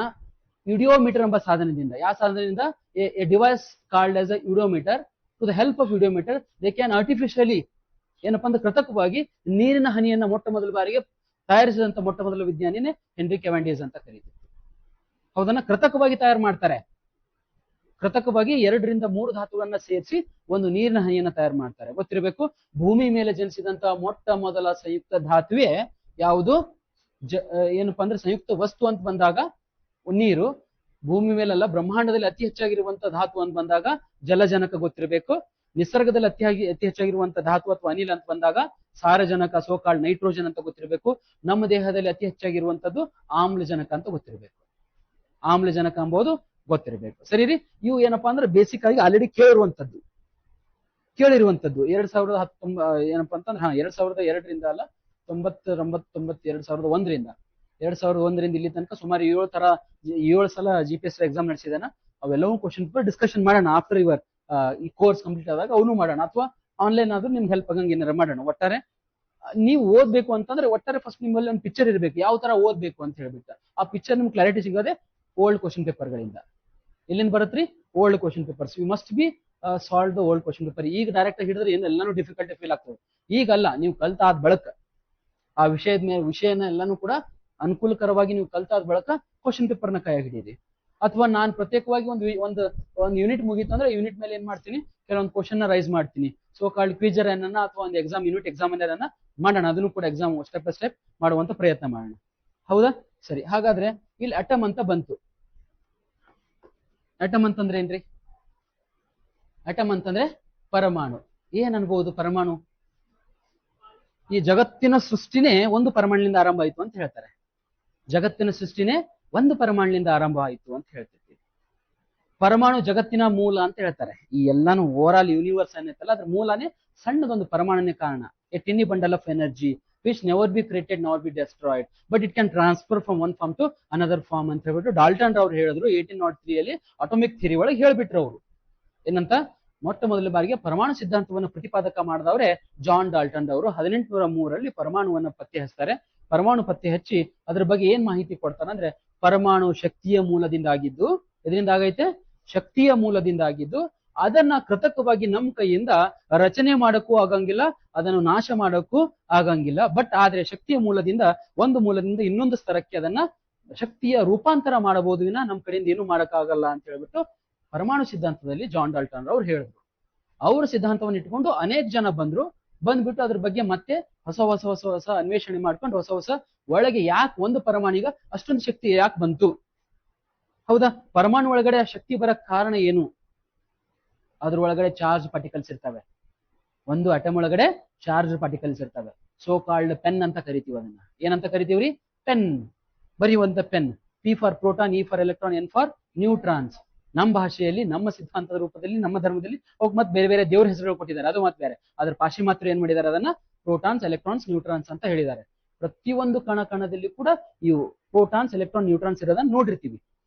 ಯುಡಿಯೋಮೀಟರ್ ಎಂಬ ಸಾಧನದಿಂದ, ಯಾವ ಸಾಧನದಿಂದ? A device called as a eudiometer. To the help of eudiometer they can artificially ಏನಪ್ಪಾ ಅಂದ್ರೆ ಕೃತಕವಾಗಿ ನೀರಿನ ಹನಿಯನ್ನ ಮೊಟ್ಟ ಮೊದಲ ಬಾರಿಗೆ ತಯಾರಿಸಿದಂತ ಮೊಟ್ಟ ಮೊದಲ ವಿಜ್ಞಾನಿನೇ ಹೆನ್ರಿ ಕೆವೆಂಡಿಶ್ ಅಂತ ಕರೀತೀವಿ. ಹೌದನ್ನ? ಕೃತಕವಾಗಿ ತಯಾರು ಮಾಡ್ತಾರೆ. ಕೃತಕವಾಗಿ 2 ರಿಂದ 3 ಧಾತುಗಳನ್ನ ಸೇರಿಸಿ ಒಂದು ನೀರಿನ ಹನಿಯನ್ನ ತಯಾರು ಮಾಡ್ತಾರೆ. ಗೊತ್ತಿರಬೇಕು, ಭೂಮಿ ಮೇಲೆ ಜನಿಸಿದಂತ ಮೊಟ್ಟ ಮೊದಲ ಸಂಯುಕ್ತ ಧಾತುವೆ ಯಾವುದು? ಏನಪ್ಪಾ ಅಂದ್ರೆ ಸಂಯುಕ್ತ ವಸ್ತು ಅಂತ ಬಂದಾಗ ನೀರು. ಭೂಮಿ ಮೇಲೆಲ್ಲ ಬ್ರಹ್ಮಾಂಡದಲ್ಲಿ ಅತಿ ಹೆಚ್ಚಾಗಿರುವಂತ ಧಾತು ಅಂತ ಬಂದಾಗ ಜಲಜನಕ ಗೊತ್ತಿರಬೇಕು. ನಿಸರ್ಗದಲ್ಲಿ ಅತಿ ಹೆಚ್ಚಾಗಿರುವಂತ ಧಾತು ಅಥವಾ ಅನಿಲ ಅಂತ ಬಂದಾಗ ಸಾರಜನಕ, ಸೋಕಾಲ್ಡ್ ನೈಟ್ರೋಜನ್ ಅಂತ ಗೊತ್ತಿರಬೇಕು. ನಮ್ಮ ದೇಹದಲ್ಲಿ ಅತಿ ಹೆಚ್ಚಾಗಿರುವಂತದ್ದು ಆಮ್ಲಜನಕ ಅಂತ ಗೊತ್ತಿರಬೇಕು. ಆಮ್ಲಜನಕ ಎಂಬುದು ಗೊತ್ತಿರಬೇಕು. ಸರಿ ರೀ? ಇವು ಏನಪ್ಪಾ ಅಂದ್ರೆ ಬೇಸಿಕ್ ಆಗಿ ಆಲ್ರೆಡಿ ಕೇಳಿರುವಂತದ್ದು 2010 ಏನಪ್ಪಾ ಅಂತಂದ್ರೆ 2002ರಿಂದ ಅಲ್ಲ, 2001ರಿಂದ ಇಲ್ಲಿ ತನಕ ಸುಮಾರು 7 ಸಲ GPS ಎಕ್ಸಾಮ್ ನಡೆಸಿದಾನ. ಅವೆಲ್ಲವೂ ಕ್ವಶನ್ ಪೇಪರ್ ಡಿಸ್ಕಷನ್ ಮಾಡೋಣ ಆಫ್ಟರ್ ಯುವರ್ ಈ ಕೋರ್ಸ್ ಕಂಪ್ಲೀಟ್ ಆದಾಗ, ಅವನು ಮಾಡೋಣ, ಅಥವಾ ಆನ್ಲೈನ್ ಆದ್ರೂ ನಿಮ್ಗೆ ಹೆಲ್ಪ್ ಆಗಂಗೆ ಏನಾರ ಮಾಡೋಣ. ಒಟ್ಟಾರೆ ನೀವು ಓದ್ಬೇಕು ಅಂತಂದ್ರೆ ಒಟ್ಟಾರೆ ಫಸ್ಟ್ ನಿಮ್ಮಲ್ಲಿ ಒಂದು ಪಿಕ್ಚರ್ ಇರಬೇಕು, ಯಾವ ತರ ಓದ್ಬೇಕು ಅಂತ ಹೇಳ್ಬಿಟ್ಟು. ಆ ಪಿಕ್ಚರ್ ನಿಮ್ಗೆ ಕ್ಲಾರಿಟಿ ಸಿಗೋದೆ ಓಲ್ಡ್ ಕ್ವಶನ್ ಪೇಪರ್ ಗಳಿಂದ. ಎಲ್ಲಿಂದ ಬರುತ್ತ್ರಿ? Old question papers. You must be solve the old question paper. ಈಗ ಡೈರೆಕ್ಟ್ ಆಗಿ ಹಿಡಿದ್ರೆ ಎಲ್ಲಾನು ಡಿಫಿಕಲ್ಟಿ ಫೀಲ್ ಆಗ್ತದೆ. ಈಗಲ್ಲ, ನೀವು ಕಲ್ತಾದ ಬಳಕ ಆ ವಿಷಯನ ಎಲ್ಲಾನು ಕೂಡ ಅನುಕೂಲಕರವಾಗಿ ನೀವು ಕಲ್ತಾದ ಬಳಕ ಕ್ವಶನ್ ಪೇಪರ್ನ ಕೈಯಾಗಿ ಹಿಡಿಯಿರಿ. ಅಥವಾ ನಾನು ಪ್ರತ್ಯೇಕವಾಗಿ ಒಂದು ಯೂನಿಟ್ ಮುಗೀತು ಅಂದ್ರೆ ಯೂನಿಟ್ ಮೇಲೆ ಏನ್ ಮಾಡ್ತೀನಿ, ಕೆಲವೊಂದು ಕ್ವಶನ್ ರೈಸ್ ಮಾಡ್ತೀನಿ. ಸೋ ಕಾಲ್ಡ್ ಕ್ವಿಜರ್ ಅನ್ನ ಅಥವಾ ಒಂದು ಯೂನಿಟ್ ಎಕ್ಸಾಮಿನರ್ ಅನ್ನ ಮಾಡೋಣ. ಅದನ್ನು ಕೂಡ ಎಕ್ಸಾಮ್ ಸ್ಟೆಪ್ ಬೈ ಸ್ಟೆಪ್ ಮಾಡುವಂತ ಪ್ರಯತ್ನ ಮಾಡೋಣ. ಹೌದಾ? ಸರಿ. ಹಾಗಾದ್ರೆ ಇಲ್ಲಿ ಅಟಮ್ ಅಂತ ಬಂತು. ಅಟಮ್ ಅಂತಂದ್ರೆ ಏನ್ರಿ? ಅಟಮ್ ಅಂತಂದ್ರೆ ಪರಮಾಣು. ಏನ್ ಅನ್ಬಹುದು ಪರಮಾಣು? ಈ ಜಗತ್ತಿನ ಸೃಷ್ಟಿನೇ ಒಂದು ಪರಮಾಣುವಿನಿಂದ ಆರಂಭ ಆಯ್ತು ಅಂತ ಹೇಳ್ತಾರೆ. ಜಗತ್ತಿನ ಸೃಷ್ಟಿನೇ ಒಂದು ಪರಮಾಣುವಿನಿಂದ ಆರಂಭ ಆಯ್ತು ಅಂತ ಹೇಳ್ತಿರ್ತೀವಿ. ಪರಮಾಣು ಜಗತ್ತಿನ ಮೂಲ ಅಂತ ಹೇಳ್ತಾರೆ. ಈ ಎಲ್ಲಾನು ಓವರ್ ಆಲ್ ಯೂನಿವರ್ಸ್ ಏನೈತಲ್ಲ ಅದ್ರ ಮೂಲನೇ ಸಣ್ಣದೊಂದು ಪರಮಾಣುನೇ ಕಾರಣ. A tiny bundle of energy which never be created, never be destroyed, but it can transfer from one form to another form ಅಂತ ಹೇಳ್ಬಿಟ್ಟು ಡಾಲ್ಟನ್ ಅವ್ರು ಹೇಳಿದ್ರು 1803 ಅಲ್ಲಿ ಅಟೋಮಿಕ್ ಥಿಯರಿ ಒಳಗೆ ಹೇಳ್ಬಿಟ್ರು ಅವರು. ಏನಂತ? ಮೊಟ್ಟ ಮೊದಲ ಬಾರಿಗೆ ಪರಮಾಣು ಸಿದ್ಧಾಂತವನ್ನು ಪ್ರತಿಪಾದಕ ಮಾಡಿದವರೇ ಜಾನ್ ಡಾಲ್ಟನ್ ಅವರು 1803 ಪರಮಾಣುವನ್ನು ಪತ್ತೆ ಹಚ್ತಾರೆ. ಪರಮಾಣು ಪತ್ತೆ ಹಚ್ಚಿ ಅದ್ರ ಬಗ್ಗೆ ಏನ್ ಮಾಹಿತಿ ಕೊಡ್ತಾರ ಅಂದ್ರೆ, ಪರಮಾಣು ಶಕ್ತಿಯ ಮೂಲದಿಂದ ಆಗಿದ್ದು, ಇದರಿಂದ ಆಗೈತೆ ಶಕ್ತಿಯ ಮೂಲದಿಂದ ಆಗಿದ್ದು, ಅದನ್ನ ಕೃತಕವಾಗಿ ನಮ್ಮ ಕೈಯಿಂದ ರಚನೆ ಮಾಡಕ್ಕೂ ಆಗಂಗಿಲ್ಲ, ಅದನ್ನು ನಾಶ ಮಾಡಕ್ಕೂ ಆಗಂಗಿಲ್ಲ. ಬಟ್ ಆದ್ರೆ ಶಕ್ತಿಯ ಮೂಲದಿಂದ ಒಂದು ಮೂಲದಿಂದ ಇನ್ನೊಂದು ಸ್ತರಕ್ಕೆ ಅದನ್ನ ಶಕ್ತಿಯ ರೂಪಾಂತರ ಮಾಡಬಹುದು ವಿನ ನಮ್ಮ ಕಡೆಯಿಂದ ಏನು ಮಾಡಕ್ಕಾಗಲ್ಲ ಅಂತ ಹೇಳ್ಬಿಟ್ಟು ಪರಮಾಣು ಸಿದ್ಧಾಂತದಲ್ಲಿ ಜಾನ್ ಡಾಲ್ಟನ್ ಅವ್ರು ಹೇಳಿದ್ರು. ಅವ್ರ ಸಿದ್ಧಾಂತವನ್ನು ಇಟ್ಕೊಂಡು ಅನೇಕ ಜನ ಬಂದ್ಬಿಟ್ಟು ಅದ್ರ ಬಗ್ಗೆ ಮತ್ತೆ ಹೊಸ ಅನ್ವೇಷಣೆ ಮಾಡ್ಕೊಂಡು ಹೊಸ ಒಳಗೆ ಯಾಕೆ ಒಂದು ಪರಮಾಣಿಗ ಅಷ್ಟೊಂದು ಶಕ್ತಿ ಯಾಕೆ ಬಂತು, ಹೌದಾ, ಪರಮಾಣು ಒಳಗಡೆ ಆ ಶಕ್ತಿ ಬರಕ್ ಕಾರಣ ಏನು? ಅದ್ರ ಒಳಗಡೆ ಚಾರ್ಜ್ ಪಾರ್ಟಿಕಲ್ಸ್ ಇರ್ತವೆ. ಒಂದು ಅಟಮ್ ಒಳಗಡೆ ಚಾರ್ಜ್ ಪಾರ್ಟಿಕಲ್ಸ್ ಇರ್ತವೆ. ಸೋ ಕಾಲ್ಡ್ ಪೆನ್ ಅಂತ ಕರಿತೀವಿ. ಅದನ್ನ ಏನಂತ ಕರಿತೀವ್ರಿ? ಪೆನ್. ಬರೆಯುವಂತ pen. P for proton, E for electron, N for neutrons. ನಮ್ಮ ಭಾಷೆಯಲ್ಲಿ, ನಮ್ಮ ಸಿದ್ಧಾಂತದ ರೂಪದಲ್ಲಿ, ನಮ್ಮ ಧರ್ಮದಲ್ಲಿ ಅವಕ್ಕೆ ಮತ್ತೆ ಬೇರೆ ಬೇರೆ ದೇವ್ರ ಹೆಸರುಗಳು ಕೊಟ್ಟಿದ್ದಾರೆ, ಅದು ಮತ್ತೆ ಬೇರೆ. ಅದ್ರ ಪಾಶ್ಚಿಮಾತ್ಯರು ಏನ್ ಮಾಡಿದ್ದಾರೆ, ಅದನ್ನ ಪ್ರೋಟಾನ್ಸ್, ಎಲೆಕ್ಟ್ರಾನ್ಸ್, ನ್ಯೂಟ್ರಾನ್ಸ್ ಅಂತ ಹೇಳಿದ್ದಾರೆ. ಪ್ರತಿಯೊಂದು ಕಣದಲ್ಲಿ ಕೂಡ ಇವು ಪ್ರೋಟಾನ್ಸ್, ಎಲೆಕ್ಟ್ರಾನ್, ನ್ಯೂಟ್ರಾನ್ಸ್ ಇರೋದನ್ನ ನೋಡಿರ್ತೀವಿ.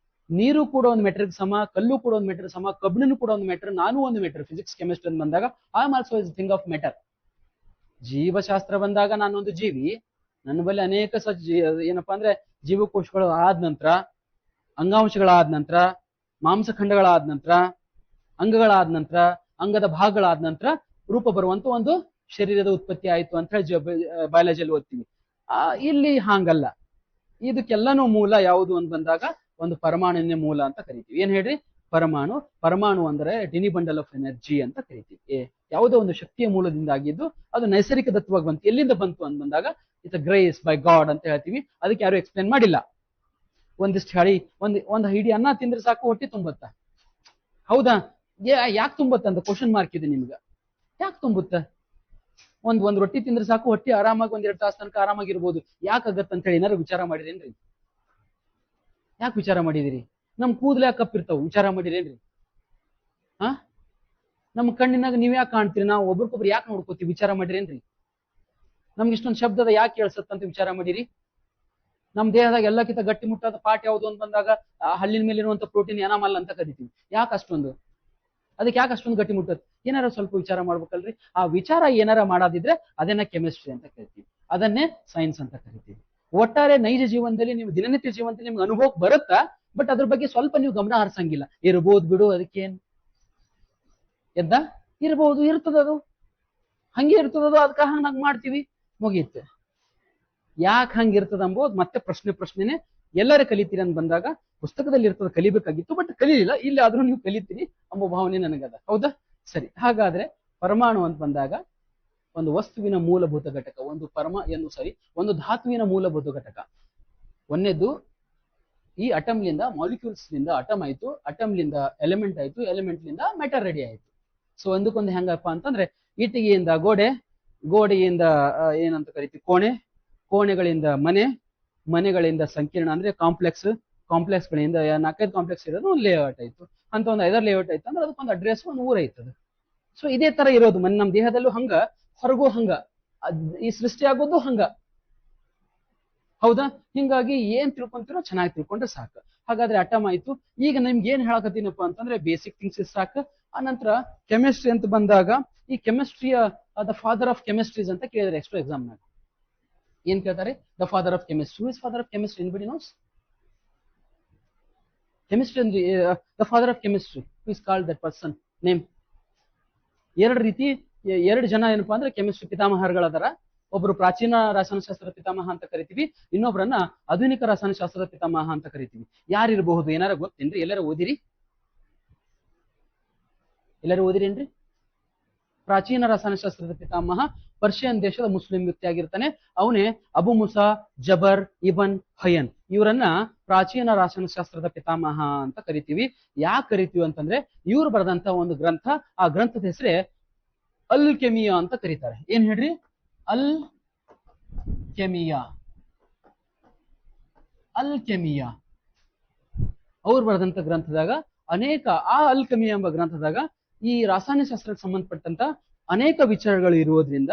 ನೀರು ಕೂಡ ಒಂದು ಮೆಟ್ರಿಕ್ ಸಮ, ಕಲ್ಲು ಕೂಡ ಒಂದು ಮೆಟ್ರಿಕ್ ಸಮ, ಕಬ್ಬಿಣನು ಕೂಡ ಒಂದು ಮೆಟ್ರ್, ನಾನು ಒಂದು ಮೆಟ್ರ್. ಫಿಸಿಕ್ಸ್ ಕೆಮಿಸ್ಟ್ರಿ ಬಂದಾಗ I am also is thing of matter. ಜೀವಶಾಸ್ತ್ರ ಬಂದಾಗ ನಾನೊಂದು ಜೀವಿ. ನನ್ನ ಬಳಿ ಅನೇಕ ಏನಪ್ಪಾ ಅಂದ್ರೆ ಜೀವಕೋಶಗಳು ಆದ ನಂತರ, ಅಂಗಾಂಶಗಳಾದ ನಂತರ, ಮಾಂಸಖಂಡಗಳಾದ ನಂತರ, ಅಂಗಗಳಾದ ನಂತರ, ಅಂಗದ ಭಾಗಗಳಾದ ನಂತರ ರೂಪ ಬರುವಂತ ಒಂದು ಶರೀರದ ಉತ್ಪತ್ತಿ ಆಯ್ತು ಅಂತ ಹೇಳಿ ಬಯಾಲಜಿಯಲ್ಲಿ ಓದ್ತೀವಿ. ಇಲ್ಲಿ ಹಾಂಗಲ್ಲ. ಇದಕ್ಕೆಲ್ಲನೂ ಮೂಲ ಯಾವುದು ಅಂತ ಬಂದಾಗ ಒಂದು ಪರಮಾಣುವಿನ ಮೂಲ ಅಂತ ಕರಿತೀವಿ. ಏನ್ ಹೇಳ್ರಿ? ಪರಮಾಣು ಅಂದ್ರೆ ಟಿನಿ ಬಂಡಲ್ ಆಫ್ ಎನರ್ಜಿ ಅಂತ ಕರಿತೀವಿ. ಯಾವುದೋ ಒಂದು ಶಕ್ತಿಯ ಮೂಲದಿಂದ ಆಗಿದ್ದು ಅದು ನೈಸರ್ಗಿಕ ದತ್ತವಾಗಿ ಬಂತು. ಎಲ್ಲಿಂದ ಬಂತು ಅಂತ ಬಂದಾಗ ಇಟ್ಸ್ ಗ್ರೇಸ್ ಬೈ ಗಾಡ್ ಅಂತ ಹೇಳ್ತೀವಿ. ಅದಕ್ಕೆ ಯಾರು ಎಕ್ಸ್ಪ್ಲೇನ್ ಮಾಡಿಲ್ಲ. ಒಂದಿಷ್ಟು ಹೇಳಿ ಒಂದು ಹಿಡಿ ಅನ್ನ ತಿಂದ್ರೆ ಸಾಕು ಹೊಟ್ಟೆ ತುಂಬುತ್ತ, ಹೌದಾ? ಯಾಕೆ ತುಂಬುತ್ತ ಅಂತ ಕ್ವಶನ್ ಮಾರ್ಕ್ ಇದೆ ನಿಮ್ಗ. ಯಾಕೆ ತುಂಬುತ್ತ? ಒಂದ್ ರೊಟ್ಟಿ ತಿಂದ್ರೆ ಸಾಕು ಹೊಟ್ಟೆ ಆರಾಮಾಗಿ 1-2 ತಾಸು ತನಕ ಆರಾಮಾಗಿರ್ಬೋದು. ಯಾಕಾಗತ್ತ ಅಂತ ಹೇಳಿ ಏನಾರು ವಿಚಾರ ಮಾಡಿರೇನ್ರಿ? ಯಾಕೆ ವಿಚಾರ ಮಾಡಿದಿರಿ? ನಮ್ ಕೂದಲು ಯಾಕೆ ಕಪ್ಪಿರ್ತಾವ? ವಿಚಾರ ಮಾಡಿರೇನ್ರಿ? ನಮ್ಮ ಕಣ್ಣಿನಾಗ ನೀವ್ ಯಾಕೆ ಕಾಣ್ತೀರಿ? ನಾವು ಒಬ್ರಿಗೊಬ್ರು ಯಾಕೆ ನೋಡ್ಕೋತೀವಿ? ವಿಚಾರ ಮಾಡಿರೇನ್ರಿ? ನಮ್ಗೆ ಇಷ್ಟೊಂದು ಶಬ್ದದ ಯಾಕೆ ಕೇಳಿಸತ್ತಂತ ವಿಚಾರ ಮಾಡಿರಿ? ನಮ್ ದೇಹದಾಗ ಎಲ್ಲಕ್ಕಿಂತ ಗಟ್ಟಿ ಮುಟ್ಟಾದ ಪಾರ್ಟ್ ಯಾವುದು ಅಂತ ಬಂದಾಗ ಹಲ್ಲಿನ ಮೇಲೆ ಇರುವಂತ ಪ್ರೋಟೀನ್ ಎನಾಮಲ್ ಅಂತ ಕರಿತೀವಿ. ಯಾಕೆ ಅಷ್ಟೊಂದು? ಅದಕ್ಕೆ ಯಾಕೆ ಅಷ್ಟೊಂದು ಗಟ್ಟಿ ಮುಟ್ಟದ್? ಏನಾರ ಸ್ವಲ್ಪ ವಿಚಾರ ಮಾಡ್ಬೇಕಲ್ರಿ. ಆ ವಿಚಾರ ಏನಾರ ಮಾಡೋದಿದ್ರೆ ಅದನ್ನ ಕೆಮಿಸ್ಟ್ರಿ ಅಂತ ಕರಿತೀವಿ, ಅದನ್ನೇ ಸೈನ್ಸ್ ಅಂತ ಕರಿತೀವಿ. ಒಟ್ಟಾರೆ ನೈಜ ಜೀವನದಲ್ಲಿ, ನೀವು ದಿನನಿತ್ಯ ಜೀವನದಲ್ಲಿ ನಿಮ್ಗೆ ಅನುಭವಕ್ಕೆ ಬರುತ್ತಾ, ಬಟ್ ಅದ್ರ ಬಗ್ಗೆ ಸ್ವಲ್ಪ ನೀವು ಗಮನ ಹರಿಸಂಗಿಲ್ಲ. ಇರ್ಬೋದು ಬಿಡು, ಅದಕ್ಕೇನ್ ಇರ್ಬೋದು, ಇರ್ತದದು, ಹಂಗೆ ಇರ್ತದದು, ಅದಕ್ಕ ಹಂಗ್ ಮಾಡ್ತೀವಿ, ಮುಗೀತು. ಯಾಕೆ ಹಂಗಿರ್ತದ ಅಂಬೋದು ಮತ್ತೆ ಪ್ರಶ್ನೆನೆ. ಎಲ್ಲರೂ ಕಲಿತೀರಿ ಅಂತ ಬಂದಾಗ ಪುಸ್ತಕದಲ್ಲಿ ಇರ್ತದ, ಕಲಿಬೇಕಾಗಿತ್ತು, ಬಟ್ ಕಲೀಲಿಲ್ಲ. ಇಲ್ಲಿ ಆದ್ರೂ ನೀವು ಕಲಿತೀರಿ ಎಂಬ ಭಾವನೆ ನನಗದ. ಹೌದಾ? ಸರಿ. ಹಾಗಾದ್ರೆ ಪರಮಾಣು ಅಂತ ಬಂದಾಗ ಒಂದು ವಸ್ತುವಿನ ಮೂಲಭೂತ ಘಟಕ, ಒಂದು ಧಾತುವಿನ ಮೂಲಭೂತ ಘಟಕ. ಒಂದೇದು ಈ ಅಟಮ್ಲಿಂದ, ಮಾಲಿಕ್ಯೂಲ್ಸ್ ಲಿಂದ ಅಟಮ್ ಆಯ್ತು, ಅಟಮ್ಲಿಂದ ಎಲಿಮೆಂಟ್ ಆಯ್ತು, ಎಲಿಮೆಂಟ್ಲಿಂದ ಮೆಟರ್ ರೆಡಿ ಆಯ್ತು. ಸೊ ಒಂದಕ್ಕೊಂದು ಹೆಂಗಪ್ಪ ಅಂತಂದ್ರೆ, ಇಟ್ಟಿಗೆಯಿಂದ ಗೋಡೆಯಿಂದ ಏನಂತ ಕರಿತೀವಿ ಕೋಣೆ, ಕೋಣೆಗಳಿಂದ ಮನೆಗಳಿಂದ ಸಂಕೀರ್ಣ ಅಂದ್ರೆ ಕಾಂಪ್ಲೆಕ್ಸ್ಗಳಿಂದ 4-5 ಕಾಂಪ್ಲೆಕ್ಸ್ ಇರೋದು ಒಂದು ಲೇಔಟ್ ಆಯ್ತು. ಅಂತ ಒಂದು 5 ಲೇಔಟ್ ಆಯ್ತು ಅಂದ್ರೆ ಅದಕ್ಕೊಂದು ಅಡ್ರೆಸ್, ಒಂದು ಊರ್ ಐತದ. ಸೊ ಇದೇ ತರ ಇರೋದು ನಮ್ಮ ದೇಹದಲ್ಲೂ ಹಂಗ, ಹೊರಗೂ ಹಂಗ, ಈ ಸೃಷ್ಟಿ ಆಗೋದು ಹಂಗ. ಹೌದಾ? ಹಿಂಗಾಗಿ ಏನ್ ತಿಳ್ಕೊಂತೀರೋ ಚೆನ್ನಾಗಿ ತಿಳ್ಕೊಂಡ್ರೆ ಸಾಕು. ಹಾಗಾದ್ರೆ ಅಟಮ್ ಆಯ್ತು. ಈಗ ನಿಮ್ಗೆ ಏನ್ ಹೇಳಕತ್ತೀನಪ್ಪ ಅಂತಂದ್ರೆ ಬೇಸಿಕ್ ಥಿಂಗ್ಸ್ ಸಾಕು. ಆನಂತರ ಕೆಮಿಸ್ಟ್ರಿ ಅಂತ ಬಂದಾಗ, ಈ ಕೆಮಿಸ್ಟ್ರಿಯ ದ ಫಾದರ್ ಆಫ್ ಕೆಮಿಸ್ಟ್ರೀಸ್ ಅಂತ ಕೇಳಿದ್ರೆ ಎಕ್ಸ್ಟ್ರಾ ಎಕ್ಸಾಮ್ ನಾಗ ಏನ್ ಕೇಳ್ತಾರೆ? The father of chemistry. Who is father of chemistry? Anybody knows? Chemistry ಅಂದ್ರೆ the father of chemistry, who is called that person name. ಎರಡು ಜನ ಏನಪ್ಪಾ ಅಂದ್ರೆ ಕೆಮಿಸ್ಟ್ರಿ ಪಿತಾಮಹರುಗಳದಾರ. ಒಬ್ರು ಪ್ರಾಚೀನ ರಸಾಯನಶಾಸ್ತ್ರ ಪಿತಾಮಹ ಅಂತ ಕರಿತೀವಿ, ಇನ್ನೊಬ್ರನ್ನ ಆಧುನಿಕ ರಸಾಯನಶಾಸ್ತ್ರದ ಪಿತಾಮಹ ಅಂತ ಕರಿತೀವಿ. ಯಾರಿರಬಹುದು? ಏನಾರ ಗೊತ್ತೇನ್ರಿ? ಎಲ್ಲರೂ ಓದಿರೇನ್ರಿ? ಪ್ರಾಚೀನ ರಸಾಯನಶಾಸ್ತ್ರದ ಪಿತಾಮಹ ಪರ್ಷಿಯನ್ ದೇಶದ ಮುಸ್ಲಿಂ ವ್ಯಕ್ತಿ ಆಗಿರ್ತಾನೆ. ಅವನೇ ಅಬು ಮುಸಾ ಜಬರ್ ಇಬನ್ ಹಯನ್. ಇವರನ್ನ ಪ್ರಾಚೀನ ರಸಾಯನಶಾಸ್ತ್ರದ ಪಿತಾಮಹ ಅಂತ ಕರಿತೀವಿ. ಯಾಕೆ ಕರಿತೀವಿ ಅಂತಂದ್ರೆ, ಇವ್ರು ಬರೆದಂತ ಒಂದು ಗ್ರಂಥ, ಆ ಗ್ರಂಥದ ಹೆಸರೇ ಅಲ್ ಕೆಮಿಯಾ ಅಂತ ಕರೀತಾರೆ. ಏನ್ ಹೇಳ್ರಿ? ಅಲ್ ಕೆಮಿಯಾ. ಅವ್ರು ಬರೆದಂತ ಗ್ರಂಥದಾಗ ಅಲ್ ಕೆಮಿಯಾ ಎಂಬ ಗ್ರಂಥದಾಗ ಈ ರಾಸಾಯನಶಾಸ್ತ್ರಕ್ಕೆ ಸಂಬಂಧಪಟ್ಟಂತ ಅನೇಕ ವಿಚಾರಗಳು ಇರೋದ್ರಿಂದ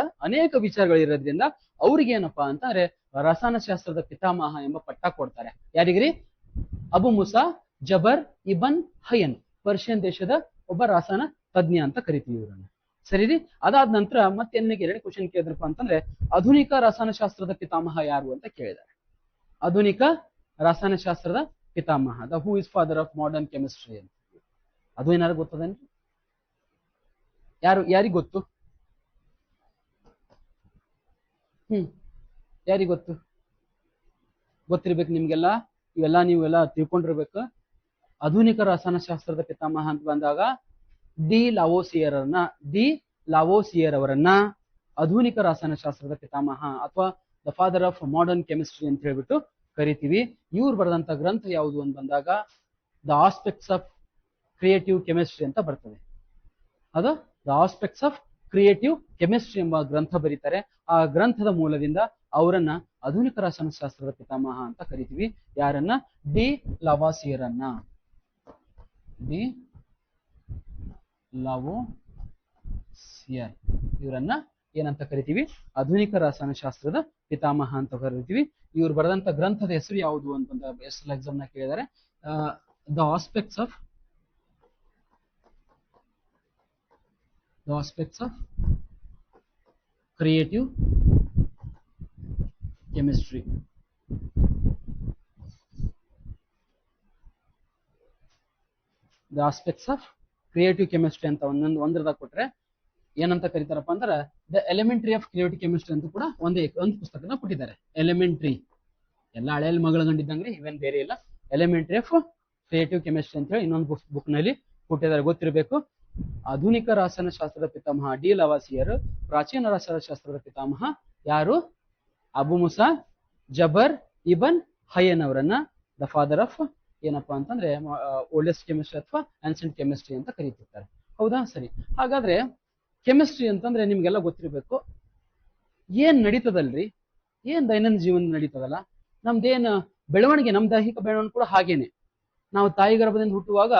ಅವ್ರಿಗೆ ಏನಪ್ಪಾ ಅಂತಂದ್ರೆ ರಸಾಯನಶಾಸ್ತ್ರದ ಪಿತಾಮಹ ಎಂಬ ಪಟ್ಟ ಕೊಡ್ತಾರೆ. ಯಾರಿಗ್ರಿ? ಅಬು ಮುಸಾ ಜಬರ್ ಇಬನ್ ಹಯನ್, ಪರ್ಷಿಯನ್ ದೇಶದ ಒಬ್ಬ ರಸಾಯನ ತಜ್ಞ ಅಂತ ಕರಿತೀವಿ ಇವ್ರನ್ನ. ಸರಿ ರೀ. ಅದಾದ ನಂತರ ಮತ್ತೆ ನನಗೆ 2 ಕ್ವಶನ್ ಕೇಳಿದ್ರಪ್ಪ ಅಂತಂದ್ರೆ, ಆಧುನಿಕ ರಸಾಯನಶಾಸ್ತ್ರದ ಪಿತಾಮಹ ಯಾರು ಅಂತ ಕೇಳಿದ್ದಾರೆ. ಆಧುನಿಕ ರಸಾಯನಶಾಸ್ತ್ರದ ಪಿತಾಮಹ the who is father of modern chemistry ಅಂತ. ಅದು ಏನಾರು ಗೊತ್ತದೇನ್ರಿ? ಯಾರಿಗ್ ಗೊತ್ತು? ಯಾರಿಗ್ ಗೊತ್ತು? ಗೊತ್ತಿರ್ಬೇಕು ನಿಮ್ಗೆಲ್ಲ, ನೀವೆಲ್ಲ ತಿಳ್ಕೊಂಡಿರ್ಬೇಕು. ಆಧುನಿಕ ರಸಾಯನಶಾಸ್ತ್ರದ ಪಿತಾಮಹ ಅಂತ ಬಂದಾಗ ಡಿ ಲಾವೋಸಿಯರ್ ಅವರನ್ನ ಆಧುನಿಕ ರಸಾಯನಶಾಸ್ತ್ರದ ಪಿತಾಮಹ ಅಥವಾ the father of modern chemistry ಅಂತ ಹೇಳ್ಬಿಟ್ಟು ಕರಿತೀವಿ. ಇವ್ರು ಬರೆದಂತ ಗ್ರಂಥ ಯಾವುದು ಅಂತ ಬಂದಾಗ the aspects of creative chemistry ಅಂತ ಬರ್ತದೆ. ಅದು the aspects of creative chemistry ಎಂಬ ಗ್ರಂಥ ಬರೀತಾರೆ. ಆ ಗ್ರಂಥದ ಮೂಲದಿಂದ ಅವರನ್ನ ಆಧುನಿಕ ರಸಾಯನಶಾಸ್ತ್ರದ ಪಿತಾಮಹ ಅಂತ ಕರಿತೀವಿ. ಯಾರನ್ನ? ಡಿ ಲಾವಾಸಿಯರ್ ಅನ್ನ. ಡಿ ಲಾವೋಸಿಯರ್ ಇವರನ್ನ ಏನಂತ ಕರಿತೀವಿ? ಆಧುನಿಕ ರಸಾಯನಶಾಸ್ತ್ರದ ಪಿತಾಮಹ ಅಂತ ಕರಿತೀವಿ. ಇವ್ರು ಬರೆದಂತ ಗ್ರಂಥದ ಹೆಸರು ಯಾವುದು ಅಂತಂದ ಎಸ್ ಎಕ್ಸಾಮ್ ನ ಕೇಳಿದ್ದಾರೆ. The aspects of creative chemistry. The aspects of creative chemistry ಅಂತ ಒಂದ್ರದಾಗ ಕೊಟ್ರೆ ಏನಂತ ಕರೀತಾರಪ್ಪ ಅಂದ್ರೆ the elementary of creative chemistry ಅಂತ ಕೂಡ ಒಂದು ಪುಸ್ತಕನ ಕೊಟ್ಟಿದ್ದಾರೆ. ಎಲಿಮೆಂಟ್ರಿ ಎಲ್ಲ ಹಳೆಯಲ್ಲಿ ಮಗಳಗಂಡಿದ್ದಂಗ್ರಿ, ಇವೇನ್ ಬೇರೆ ಇಲ್ಲ. ಎಲಿಮೆಂಟ್ರಿ ಆಫ್ ಕ್ರಿಯೇಟಿವ್ ಕೆಮಿಸ್ಟ್ರಿ ಅಂತ ಹೇಳಿ ಇನ್ನೊಂದು ಬುಕ್ ನಲ್ಲಿ ಕೊಟ್ಟಿದ್ದಾರೆ, ಗೊತ್ತಿರಬೇಕು. ಆಧುನಿಕ ರಸಾಯನಶಾಸ್ತ್ರದ ಪಿತಾಮಹ ಡಿ ಲಾವಾಸಿಯರ್. ಪ್ರಾಚೀನ ರಸಾಯನಶಾಸ್ತ್ರದ ಪಿತಾಮಹ ಯಾರು? ಅಬು ಮುಸಾ ಜಬರ್ ಇಬನ್ ಹಯನ್ ಅವರನ್ನ ದ ಫಾದರ್ ಆಫ್ ಏನಪ್ಪಾ ಅಂತಂದ್ರೆ ಓಲ್ಡೆಸ್ಟ್ ಕೆಮಿಸ್ಟ್ರಿ ಅಥವಾ ಆನ್ಸೆಂಟ್ ಕೆಮಿಸ್ಟ್ರಿ ಅಂತ ಕರೀತಿರ್ತಾರೆ. ಹೌದಾ? ಸರಿ. ಹಾಗಾದ್ರೆ ಕೆಮಿಸ್ಟ್ರಿ ಅಂತಂದ್ರೆ ನಿಮ್ಗೆಲ್ಲ ಗೊತ್ತಿರ್ಬೇಕು. ಏನ್ ನಡೀತದಲ್ರಿ, ಏನ್ ದೈನಂದಿನ ಜೀವನ ನಡೀತದಲ್ಲ, ನಮ್ದೇನ್ ಬೆಳವಣಿಗೆ, ನಮ್ ದೈಹಿಕ ಬೆಳವಣಿಗೆ ಕೂಡ ಹಾಗೇನೆ. ನಾವು ತಾಯಿ ಗರ್ಭದಿಂದ ಹುಟ್ಟುವಾಗ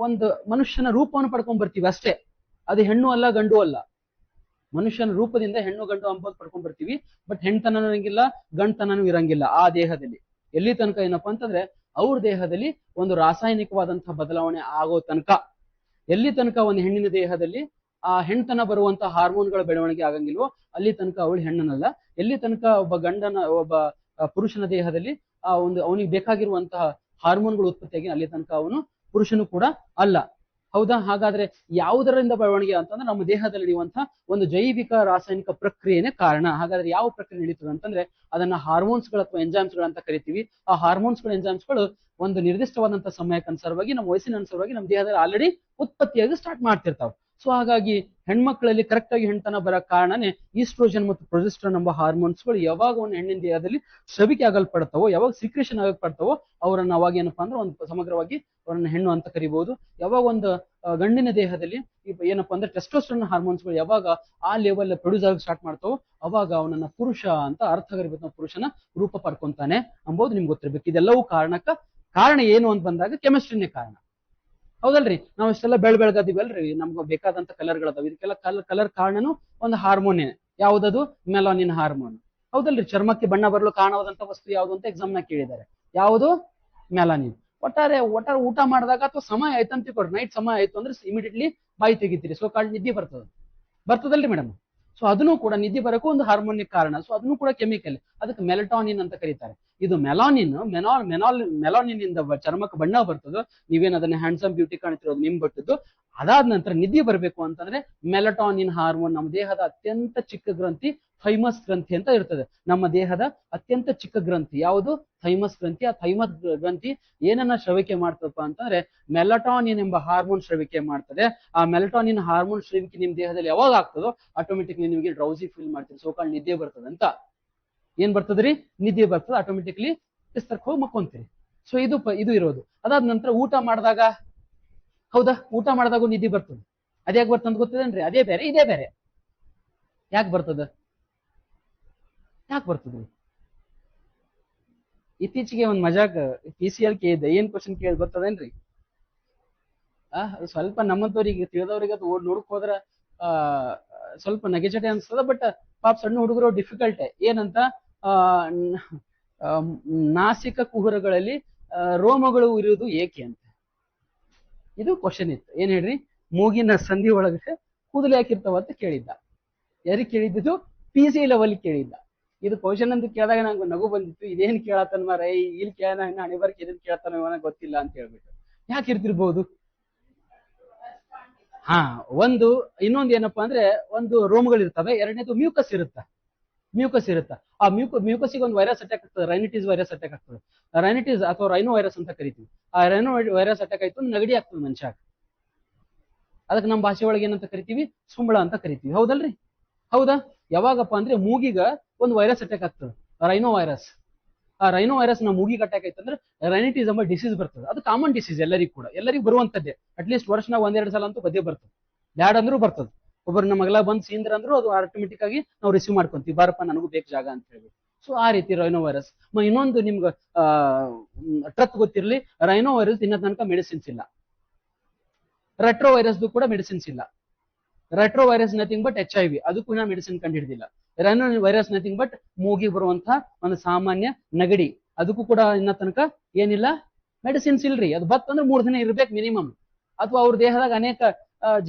ಒಂದು ಮನುಷ್ಯನ ರೂಪವನ್ನು ಪಡ್ಕೊಂಡ್ ಬರ್ತೀವಿ ಅಷ್ಟೇ. ಅದು ಹೆಣ್ಣು ಅಲ್ಲ, ಗಂಡು ಅಲ್ಲ. ಮನುಷ್ಯನ ರೂಪದಿಂದ ಹೆಣ್ಣು ಗಂಡು ಅಂಬದ್ ಪಡ್ಕೊಂಡ್ ಬರ್ತೀವಿ. ಬಟ್ ಹೆಣ್ತನೂ ಇರಂಗಿಲ್ಲ, ಗಂಡತನೂ ಇರಂಗಿಲ್ಲ ಆ ದೇಹದಲ್ಲಿ. ಎಲ್ಲಿ ತನಕ ಏನಪ್ಪಾ ಅಂತಂದ್ರೆ ಅವ್ರ ದೇಹದಲ್ಲಿ ಒಂದು ರಾಸಾಯನಿಕವಾದಂತಹ ಬದಲಾವಣೆ ಆಗೋ ತನಕ. ಎಲ್ಲಿ ತನಕ ಒಂದು ಹೆಣ್ಣಿನ ದೇಹದಲ್ಲಿ ಆ ಹೆಣ್ತನ ಬರುವಂತಹ ಹಾರ್ಮೋನ್ಗಳ ಬೆಳವಣಿಗೆ ಆಗಂಗಿಲ್ವೋ ಅಲ್ಲಿ ತನಕ ಅವಳು ಹೆಣ್ಣನಲ್ಲ. ಎಲ್ಲಿ ತನಕ ಒಬ್ಬ ಪುರುಷನ ದೇಹದಲ್ಲಿ ಅವನಿಗೆ ಬೇಕಾಗಿರುವಂತಹ ಹಾರ್ಮೋನ್ಗಳು ಉತ್ಪತ್ತಿಯಾಗಿ ಅಲ್ಲಿ ತನಕ ಅವನು ಪುರುಷನು ಕೂಡ ಅಲ್ಲ. ಹೌದಾ? ಹಾಗಾದ್ರೆ ಯಾವುದರಿಂದ ಬೆಳವಣಿಗೆ ಅಂತಂದ್ರೆ ನಮ್ಮ ದೇಹದಲ್ಲಿ ನಡೆಯುವಂತಹ ಒಂದು ಜೈವಿಕ ರಾಸಾಯನಿಕ ಪ್ರಕ್ರಿಯೆನೇ ಕಾರಣ. ಹಾಗಾದ್ರೆ ಯಾವ ಪ್ರಕ್ರಿಯೆ ನಡೀತದೆ ಅಂತಂದ್ರೆ ಅದನ್ನ ಹಾರ್ಮೋನ್ಸ್ಗಳು ಅಥವಾ ಎಂಜಾಮ್ಸ್ಗಳು ಅಂತ ಕರಿತೀವಿ. ಆ ಹಾರ್ಮೋನ್ಸ್ಗಳು ಎಂಜಾಮ್ಸ್ಗಳು ಒಂದು ನಿರ್ದಿಷ್ಟವಾದಂತಹ ಸಮಯಕ್ಕನುಸಾರವಾಗಿ ನಮ್ಮ ವಯಸ್ಸಿನ ಅನುಸಾರವಾಗಿ ನಮ್ಮ ದೇಹದಲ್ಲಿ ಆಲ್ರೆಡಿ ಉತ್ಪತ್ತಿಯಾಗಿ ಸ್ಟಾರ್ಟ್ ಮಾಡ್ತಿರ್ತಾವೆ. ಸೊ ಹಾಗಾಗಿ ಹೆಣ್ಮಕ್ಳಲ್ಲಿ ಕರೆಕ್ಟ್ ಆಗಿ ಹೆಣ್ತನ ಬರೋ ಕಾರಣನೇ ಈಸ್ಟ್ರೋಜನ್ ಮತ್ತು ಪ್ರೊಜೆಸ್ಟ್ರಾನ್ ಎಂಬ ಹಾರ್ಮೋನ್ಸ್ಗಳು ಯಾವಾಗ ಒಂದು ಹೆಣ್ಣಿನ ದೇಹದಲ್ಲಿ ಸ್ರವಿಕೆ ಆಗಲ್ಪಡ್ತಾವೋ, ಯಾವಾಗ ಸಿಕ್ರೇಷನ್ ಆಗಲ್ಪಡ್ತಾವೋ ಅವರನ್ನ ಅವಾಗ ಏನಪ್ಪಾ ಅಂದ್ರೆ ಒಂದು ಸಮಗ್ರವಾಗಿ ಅವರನ್ನ ಹೆಣ್ಣು ಅಂತ ಕರಿಬಹುದು. ಯಾವಾಗ ಒಂದು ಗಂಡಿನ ದೇಹದಲ್ಲಿ ಏನಪ್ಪಾ ಅಂದ್ರೆ ಟೆಸ್ಟೋಸ್ಟೆರಾನ್ ಹಾರ್ಮೋನ್ಸ್ಗಳು ಯಾವಾಗ ಆ ಲೆವೆಲ್ ಪ್ರೊಡ್ಯೂಸ್ ಆಗಿ ಸ್ಟಾರ್ಟ್ ಮಾಡ್ತಾವೋ ಅವಾಗ ಅವನನ್ನ ಪುರುಷ ಅಂತ ಅರ್ಥಗರ್ಭಿತ ಪುರುಷನ ರೂಪ ಪಡ್ಕೊಂತಾನೆ ಅಂಬೋದು ನಿಮ್ಗೆ ಗೊತ್ತಿರ್ಬೇಕು. ಇದೆಲ್ಲವೂ ಕಾರಣ ಏನು ಅಂತ ಬಂದಾಗ ಕೆಮಿಸ್ಟ್ರಿನೇ ಕಾರಣ. ಹೌದಲ್ರಿ? ನಾವು ಇಷ್ಟೆಲ್ಲ ಬೆಳಗಾದಿವಲ್ರಿ, ನಮ್ಗೆ ಬೇಕಾದಂತ ಕಲರ್ಗಳದಾವ. ಇದಕ್ಕೆಲ್ಲ ಕಲರ್ ಕಾರಣನು ಒಂದು ಹಾರ್ಮೋನೇ. ಯಾವ್ದದು? Melanin hormone. ಹೌದಲ್ರಿ? ಚರ್ಮಕ್ಕೆ ಬಣ್ಣ ಬರಲು ಕಾರಣವಾದಂತ ವಸ್ತು ಯಾವುದು ಅಂತ ಎಕ್ಸಾಮ್ ನ ಕೇಳಿದ್ದಾರೆ. ಯಾವುದು? ಮೆಲಾನಿನ್. ಒಟ್ಟಾರೆ ಊಟ ಮಾಡಿದಾಗ ಅಥವಾ ಸಮಯ ಆಯ್ತು ಅಂತ ತಿಳ್ಕೊಡ್ರಿ, ನೈಟ್ ಸಮಯ ಆಯ್ತು ಅಂದ್ರೆ ಇಮಿಡಿಯೇಟ್ಲಿ ಬಾಯಿ ತೆಗಿತೀರಿ. ಸೊ ಕಾಲ್ ನಿದ್ದೆ ಬರ್ತದಲ್ರಿ ಮೇಡಮ್? ಸೊ ಅದನ್ನು ಕೂಡ ನಿದ್ದೆ ಬರೋಕ್ಕೂ ಒಂದು ಹಾರ್ಮೋನಿಕ್ ಕಾರಣ. ಸೊ ಅದನ್ನು ಕೂಡ ಕೆಮಿಕಲ್, ಅದಕ್ಕೆ ಮೆಲಟಾನಿನ್ ಅಂತ ಕರೀತಾರೆ. ಇದು ಮೆಲಾನಿನ್ ಇಂದ ಚರ್ಮಕ್ಕೆ ಬಣ್ಣ ಬರ್ತದೋ, ನೀವೇನ್ ಅದನ್ನ ಹ್ಯಾಂಡ್ಸಮ್ ಬ್ಯೂಟಿ ಕಾಣ್ತಿರೋದು ನಿಮ್ ಬಟ್ಟದ್ದು. ಅದಾದ ನಂತರ ನಿದ್ದೆ ಬರಬೇಕು ಅಂತಂದ್ರೆ ಮೆಲಟಾನಿನ್ ಹಾರ್ಮೋನ್ ನಮ್ಮ ದೇಹದ ಅತ್ಯಂತ ಚಿಕ್ಕ ಗ್ರಂಥಿ ಥೈಮಸ್ ಗ್ರಂಥಿ ಅಂತ ಇರ್ತದೆ. ನಮ್ಮ ದೇಹದ ಅತ್ಯಂತ ಚಿಕ್ಕ ಗ್ರಂಥಿ ಯಾವುದು? ಥೈಮಸ್ ಗ್ರಂಥಿ. ಆ ಥೈಮಸ್ ಗ್ರಂಥಿ ಏನನ್ನ ಶ್ರವಿಕೆ ಮಾಡ್ತದಪ್ಪ ಅಂತಂದ್ರೆ ಮೆಲಟಾನಿನ್ ಎಂಬ ಹಾರ್ಮೋನ್ ಶ್ರವಿಕೆ ಮಾಡ್ತದೆ. ಆ ಮೆಲಟಾನಿನ್ ಹಾರ್ಮೋನ್ ಶ್ರವಿಕೆ ನಿಮ್ ದೇಹದಲ್ಲಿ ಯಾವಾಗ ಆಗ್ತದೋ ಆಟೋಮೆಟಿಕ್ಲಿ ನಿಮಗೆ ಡ್ರೌಸಿ ಫೀಲ್ ಮಾಡ್ತೀರಿ. ಸೋಕಾಲ್ ನಿದ್ದೆ ಬರ್ತದೆ ಅಂತ. ಏನ್ ಬರ್ತದ್ರಿ? ನಿದ್ದೆ ಬರ್ತದೆ. ಆಟೋಮೆಟಿಕ್ಲಿ ಬಿಸ್ತರಕ್ಕೆ ಹೋಗಿ ಮಕ್ಕೊಂತೀರಿ. ಸೊ ಇದು ಇರೋದು. ಅದಾದ ನಂತರ ಊಟ ಮಾಡಿದಾಗ, ಹೌದಾ, ಊಟ ಮಾಡಿದಾಗ ನಿದ್ದೆ ಬರ್ತದೆ. ಅದ್ಯಾಕೆ ಬರ್ತಂತ ಗೊತ್ತದೇನ್ರಿ? ಅದೇ ಬೇರೆ ಇದೇ ಬೇರೆ. ಯಾಕೆ ಬರ್ತದ? ಇತ್ತೀಚೆಗೆ ಒಂದ್ ಮಜಾಕ್ PCL ಕೇಳಿದ್ದೆ. ಏನ್ ಕ್ವಶನ್ ಕೇಳಿ ಬರ್ತದೇನ್ರಿ? ಸ್ವಲ್ಪ ನಮ್ಮಂತವ್ರಿಗೆ ತಿಳಿದವ್ರಿಗೆ ಅದು ನೋಡಕ್ ಹೋದ್ರ ಸ್ವಲ್ಪ ನಗೆಚಟೆ ಅನ್ಸ್ತದ. ಬಟ್ ಪಾಪ ಸಣ್ಣ ಹುಡುಗರು ಡಿಫಿಕಲ್ಟ್ ಏನಂತ, ನಾಸಿಕ ಕುಹರಗಳಲ್ಲಿ ರೋಮಗಳು ಇರುವುದು ಏಕೆ ಅಂತ ಇದು ಕ್ವಶನ್ ಇತ್ತು. ಏನ್ ಹೇಳ್ರಿ? ಮೂಗಿನ ಸಂಧಿ ಒಳಗೆ ಕೂದಲು ಯಾಕಿರ್ತಾವ ಅಂತ ಕೇಳಿದ್ದ. ಯಾರಿಗೆ ಕೇಳಿದ್ದು? PC ಲೆವೆಲ್ ಕೇಳಿದ್ದ. ಇದು ಕ್ವಶನ್ ಅಂತ ಕೇಳಿದಾಗ ನಂಗೆ ನಗು ಬಂದಿತ್ತು, ಇದೇನ್ ಕೇಳತ್ತನ್ ಮಾರ, ಇಲ್ಲಿ ಕೇಳ ಹಣೆ ಬರ್ಕ್ ಇದನ್ ಕೇಳ್ತಾನ ನನಗೆ ಗೊತ್ತಿಲ್ಲ ಅಂತ ಹೇಳ್ಬಿಟ್ಟು. ಯಾಕೆ ಇರ್ತಿರ್ಬೋದು? ಹಾ, ಇನ್ನೊಂದು ಏನಪ್ಪಾ ಅಂದ್ರೆ, ಒಂದು ರೋಮಗಳು ಇರ್ತವೆ, ಎರಡನೇದು ಮ್ಯೂಕಸ್ ಇರುತ್ತೆ. ಆ ಮ್ಯೂಕಸ್ಗೆ ಒಂದು ವೈರಸ್ ಅಟ್ಯಾಕ್ ಆಗ್ತದೆ, ರೈನಿಟಿಸ್ ವೈರಸ್ ಅಟ್ಯಾಕ್ ಆಗ್ತದೆ. ರೈನಿಟಿಸ್ ಅಥವಾ ರೈನೋ ವೈರಸ್ ಅಂತ ಕರಿತೀವಿ. ಆ ರೈನೋ ವೈರಸ್ ಅಟ್ಯಾಕ್ ಆಯ್ತು ನೆಗಡಿ ಆಗ್ತದೆ ಮನುಷ್ಯ. ಅದಕ್ಕೆ ನಮ್ಮ ಭಾಷೆ ಒಳಗೆ ಏನಂತ ಕರಿತೀವಿ? ಸುಂಬಳ ಅಂತ ಕರಿತೀವಿ. ಹೌದಲ್ರಿ? ಹೌದಾ? ಯಾವಾಗಪ್ಪ ಅಂದ್ರೆ ಮೂಗಿಗ ಒಂದು ವೈರಸ್ ಅಟ್ಯಾಕ್ ಆಗ್ತದೆ, ರೈನೋ ವೈರಸ್. ಆ ರೈನೋ ವೈರಸ್ ನಮ್ಮ ಮೂಗಿಗೆ ಅಟ್ಯಾಕ್ ಆಯ್ತಂದ್ರೆ ರೈನಿಟಿಸ್ ಎಂಬ ಡಿಸೀಸ್ ಬರ್ತದೆ. ಅದು ಕಾಮನ್ ಡಿಸೀಸ್, ಎಲ್ಲರಿಗೂ ಬರುವಂತದ್ದೇ. ಅಟ್ಲೀಸ್ಟ್ ವರ್ಷನಾಗ ಒಂದೆರಡು ಸಲ ಅಂತೂ ಬದ್ದೇ ಬರ್ತದೆ, ಬ್ಯಾಡ್ ಅಂದ್ರೂ ಬರ್ತದೆ. ಒಬ್ಬರು ನಮ್ಮ ಮಗಳ ಬಂದು ಸೀಂದ್ರ ಅಂದ್ರೂ ಅದು ಆಟೋಮೆಟಿಕ್ ಆಗಿ ನಾವು ರಿಸೀವ್ ಮಾಡ್ಕೊಂತೀವಿ, ಬಾರಪ್ಪ ನನಗೂ ಬೇಕು ಜಾಗ ಅಂತ ಹೇಳಿ. ಸೊ ಆ ರೀತಿ ರೈನೋ ವೈರಸ್. ಇನ್ನೊಂದು ನಿಮ್ಗೆ ಟ್ರತ್ ಗೊತ್ತಿರಲಿ, ರೈನೋ ವೈರಸ್ ಇನ್ನ ತನಕ ಮೆಡಿಸಿನ್ಸ್ ಇಲ್ಲ. ರೆಟ್ರೋ ವೈರಸ್ ಕೂಡ ಮೆಡಿಸಿನ್ಸ್ ಇಲ್ಲ. Retro virus nothing but HIV, ಅದಕ್ಕೂ ಇನ್ನ ಮೆಡಿಸಿನ್ ಕಂಡು ಹಿಡಿದಿಲ್ಲ. ರೈನೋ ವೈರಸ್ ನಥಿಂಗ್ ಬಟ್ ಮೂಗಿಗೆ ಬರುವಂತಹ ಒಂದು ಸಾಮಾನ್ಯ ನೆಗಡಿ, ಅದಕ್ಕೂ ಕೂಡ ಇನ್ನ ತನಕ ಏನಿಲ್ಲ, ಮೆಡಿಸಿನ್ಸ್ ಇಲ್ರಿ. ಅದು ಬತ್ತಂದ್ರೆ 3 ದಿನ ಇರ್ಬೇಕು ಮಿನಿಮಮ್. ಅಥವಾ ಅವ್ರ ದೇಹದಾಗ ಅನೇಕ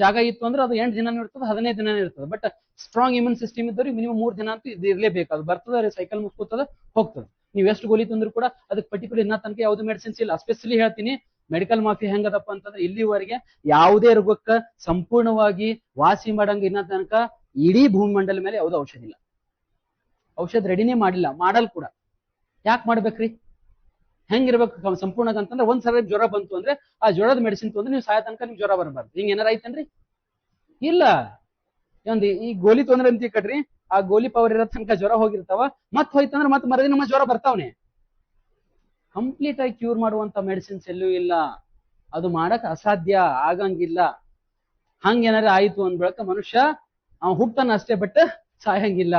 ಜಾಗ ಇತ್ತು ಅಂದ್ರೆ ಅದು 8 ದಿನ ಇರ್ತದೆ, 15 ದಿನ ಇರ್ತದೆ. ಬಟ್ ಸ್ಟ್ರಾಂಗ್ ಇಮ್ಯೂನ್ ಸಿಸ್ಟಮ್ ಇದ್ದವ್ರಿಗೆ ಮಿನಿಮಮ್ 3 ದಿನ ಅಂತೂ ಇದು ಇರ್ಲೇಬೇಕು. ಅದು ಬರ್ತದೆ, ಸೈಕಲ್ ಮುಗಿಸ್ಕೊತದ, ಹೋಗ್ತದೆ. ನೀವು ಎಷ್ಟು ಗೋಲಿ ತಂದ್ರು ಕೂಡ ಅದಕ್ಕೆ ಪರ್ಟಿಕ್ಯುಲರ್ ಇನ್ನ ತನಕ ಯಾವ್ದು ಮೆಡಿಸಿನ್ಸ್ ಇಲ್ಲ. ಸ್ಪೆಷಲಿ ಹೇಳ್ತೀನಿ, ಮೆಡಿಕಲ್ ಮಾಫಿ ಹೆಂಗದಪ್ಪ ಅಂತಂದ್ರೆ, ಇಲ್ಲಿವರೆಗೆ ಯಾವುದೇ ರೋಗಕ್ಕ ಸಂಪೂರ್ಣವಾಗಿ ವಾಸಿ ಮಾಡಂಗ ಇನ್ನ ತನಕ ಇಡೀ ಭೂಮಿಮಂಡಲ ಮೇಲೆ ಯಾವುದೋ ಔಷಧ ಇಲ್ಲ. ಔಷಧ ರೆಡಿನೇ ಮಾಡಿಲ್ಲ, ಮಾಡಲ್ ಕೂಡ. ಯಾಕೆ ಮಾಡ್ಬೇಕ್ರಿ? ಹೆಂಗಿರ್ಬೇಕು ಸಂಪೂರ್ಣ ಅಂತಂದ್ರೆ, ಒಂದ್ಸಲ ಜ್ವರ ಬಂತು ಅಂದ್ರೆ ಆ ಜ್ವರದ ಮೆಡಿಸಿನ್ ತೊಂದ್ರೆ ನೀವು ಸಾಯ ತನಕ ನಿಮ್ ಜ್ವರ ಬರಬಾರ್ದು. ಹಿಂಗ ಏನಾರ ಐತೇನ್ರಿ? ಇಲ್ಲ. ಈ ಗೋಲಿ ತೊಂದ್ರೆ ಅಂತ ಕಡ್ರಿ, ಆ ಗೋಲಿ ಪವರ್ ಇರೋ ತನಕ ಜ್ವರ ಹೋಗಿರ್ತಾವ, ಮತ್ ಹೋಯ್ತಂದ್ರೆ ಮತ್ತೆ ಮರದಿನ ನಮ್ಮ ಜ್ವರ ಬರ್ತಾವನೆ. ಕಂಪ್ಲೀಟ್ ಆಗಿ ಕ್ಯೂರ್ ಮಾಡುವಂತ ಮೆಡಿಸಿನ್ಸ್ ಎಲ್ಲೂ ಇಲ್ಲ. ಅದು ಮಾಡಕ್ ಅಸಾಧ್ಯ, ಆಗಂಗಿಲ್ಲ. ಹಂಗೇನಾರ ಆಯ್ತು ಅಂದ್ ಬಳಕ ಮನುಷ್ಯ ಅವ ಹುಟ್ತಾನ ಅಷ್ಟೇ, ಬಟ್ ಸಾಯಂಗಿಲ್ಲ.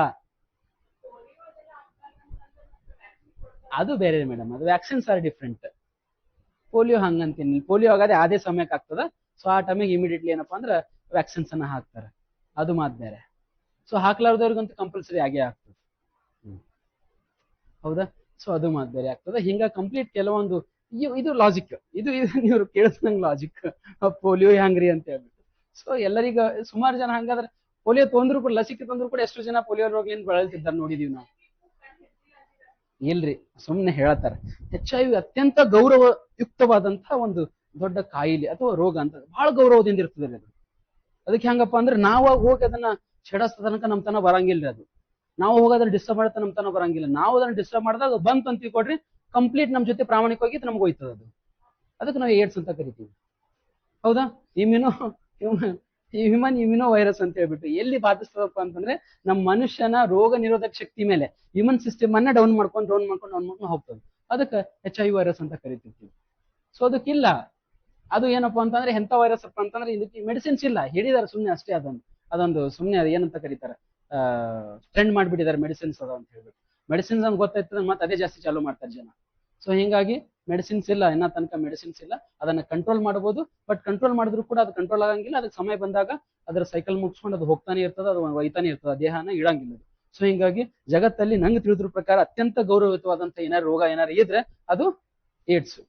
ಅದು ಬೇರೆ ಮೇಡಮ್, ಅದು ವ್ಯಾಕ್ಸಿನ್ಸ್ ಆರ್ ಡಿಫ್ರೆಂಟ್. ಪೋಲಿಯೋ ಹಂಗಂತೀನಿ, ಪೋಲಿಯೋ ಆಗದೆ ಅದೇ ಸಮಯಕ್ಕೆ ಆಗ್ತದ. ಸೊ ಆ ಟೈಮಿಗೆ ಇಮಿಡಿಯೇಟ್ಲಿ ಏನಪ್ಪಾ ಅಂದ್ರೆ ವ್ಯಾಕ್ಸಿನ್ಸ್ ಅನ್ನ ಹಾಕ್ತಾರೆ, ಅದು ಮಾತ್ ಬೇರೆ. ಸೊ ಹಾಕ್ಲಾರ್ದವ್ರಿಗಂತೂ ಕಂಪಲ್ಸರಿ ಆಗೇ ಆಗ್ತದೆ. ಹೌದಾ? ಸೊ ಅದು ಮಾತ್ ಬೇರೆ ಆಗ್ತದೆ. ಹಿಂಗ ಕಂಪ್ಲೀಟ್ ಕೆಲವೊಂದು ಇದು ಲಾಜಿಕ್, ಇದು ನೀವು ಕೇಳಿಸ್ದಂಗ್ ಲಾಜಿಕ್, ಪೋಲಿಯೋ ಹಂಗ್ರಿ ಅಂತ ಹೇಳ್ಬಿಟ್ಟು. ಸೊ ಎಲ್ಲರಿಗ ಸುಮಾರು ಜನ ಹಂಗಾದ್ರೆ ಪೋಲಿಯೋ ತೊಂದ್ರು ಕೂಡ, ಲಸಿಕೆ ತೊಂದ್ರು ಕೂಡ ಎಷ್ಟು ಜನ ಪೋಲಿಯೋ ರೋಗ ಏನ್ ಬಳಲ್ತಿದ್ದಾರೆ ನೋಡಿದೀವಿ ನಾವು. ಇಲ್ರಿ, ಸುಮ್ನೆ ಹೇಳ್ತಾರೆ. HIV ಅತ್ಯಂತ ಗೌರವಯುಕ್ತವಾದಂತಹ ಒಂದು ದೊಡ್ಡ ಕಾಯಿಲೆ ಅಥವಾ ರೋಗ ಅಂತ, ಬಹಳ ಗೌರವದಿಂದ ಇರ್ತದೆ ಅದು. ಅದಕ್ಕೆ ಹೆಂಗಪ್ಪ ಅಂದ್ರೆ, ನಾವು ಹೋಗಿ ಅದನ್ನ ಕೆಡಿಸೋ ತನಕ ನಮ್ ತನ ಬರಂಗಿಲ್ಲ. ಅದು ನಾವು ಹೋಗಿ ಅದನ್ನ ಡಿಸ್ಟರ್ಬ್ ಮಾಡೋ ನಮ್ ತನ ಬರಂಗಿಲ್ಲ. ನಾವು ಅದನ್ನ ಡಿಸ್ಟರ್ಬ್ ಮಾಡಿದಾಗ ಬಂತು ಅಂತ ತಿಳ್ಕೊಡ್ರಿ, ಕಂಪ್ಲೀಟ್ ನಮ್ ಜೊತೆ ಪ್ರಾಮಾಣಿಕವಾಗಿ ನಮ್ಗೆ ಹೋಯ್ತದ ಅದು. ಅದಕ್ಕೆ ನಾವು ಏಡ್ಸ್ ಅಂತ ಕರಿತೀವಿ. ಹೌದಾ? ಹ್ಯೂಮನ್ ಇಮ್ಯುನೋ ವೈರಸ್ ಅಂತ ಹೇಳ್ಬಿಟ್ಟು ಎಲ್ಲಿ ಬಾಧಿಸ್ತದಪ್ಪ ಅಂತಂದ್ರೆ, ನಮ್ಮ ಮನುಷ್ಯನ ರೋಗ ನಿರೋಧಕ ಶಕ್ತಿ ಮೇಲೆ ಇಮ್ಯೂನ್ ಸಿಸ್ಟಮ್ ಅನ್ನ ಡೌನ್ ಮಾಡ್ಕೊಂಡು ಹೋಗ್ತದೆ. ಅದಕ್ಕೆ HIV ವೈರಸ್ ಅಂತ ಕರಿತಿರ್ತೀವಿ. ಸೊ ಅದಕ್ಕಿಲ್ಲ, ಅದು ಏನಪ್ಪಾ ಅಂತಂದ್ರೆ ಎಂತ ವೈರಸ್ ಅಪ್ಪ ಅಂತಂದ್ರೆ, ಇದಕ್ಕೆ ಮೆಡಿಸಿನ್ಸ್ ಇಲ್ಲ, ಹೇಳಿದಾರೆ ಸುಮ್ನೆ ಅಷ್ಟೇ. ಅದೊಂದು ಸುಮ್ನೆ ಅದು ಏನಂತ ಕರೀತಾರೆ, ಟ್ರೆಂಡ್ ಮಾಡ್ಬಿಟ್ಟಿದ್ದಾರೆ ಮೆಡಿಸಿನ್ಸ್ ಅದ ಅಂತ ಹೇಳ್ಬಿಟ್ಟು. ಮೆಡಿಸಿನ್ಸ್ ಅಂತ ಗೊತ್ತಾಯ್ತದ ಮತ್ತೆ ಅದೇ ಜಾಸ್ತಿ ಚಾಲೂ ಮಾಡ್ತಾರೆ ಜನ. ಸೊ ಹಿಂಗಾಗಿ ಮೆಡಿಸಿನ್ಸ್ ಇಲ್ಲ, ಇನ್ನ ತನಕ ಮೆಡಿಸಿನ್ಸ್ ಇಲ್ಲ. ಅದನ್ನ ಕಂಟ್ರೋಲ್ ಮಾಡಬಹುದು, ಬಟ್ ಕಂಟ್ರೋಲ್ ಮಾಡಿದ್ರು ಕೂಡ ಅದು ಕಂಟ್ರೋಲ್ ಆಗಂಗಿಲ್ಲ. ಅದಕ್ಕೆ ಸಮಯ ಬಂದಾಗ ಅದರ ಸೈಕಲ್ ಮುಗಿಸ್ಕೊಂಡು ಅದು ಹೋಗ್ತಾನೆ ಇರ್ತದೆ, ಅದು ಒಯ್ತಾನೆ ಇರ್ತದೆ, ದೇಹನ ಇಡಂಗಿಲ್ಲ. ಸೊ ಹಿಂಗಾಗಿ ಜಗತ್ತಲ್ಲಿ ನಂಗೆ ತಿಳಿದ್ರ ಪ್ರಕಾರ ಅತ್ಯಂತ ಗೌರವಯುತವಾದಂತ ಏನಾರು ರೋಗ ಏನಾರು ಇದ್ರೆ ಅದು ಏಡ್ಸ್.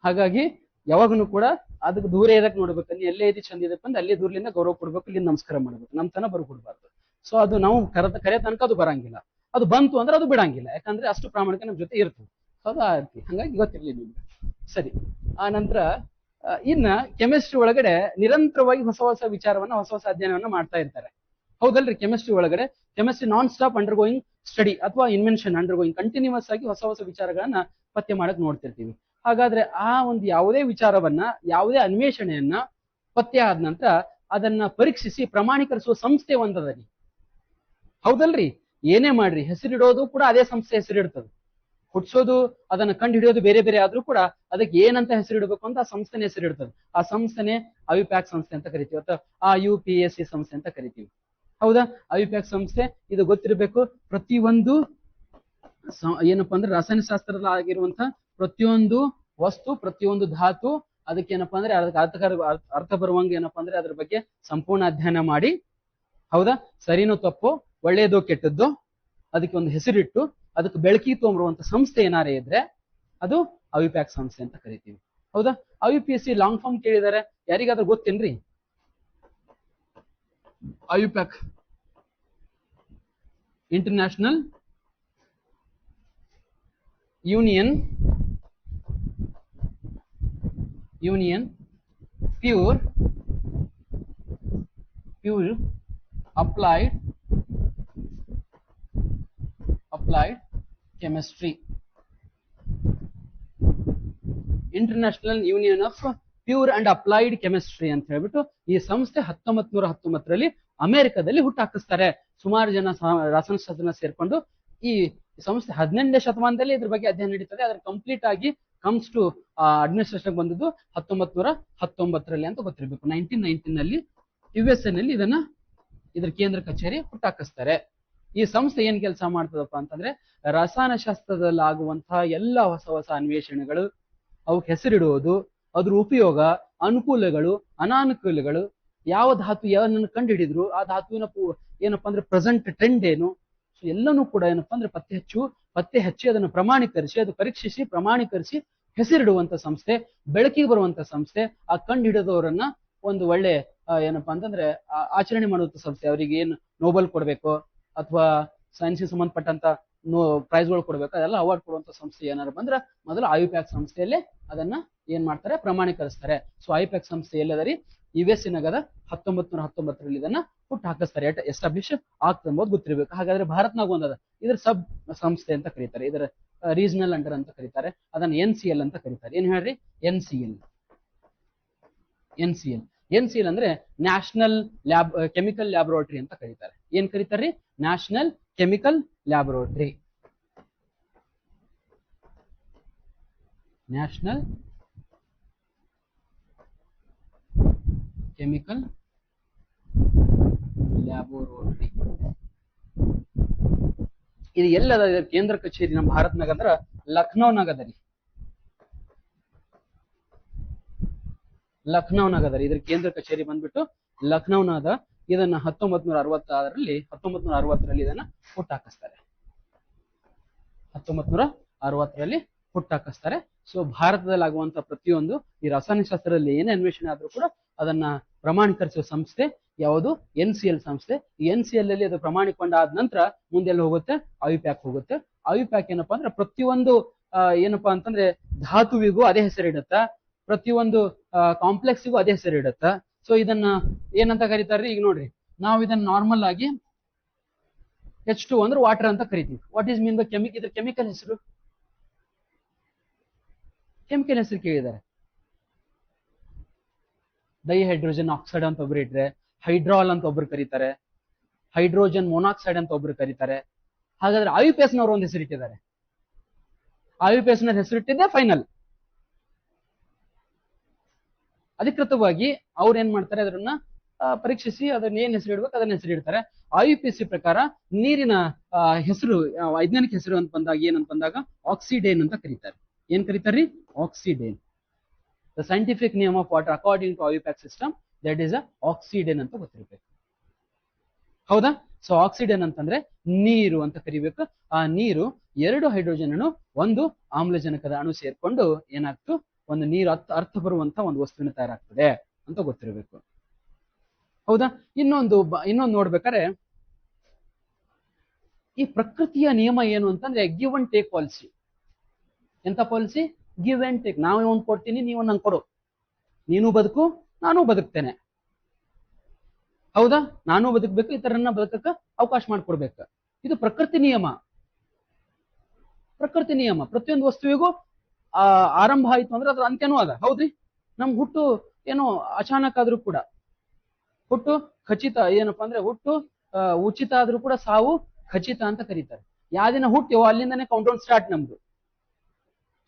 ಹಾಗಾಗಿ ಯಾವಾಗನು ಕೂಡ ಅದಕ್ಕೆ ದೂರ ಇರಕ್ ನೋಡ್ಬೇಕು. ಅಲ್ಲಿ ಎಲ್ಲೇ ಐತಿ ಚಂದ ಇದಪ್ಪ ಅಂದ್ರೆ ಅಲ್ಲಿ ದೂರಲಿಂದ ಗೌರವ ಕೊಡ್ಬೇಕು, ಇಲ್ಲಿ ನಮಸ್ಕಾರ ಮಾಡ್ಬೇಕು, ನಮ್ ತನ ಬರ್ಕೊಡ್ಬಾರ್ದು. ಸೊ ಅದು ನಾವು ಕರೆ ತನಕ ಅದು ಬರಂಗಿಲ್ಲ. ಅದು ಬಂತು ಅಂದ್ರೆ ಅದು ಬಿಡಂಗಿಲ್ಲ, ಯಾಕಂದ್ರೆ ಅಷ್ಟು ಪ್ರಾಮಾಣಿಕ ನಮ್ ಜೊತೆ ಇರ್ತದೆ. ಹೌದಾ? ಹಂಗಾಗಿ ಗೊತ್ತಿರ್ಲಿ ನಿಮ್ಗೆ. ಸರಿ, ಆ ನಂತರ ಇನ್ನ ಕೆಮಿಸ್ಟ್ರಿ ಒಳಗಡೆ ನಿರಂತರವಾಗಿ ಹೊಸ ಹೊಸ ವಿಚಾರವನ್ನ, ಹೊಸ ಹೊಸ ಅಧ್ಯಯನವನ್ನ ಮಾಡ್ತಾ ಇರ್ತಾರೆ. ಹೌದಲ್ರಿ? Chemistry non stop undergoing study ಅಥವಾ ಇನ್ವೆನ್ಷನ್ ಅಂಡರ್ಗೋಯಿಂಗ್, ಕಂಟಿನ್ಯೂಸ್ ಆಗಿ ಹೊಸ ಹೊಸ ವಿಚಾರಗಳನ್ನ ಪತ್ತೆ ಮಾಡಕ್ ನೋಡ್ತಿರ್ತೀವಿ. ಹಾಗಾದ್ರೆ ಆ ಒಂದು ಯಾವುದೇ ವಿಚಾರವನ್ನ, ಯಾವುದೇ ಅನ್ವೇಷಣೆಯನ್ನ ಪತ್ತೆ ಆದ ನಂತರ ಅದನ್ನ ಪರೀಕ್ಷಿಸಿ ಪ್ರಮಾಣೀಕರಿಸುವ ಸಂಸ್ಥೆ ಒಂದದರಿ. ಹೌದಲ್ರಿ? ಏನೇ ಮಾಡ್ರಿ, ಹೆಸರಿಡೋದು ಕೂಡ ಅದೇ ಸಂಸ್ಥೆ ಹೆಸರಿಡ್ತದೆ. ಹುಟ್ಸೋದು, ಅದನ್ನ ಕಂಡು ಹಿಡಿಯೋದು ಬೇರೆ ಬೇರೆ ಆದ್ರೂ ಕೂಡ ಅದಕ್ಕೆ ಏನಂತ ಹೆಸರಿಡಬೇಕು ಅಂತ ಆ ಸಂಸ್ಥೆನೇ ಹೆಸರಿಡ್ತದೆ. ಆ ಸಂಸ್ಥೆನೆ ಅವಿಪ್ಯಾಕ್ ಸಂಸ್ಥೆ ಅಂತ ಕರಿತೀವಿ, ಅಥವಾ UPSC ಸಂಸ್ಥೆ ಅಂತ ಕರಿತೀವಿ. ಹೌದಾ? ಅವಿಪ್ಯಾಕ್ ಸಂಸ್ಥೆ, ಇದು ಗೊತ್ತಿರಬೇಕು. ಪ್ರತಿಯೊಂದು ಏನಪ್ಪಾ ಅಂದ್ರೆ ರಾಸಾಯನಶಾಸ್ತ್ರದಲ್ಲಿ ಆಗಿರುವಂತಹ ಪ್ರತಿಯೊಂದು ವಸ್ತು, ಪ್ರತಿಯೊಂದು ಧಾತು, ಅದಕ್ಕೆ ಏನಪ್ಪಾ ಅಂದ್ರೆ ಅದಕ್ಕೆ ಅರ್ಥ ಬರುವಂಗೆ ಏನಪ್ಪಾ ಅಂದ್ರೆ ಅದ್ರ ಬಗ್ಗೆ ಸಂಪೂರ್ಣ ಅಧ್ಯಯನ ಮಾಡಿ, ಹೌದಾ, ಸರಿನೋ ತಪ್ಪೋ, ಒಳ್ಳೆಯದೋ ಕೆಟ್ಟದ್ದೋ, ಅದಕ್ಕೆ ಒಂದು ಹೆಸರಿಟ್ಟು ಅದಕ್ಕೆ ಬೆಳಕಿ ತೊಗೊಂಬರುವಂತ ಸಂಸ್ಥೆ ಏನಾರೇ ಇದ್ರೆ ಅದು ಅವಿಪ್ಯಾಕ್ ಸಂಸ್ಥೆ ಅಂತ ಕರಿತೀವಿ. ಹೌದಾ? UPSC ಲಾಂಗ್ ಫಾರ್ಮ್ ಕೇಳಿದಾರೆ, ಯಾರಿಗಾದ್ರೂ ಗೊತ್ತೇನ್ರಿ? IUPAC, international union pure applied chemistry, international union of pure and applied chemistry ಅಂತ ಹೇಳ್ಬಿಟ್ಟು ಈ ಸಂಸ್ಥೆ 1919ರಲ್ಲಿ ಅಮೆರಿಕದಲ್ಲಿ ಹುಟ್ಟಾಕಿಸ್ತಾರೆ. ಸುಮಾರು ಜನ ರಸಾಯನಶಾಸ್ತ್ರನ ಸೇರ್ಕೊಂಡು ಈ ಸಂಸ್ಥೆ 18ನೇ ಶತಮಾನದಲ್ಲಿ ಇದ್ರ ಬಗ್ಗೆ ಅಧ್ಯಯನ ನಡೀತದೆ. ಅದ್ರ ಕಂಪ್ಲೀಟ್ ಆಗಿ ಕಮ್ಸ್ ಟು ಅಡ್ಮಿನಿಸ್ಟ್ರೇಷನ್ ಬಂದದ್ದು 1919ರಲ್ಲಿ ಅಂತ ಗೊತ್ತಿರಬೇಕು. 1919ನಲ್ಲಿ USA ನಲ್ಲಿ ಇದ್ರ ಕೇಂದ್ರ ಕಚೇರಿ ಹುಟ್ಟಾಕಿಸ್ತಾರೆ. ಈ ಸಂಸ್ಥೆ ಏನ್ ಕೆಲಸ ಮಾಡ್ತದಪ್ಪ ಅಂತಂದ್ರೆ ರಸಾಯನಶಾಸ್ತ್ರದಲ್ಲಿ ಆಗುವಂತಹ ಎಲ್ಲ ಹೊಸ ಹೊಸ ಅನ್ವೇಷಣೆಗಳು, ಅವಕ್ಕೆ ಹೆಸರಿಡುವುದು, ಅದ್ರ ಉಪಯೋಗ, ಅನುಕೂಲಗಳು, ಅನಾನುಕೂಲಗಳು, ಯಾವ ಧಾತು ಯಾವನ್ನ ಕಂಡು ಹಿಡಿದ್ರು, ಆ ಧಾತುವಿನ ಏನಪ್ಪಾ ಅಂದ್ರೆ ಪ್ರೆಸೆಂಟ್ ಟ್ರೆಂಡ್ ಏನು, ಸೊ ಎಲ್ಲನೂ ಕೂಡ ಏನಪ್ಪಾ ಅಂದ್ರೆ ಪತ್ತೆ ಹಚ್ಚಿ ಅದನ್ನು ಪ್ರಮಾಣೀಕರಿಸಿ, ಅದು ಪರೀಕ್ಷಿಸಿ ಪ್ರಮಾಣೀಕರಿಸಿ ಹೆಸರಿಡುವಂತ ಸಂಸ್ಥೆ, ಬೆಳಕಿಗೆ ಬರುವಂತ ಸಂಸ್ಥೆ. ಆ ಕಂಡು ಹಿಡಿದವರನ್ನ ಒಂದು ಒಳ್ಳೆ ಏನಪ್ಪಾ ಅಂತಂದ್ರೆ ಆಚರಣೆ ಮಾಡುವಂತ ಸಂಸ್ಥೆ. ಅವರಿಗೆ ಏನು ನೋಬೆಲ್ ಕೊಡ್ಬೇಕು ಅಥವಾ ಸೈನ್ಸ್ಗೆ ಸಂಬಂಧಪಟ್ಟಂತ ಪ್ರೈಸ್ಗಳು ಕೊಡ್ಬೇಕು, ಅದೆಲ್ಲ ಅವಾರ್ಡ್ ಕೊಡುವಂತ ಸಂಸ್ಥೆ ಏನಾರು ಬಂದ್ರೆ ಮೊದಲು ಐಯುಪ್ಯಾಕ್ ಸಂಸ್ಥೆಯಲ್ಲೇ ಅದನ್ನ ಏನ್ ಮಾಡ್ತಾರೆ, ಪ್ರಮಾಣೀಕರಿಸ್ತಾರೆ. ಸೊ ಐಯುಪ್ಯಾಕ್ ಸಂಸ್ಥೆ ಎಲ್ಲದರಿ US ನಗದ 1919ರಲ್ಲಿ ಇದನ್ನ ಹುಟ್ಟು ಹಾಕಿಸ್ತಾರೆ. ಎಸ್ಟಾಬ್ಲಿಷ್ ಆಗ್ತದೆ ಎಂಬುದು ಗೊತ್ತಿರಬೇಕು. ಹಾಗಾದ್ರೆ ಭಾರತನಾಗ ಒಂದದ ಇದ್ರ ಸಬ್ ಸಂಸ್ಥೆ ಅಂತ ಕರೀತಾರೆ, ಇದರ ರೀಜನಲ್ ಅಂಡರ್ ಅಂತ ಕರೀತಾರೆ, ಅದನ್ನ NCL ಅಂತ ಕರೀತಾರೆ. ಏನ್ ಹೇಳ್ರಿ, NCL ಅಂದ್ರೆ ನ್ಯಾಷನಲ್ ಕೆಮಿಕಲ್ ಲ್ಯಾಬೊರೇಟರಿ ಅಂತ ಕರೀತಾರೆ. ಏನ್ ಕರೀತಾರ್ರಿ, national chemical laboratory. National chemical laboratory ಇದು ಎಲ್ಲದ ಕೇಂದ್ರ ಕಚೇರಿ ನಮ್ಮ ಭಾರತನಾಗ ಅಂದ್ರ ಲಖನೌನಾಗ ಅದರಿ. ಇದ್ರ ಕೇಂದ್ರ ಕಚೇರಿ ಬಂದ್ಬಿಟ್ಟು ಲಖನೌನಾದ. ಇದನ್ನ 1960ರಲ್ಲಿ ಇದನ್ನ ಹುಟ್ಟಾಕಿಸ್ತಾರೆ. 1960ರಲ್ಲಿ ಹುಟ್ಟಾಕಿಸ್ತಾರೆ. ಸೊ ಭಾರತದಲ್ಲಿ ಆಗುವಂತ ಪ್ರತಿಯೊಂದು ಈ ರಸಾಯನಶಾಸ್ತ್ರದಲ್ಲಿ ಏನೇ ಅನ್ವೇಷಣೆ ಆದ್ರೂ ಕೂಡ ಅದನ್ನ ಪ್ರಮಾಣೀಕರಿಸುವ ಸಂಸ್ಥೆ ಯಾವುದು, NCL ಸಂಸ್ಥೆ. ಈ NCL ಅಲ್ಲಿ ಅದು ಪ್ರಮಾಣೀಕೊಂಡಾದ ನಂತರ ಮುಂದೆಲ್ಲ ಹೋಗುತ್ತೆ, ಐಯುಪ್ಯಾಕ್ ಹೋಗುತ್ತೆ. ಐಯುಪ್ಯಾಕ್ ಏನಪ್ಪಾ ಅಂದ್ರೆ ಪ್ರತಿಯೊಂದು ಏನಪ್ಪಾ ಅಂತಂದ್ರೆ ಧಾತುವಿಗೂ ಅದೇ ಹೆಸರಿಡುತ್ತ, ಪ್ರತಿಯೊಂದು ಕಾಂಪ್ಲೆಕ್ಸ್ಗೂ ಅದೇ ಹೆಸರಿಡುತ್ತ. ಸೊ ಇದನ್ನ ಏನಂತ ಕರೀತಾರ್ರಿ, ಈಗ ನೋಡ್ರಿ ನಾವು ಇದನ್ನ ನಾರ್ಮಲ್ ಆಗಿ H2 ಅಂದ್ರೆ ವಾಟರ್ ಅಂತ ಕರಿತೀವಿ. ವಾಟ್ ಈಸ್ ಮೀನ್ ಬೈ ಇದ್ರ ಕೆಮಿಕಲ್ ಹೆಸರು ಕೇಳಿದ್ದಾರೆ. ಡೈಹೈಡ್ರೋಜನ್ ಆಕ್ಸೈಡ್ ಅಂತ ಒಬ್ರು ಇಟ್ರೆ, ಹೈಡ್ರಾಲ್ ಅಂತ ಒಬ್ರು ಕರೀತಾರೆ, ಹೈಡ್ರೋಜನ್ ಮೊನಾಕ್ಸೈಡ್ ಅಂತ ಒಬ್ರು ಕರೀತಾರೆ. ಹಾಗಾದ್ರೆ IUPAC ನವರು ಒಂದು ಹೆಸರಿಟ್ಟಿದ್ದಾರೆ. IUPAC ನ ಹೆಸರಿಟ್ಟಿದ್ದೆ ಫೈನಲ್. ಅಧಿಕೃತವಾಗಿ ಅವ್ರು ಏನ್ ಮಾಡ್ತಾರೆ, ಅದನ್ನ ಪರೀಕ್ಷಿಸಿ ಅದನ್ನ ಏನ್ ಹೆಸರು ಇಡ್ಬೇಕು ಅದನ್ನ ಹೆಸರಿಡ್ತಾರೆ. IUPAC ಪ್ರಕಾರ ನೀರಿನ ಹೆಸರು, ವೈಜ್ಞಾನಿಕ ಹೆಸರು ಅಂತ ಬಂದಾಗ ಏನಂತ ಬಂದಾಗ ಆಕ್ಸಿಡೇನ್ ಅಂತ ಕರೀತಾರೆ. ಏನ್ ಕರೀತಾರ್ರಿ, oxidane. The scientific name of water according to IUPAC system that is oxidane ಅಂತ ಗೊತ್ತಿರಬೇಕು. ಹೌದಾ? ಸೊ ಆಕ್ಸಿಡೇನ್ ಅಂತಂದ್ರೆ ನೀರು ಅಂತ ಕರಿಬೇಕು. ಆ ನೀರು 2 ಹೈಡ್ರೋಜನ್ ಅಣು 1 ಆಮ್ಲಜನಕದ ಅಣು ಸೇರ್ಕೊಂಡು ಏನಾಗ್ತು, ಒಂದು ನೀರು ಅರ್ಥ ಬರುವಂತ ಒಂದು ವಸ್ತುವಿನ ತಯಾರಾಗ್ತದೆ ಅಂತ ಗೊತ್ತಿರಬೇಕು. ಹೌದಾ? ಇನ್ನೊಂದು ನೋಡ್ಬೇಕಾದ್ರೆ ಈ ಪ್ರಕೃತಿಯ ನಿಯಮ ಏನು ಅಂತಂದ್ರೆ ಗಿವ್ ಅಂಡ್ ಟೇಕ್ ಪಾಲಿಸಿ. ಎಂತ ಪಾಲಿಸಿ? Give and take. ನಾವು ಒಂದು ಕೊಡ್ತೀನಿ, ನೀವು ನಂಗೆ ಕೊಡು. ನೀನು ಬದುಕು, ನಾನು ಬದುಕ್ತೇನೆ. ಹೌದಾ? ನಾನು ಬದುಕಬೇಕು, ಇತರನ್ನ ಬದುಕಕ್ಕೆ ಅವಕಾಶ ಮಾಡಿಕೊಡ್ಬೇಕು. ಇದು ಪ್ರಕೃತಿ ನಿಯಮ. ಪ್ರತಿಯೊಂದು ವಸ್ತುವಿಗೂ ಆರಂಭ ಆಯ್ತು ಅಂದ್ರೆ ಅದ್ರ ಅಂತ್ಯನೂ ಅದ. ಹೌದ್ರಿ? ನಮ್ ಹುಟ್ಟು ಏನೋ ಅಚಾನಕ್ ಆದ್ರೂ ಕೂಡ, ಹುಟ್ಟು ಖಚಿತ ಏನಪ್ಪಾ ಅಂದ್ರೆ ಹುಟ್ಟು ಉಚಿತ ಆದ್ರೂ ಕೂಡ ಸಾವು ಖಚಿತ ಅಂತ ಕರೀತಾರೆ. ಯಾವ ದಿನ ಹುಟ್ಟಿವೋ ಅಲ್ಲಿಂದಾನೆ ಕೌಂಟೌನ್ ಸ್ಟಾರ್ಟ್ ನಮ್ದು.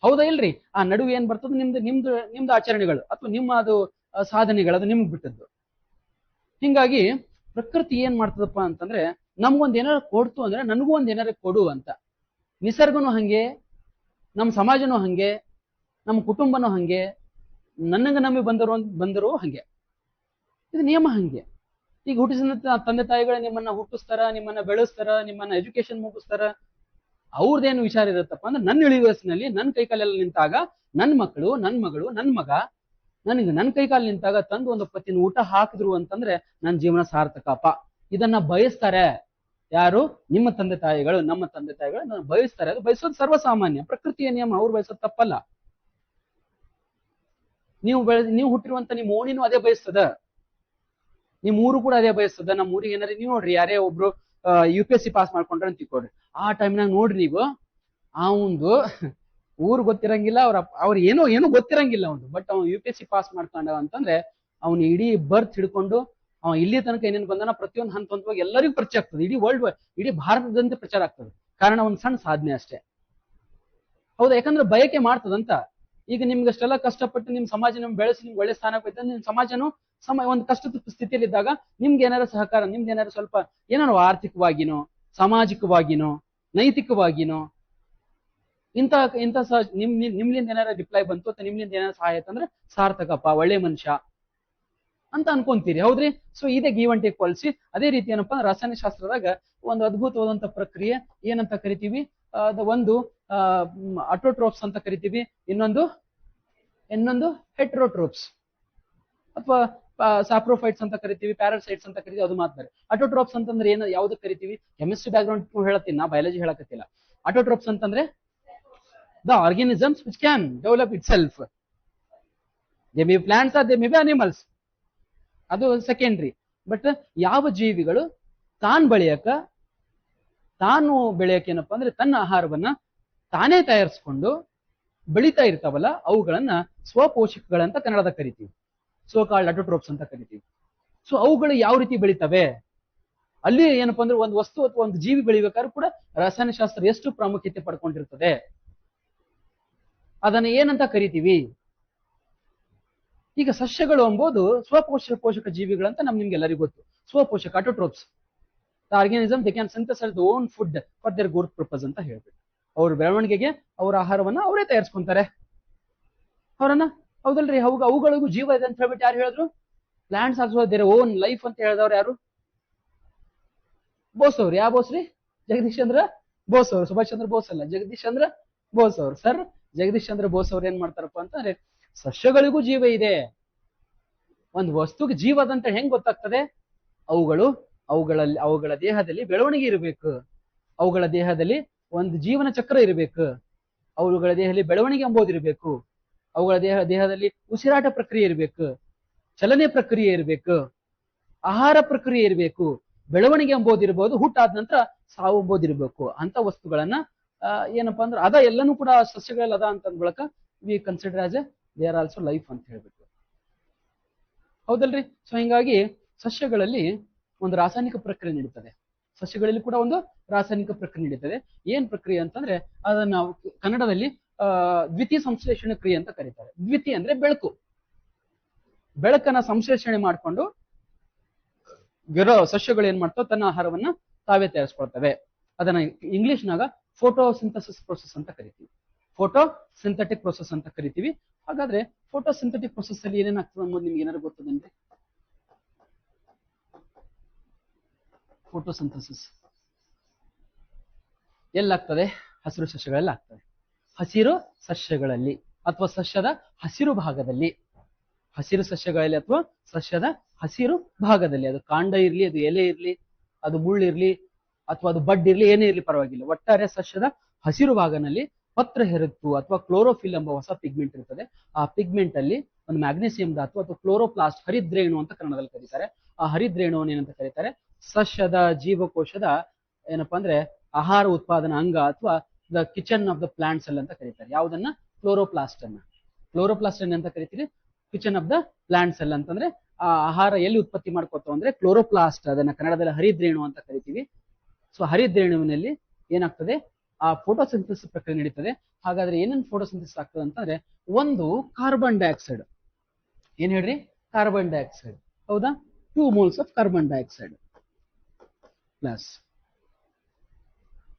ಹೌದಾ ಇಲ್ರಿ? ಆ ನಡುವೆ ಏನ್ ಬರ್ತದ, ನಿಮ್ದು ಆಚರಣೆಗಳು ಅಥವಾ ನಿಮ್ಮ ಅದು ಸಾಧನೆಗಳು, ಅದು ನಿಮ್ಗೆ ಬಿಟ್ಟದ್ದು. ಹಿಂಗಾಗಿ ಪ್ರಕೃತಿ ಏನ್ ಮಾಡ್ತದಪ್ಪ ಅಂತಂದ್ರೆ ನಮ್ಗೊಂದ್ ಏನಾರು ಕೊಡ್ತು ಅಂದ್ರೆ ನನಗೂ ಒಂದ್ ಏನಾರು ಕೊಡು ಅಂತ. ನಿಸರ್ಗನೂ ಹಂಗೆ, ನಮ್ಮ ಸಮಾಜನೂ ಹಂಗೆ, ನಮ್ಮ ಕುಟುಂಬನೂ ಹಂಗೆ, ನಮಗೆ ಬಂದರು ಹಂಗೆ. ಇದು ನಿಯಮ ಹಂಗೆ. ಈಗ ಹುಟ್ಟಿಸಿದ ತಂದೆ ತಾಯಿಗಳು ನಿಮ್ಮನ್ನ ಹುಟ್ಟಿಸ್ತಾರ, ನಿಮ್ಮನ್ನ ಬೆಳೆಸ್ತಾರ, ನಿಮ್ಮನ್ನ ಎಜುಕೇಶನ್ ಮುಗಿಸ್ತಾರ. ಅವ್ರದ್ದೇನು ವಿಚಾರ ಇರುತ್ತಪ್ಪ ಅಂದ್ರೆ ನನ್ನ ಇಳಿ ವಯಸ್ಸಿನಲ್ಲಿ ನನ್ನ ಕೈಕಾಲೆಲ್ಲ ನಿಂತಾಗ ನನ್ನ ಮಕ್ಕಳು, ನನ್ನ ಮಗಳು, ನನ್ನ ಮಗ ನನಗೆ ನನ್ನ ಕೈಕಾಲು ನಿಂತಾಗ ತಂದು ಒಂದು ಪತ್ತಿನ ಊಟ ಹಾಕಿದ್ರು ಅಂತಂದ್ರೆ ನನ್ನ ಜೀವನ ಸಾರ್ಥಕಪ್ಪ. ಇದನ್ನ ಬಯಸ್ತಾರೆ. ಯಾರು? ನಿಮ್ಮ ತಂದೆ ತಾಯಿಗಳು, ನಮ್ಮ ತಂದೆ ತಾಯಿಗಳು ಬಯಸ್ತಾರೆ. ಅದು ಬಯಸೋದು ಸರ್ವಸಾಮಾನ್ಯ, ಪ್ರಕೃತಿಯ ನಿಯಮ. ಅವ್ರು ಬಯಸೋದು ತಪ್ಪಲ್ಲ. ನೀವು ಹುಟ್ಟಿರುವಂತ ನಿಮ್ಮ ಓಣಿನೂ ಅದೇ ಬಯಸ್ತದ, ನಿಮ್ ಊರು ಕೂಡ ಅದೇ ಬಯಸ್ತದ. ನಮ್ಮ ಊರಿಗೆ ಏನಾರಿ ನೀವು ನೋಡ್ರಿ, ಯಾರೇ ಒಬ್ರು UPSC ಪಾಸ್ ಮಾಡ್ಕೊಂಡ್ರೆ ಅಂತ ತಿಳ್ಕೊಡ್ರಿ, ಆ ಟೈಮ್ನಾಗ ನೋಡ್ರಿ ನೀವು, ಅವಂದು ಊರು ಗೊತ್ತಿರಂಗಿಲ್ಲ, ಅವ್ರ ಏನೋ ಗೊತ್ತಿರಂಗಿಲ್ಲ ಅವ್ನು, ಬಟ್ ಅವ್ನು UPSC ಪಾಸ್ ಮಾಡ್ಕೊಂಡ ಅಂತಂದ್ರೆ ಅವ್ನು ಇಡೀ ಬರ್ತ್ ಹಿಡ್ಕೊಂಡು ಅವ ಇಲ್ಲಿ ತನಕ ಏನೇನು ಬಂದನ ಪ್ರತಿಯೊಂದು ಹಂತವಾಗಿ ಎಲ್ಲರಿಗೂ ಪರಿಚಯ ಆಗ್ತದೆ. ಇಡೀ ವರ್ಲ್ಡ್, ಇಡೀ ಭಾರತದಂತೆ ಪ್ರಚಾರ ಆಗ್ತದೆ. ಕಾರಣ ಒಂದ್ ಸಣ್ಣ ಸಾಧನೆ ಅಷ್ಟೇ. ಹೌದಾ? ಯಾಕಂದ್ರೆ ಬಯಕೆ ಮಾಡ್ತದಂತ. ಈಗ ನಿಮ್ಗೆ ಅಷ್ಟೆಲ್ಲ ಕಷ್ಟಪಟ್ಟು ನಿಮ್ ಸಮಾಜ ನಿಮ್ಗೆ ಬೆಳೆಸಿ ನಿಮ್ಗೆ ಒಳ್ಳೆ ಸ್ಥಾನ ಹೋಯ್ತು, ನಿಮ್ ಸಮಾಜನು ಒಂದು ಕಷ್ಟದ ಸ್ಥಿತಿಯಲ್ಲಿ ಇದ್ದಾಗ ನಿಮ್ಗೆ ಏನಾರ ಸಹಕಾರ, ನಿಮ್ಗೆ ಏನಾರ ಸ್ವಲ್ಪ ಏನಾರು ಆರ್ಥಿಕವಾಗಿನೋ, ಸಾಮಾಜಿಕವಾಗಿನೋ, ನೈತಿಕವಾಗಿನೋ ಇಂತ ನಿಮ್ಲಿಂದ ಏನಾರ ರಿಪ್ಲೈ ಬಂತು ಅಥವಾ ನಿಮ್ಲಿಂದ ಏನಾರ ಸಹಾಯ ಆಯ್ತಂದ್ರೆ ಸಾರ್ಥಕಪ್ಪ, ಒಳ್ಳೆ ಮನುಷ್ಯ ಅಂತ ಅನ್ಕೊಂತೀರಿ. ಹೌದ್ರಿ? ಸೊ ಇದೇ ಗಿವ್ ಅಂಡ್ ಟೇಕ್ ಪಾಲಿಸಿ. ಅದೇ ರೀತಿ ಏನಪ್ಪಾ ರಾಸಾಯನಶಾಸ್ತ್ರದಾಗ ಒಂದು ಅದ್ಭುತವಾದಂತ ಪ್ರಕ್ರಿಯೆ ಏನಂತ ಕರಿತೀವಿ, ಒಂದು ಅಟೋಟ್ರೋಪ್ಸ್ ಅಂತ ಕರಿತೀವಿ, ಇನ್ನೊಂದು ಹೆಟ್ರೋಟ್ರೋಪ್ಸ್ ಅಥವಾ ಸಾಪ್ರೋಫೈಟ್ಸ್ ಅಂತ ಕರಿತೀವಿ, ಪ್ಯಾರಾಸೈಟ್ಸ್ ಅಂತ ಕರಿತೀವಿ. ಅದು ಮಾತ್ರ ಅಟೋಟ್ರೋಪ್ಸ್ ಅಂತಂದ್ರೆ ಏನು, ಯಾವ್ದಕ್ಕೆ ಕರಿತೀವಿ? ಕೆಮಿಸ್ಟ್ರಿ ಬ್ಯಾಕ್ ಗ್ರೌಂಡ್ ಹೇಳತ್ತೀನಿ, ನಾ ಬಯಾಲಜಿ ಹೇಳಕತ್ತಿಲ್ಲ. ಅಟೋಟ್ರೋಪ್ಸ್ ಅಂತಂದ್ರೆ the organisms which can develop itself. They may be plants or they may be animals. ಅದು ಸೆಕೆಂಡ್ರಿ. ಬಟ್ ಯಾವ ಜೀವಿಗಳು ತಾನು ಬೆಳೆಯಕ್ಕೆ ಏನಪ್ಪಾ ಅಂದ್ರೆ ತನ್ನ ಆಹಾರವನ್ನ ತಾನೇ ತಯಾರಿಸ್ಕೊಂಡು ಬೆಳೀತಾ ಇರ್ತಾವಲ್ಲ, ಅವುಗಳನ್ನ ಸ್ವಪೋಷಕಗಳಂತ ಕನ್ನಡದಾಗ ಕರಿತೀವಿ, ಸೋ ಕಾಲ್ಡ್ ಅಟೋಟ್ರೋಪ್ಸ್ ಅಂತ ಕರಿತೀವಿ. ಸೊ ಅವುಗಳು ಯಾವ ರೀತಿ ಬೆಳಿತವೆ, ಅಲ್ಲಿ ಏನಪ್ಪಾ ಅಂದ್ರೆ ಒಂದು ವಸ್ತು ಅಥವಾ ಒಂದು ಜೀವಿ ಬೆಳಿಬೇಕಾದ್ರೂ ಕೂಡ ರಸಾಯನಶಾಸ್ತ್ರ ಎಷ್ಟು ಪ್ರಾಮುಖ್ಯತೆ ಪಡ್ಕೊಂಡಿರ್ತದೆ, ಅದನ್ನ ಏನಂತ ಕರಿತೀವಿ? ಈಗ ಸಸ್ಯಗಳು ಎಂಬುದು ಪೋಷಕ ಜೀವಿಗಳಂತ ನಿಮ್ಗೆಲ್ಲರಿಗೂ ಗೊತ್ತು. ಸ್ವಪೋಷಕ autotrophs, the organism they can synthesise the own food for their growth purpose ಅಂತ ಹೇಳ್ಬಿಟ್ಟು ಅವ್ರ ಬೆಳವಣಿಗೆಗೆ ಅವರ ಆಹಾರವನ್ನ ಅವರೇ ತಯಾರಿಸ್ಕೊಂತಾರೆ ಅವರನ್ನ. ಹೌದಲ್ರಿ? ಅವುಗಳಿಗೂ ಜೀವ ಇದೆ ಅಂತ ಹೇಳ್ಬಿಟ್ಟು ಯಾರು ಹೇಳಿದ್ರು? Plants also their own life ಅಂತ ಹೇಳಿದವ್ರು ಯಾರು? ಬೋಸ್ ಅವ್ರು. ಯಾವ ಬೋಸ್ರಿ? ಜಗದೀಶ್ ಚಂದ್ರ ಬೋಸ್ ಅವರು. ಸುಭಾಷ್ ಚಂದ್ರ ಬೋಸ್ ಅಲ್ಲ, ಜಗದೀಶ್ ಚಂದ್ರ ಬೋಸ್ ಅವರು. ಸರ್ ಜಗದೀಶ್ ಚಂದ್ರ ಬೋಸ್ ಅವ್ರು ಏನ್ ಮಾಡ್ತಾರಪ್ಪ ಅಂತಂದ್ರೆ, ಸಸ್ಯಗಳಿಗೂ ಜೀವ ಇದೆ, ಒಂದು ವಸ್ತುಗೆ ಜೀವ ಅದಂತ ಹೆಂಗ್ ಗೊತ್ತಾಗ್ತದೆ? ಅವುಗಳ ದೇಹದಲ್ಲಿ ಬೆಳವಣಿಗೆ ಇರಬೇಕು, ಅವುಗಳ ದೇಹದಲ್ಲಿ ಒಂದು ಜೀವನ ಚಕ್ರ ಇರಬೇಕು, ಅವುಗಳ ದೇಹದಲ್ಲಿ ಬೆಳವಣಿಗೆ ಎಂಬುದಿರಬೇಕು, ಅವುಗಳ ದೇಹದಲ್ಲಿ ಉಸಿರಾಟ ಪ್ರಕ್ರಿಯೆ ಇರಬೇಕು, ಚಲನೆ ಪ್ರಕ್ರಿಯೆ ಇರಬೇಕು, ಆಹಾರ ಪ್ರಕ್ರಿಯೆ ಇರಬೇಕು, ಬೆಳವಣಿಗೆ ಎಂಬುದಿರ್ಬೋದು, ಹುಟ್ಟಾದ ನಂತರ ಸಾವು ಎಂಬುದಿರ್ಬೇಕು. ಅಂತ ವಸ್ತುಗಳನ್ನ ಏನಪ್ಪಾ ಅಂದ್ರೆ ಅದ ಎಲ್ಲನೂ ಕೂಡ ಸಸ್ಯಗಳಲ್ಲಿ ಅದ ಅಂತ ಬಳಕ we consider as A they are also life ಅಂತ ಹೇಳ್ಬಿಟ್ಟು. ಹೌದಲ್ರಿ? ಸೊ ಹಿಂಗಾಗಿ ಸಸ್ಯಗಳಲ್ಲಿ ಒಂದು ರಾಸಾಯನಿಕ ಪ್ರಕ್ರಿಯೆ ನಡೀತದೆ, ಸಸ್ಯಗಳಲ್ಲಿ ಕೂಡ ಒಂದು ರಾಸಾಯನಿಕ ಪ್ರಕ್ರಿಯೆ ನಡೀತದೆ. ಏನ್ ಪ್ರಕ್ರಿಯೆ ಅಂತಂದ್ರೆ ಅದನ್ನ ನಾವು ಕನ್ನಡದಲ್ಲಿ ದ್ವಿತೀಯ ಸಂಶ್ಲೇಷಣೆ ಕ್ರಿಯೆ ಅಂತ ಕರೀತಾರೆ. ದ್ವಿತೀಯ ಅಂದ್ರೆ ಬೆಳಕನ್ನ ಸಂಶ್ಲೇಷಣೆ ಮಾಡಿಕೊಂಡು ಸಸ್ಯಗಳು ಏನ್ ಮಾಡ್ತಾವ, ತನ್ನ ಆಹಾರವನ್ನ ತಾವೇ ತಯಾರಿಸ್ಕೊಳ್ತವೆ. ಅದನ್ನ ಇಂಗ್ಲಿಷ್ನಾಗ ಫೋಟೋಸಿಂಥಸಿಸ್ ಪ್ರೊಸೆಸ್ ಅಂತ ಕರಿತೀವಿ, ಫೋಟೋಸಿಂಥೆಟಿಕ್ ಪ್ರೊಸೆಸ್ ಅಂತ ಕರಿತೀವಿ. ಹಾಗಾದ್ರೆ ಫೋಟೋಸಿಂಥೆಟಿಕ್ ಪ್ರೊಸೆಸ್ ಅಲ್ಲಿ ಏನೇನಾಗ್ತದೆ ಅನ್ನೋದು ನಿಮ್ಗೆ ಏನಾದ್ರು ಗೊತ್ತದಂತೆ? ಫೋಟೋಸಿಂಥಸಿಸ್ ಎಲ್ಲಾಗ್ತದೆ? ಹಸಿರು ಸಸ್ಯಗಳಲ್ಲಿ ಆಗ್ತದೆ. ಹಸಿರು ಸಸ್ಯಗಳಲ್ಲಿ ಅಥವಾ ಸಸ್ಯದ ಹಸಿರು ಭಾಗದಲ್ಲಿ, ಹಸಿರು ಸಸ್ಯಗಳಲ್ಲಿ ಅಥವಾ ಸಸ್ಯದ ಹಸಿರು ಭಾಗದಲ್ಲಿ, ಅದು ಕಾಂಡ ಇರ್ಲಿ, ಅದು ಎಲೆ ಇರ್ಲಿ, ಅದು ಮುಳ್ಳಿರ್ಲಿ ಅಥವಾ ಅದು ಬಡ್ ಇರ್ಲಿ, ಏನೇ ಇರ್ಲಿ ಪರವಾಗಿಲ್ಲ, ಒಟ್ಟಾರೆ ಸಸ್ಯದ ಹಸಿರು ಭಾಗದಲ್ಲಿ ಪತ್ರ ಹೆರತ್ತು ಅಥವಾ ಕ್ಲೋರೋಫಿಲ್ ಎಂಬ ಹೊಸ ಪಿಗ್ಮೆಂಟ್ ಇರ್ತದೆ. ಆ ಪಿಗ್ಮೆಂಟ್ ಅಲ್ಲಿ ಒಂದು ಮ್ಯಾಗ್ನೀಸಿಯಂ ಧಾತು ಅಥವಾ ಕ್ಲೋರೋಪ್ಲಾಸ್ಟ್, ಹರಿದ್ರೇಣು ಅಂತ ಕನ್ನಡದಲ್ಲಿ ಕರೀತಾರೆ. ಆ ಹರಿದ್ರೇಣುವನ್ನು ಏನಂತ ಕರೀತಾರೆ? ಸಸ್ಯದ ಜೀವಕೋಶದ ಏನಪ್ಪಾ ಅಂದ್ರೆ ಆಹಾರ ಉತ್ಪಾದನಾ ಅಂಗ ಅಥವಾ the kitchen of the plants ಅಲ್ಲಿ ಅಂತ ಕರೀತಾರೆ. ಯಾವುದನ್ನ? ಕ್ಲೋರೋಪ್ಲಾಸ್ಟ್ ಅನ್ನ. ಕ್ಲೋರೋಪ್ಲಾಸ್ಟ್ ಅಂತ ಕರಿತೀವಿ ಕಿಚನ್ ಆಫ್ ದ ಪ್ಲಾಂಟ್ಸ್ ಅಲ್ಲಿ ಅಂತಂದ್ರೆ ಆ ಆಹಾರ ಎಲ್ಲಿ ಉತ್ಪತ್ತಿ ಮಾಡ್ಕೋತಾವ ಅಂದ್ರೆ ಕ್ಲೋರೋಪ್ಲಾಸ್ಟ್, ಅದನ್ನ ಕನ್ನಡದಲ್ಲಿ ಹರಿದ್ರೇಣು ಅಂತ ಕರಿತೀವಿ. ಸೊ ಹರಿದ್ರೇಣುವಿನಲ್ಲಿ ಏನಾಗ್ತದೆ? ಆ ಫೋಟೋಸಿಂಥಸಿಸ್ ಪ್ರಕ್ರಿಯೆ ನಡೀತದೆ. ಹಾಗಾದ್ರೆ ಏನೇನು ಫೋಟೋಸಿಂಥಸಿಸ್ ಆಗ್ತದೆ ಅಂತಂದ್ರೆ, ಒಂದು ಕಾರ್ಬನ್ ಡೈಆಕ್ಸೈಡ್. ಏನ್ ಹೇಳ್ರಿ? Carbon dioxide. ಹೌದಾ? 2 moles of carbon dioxide plus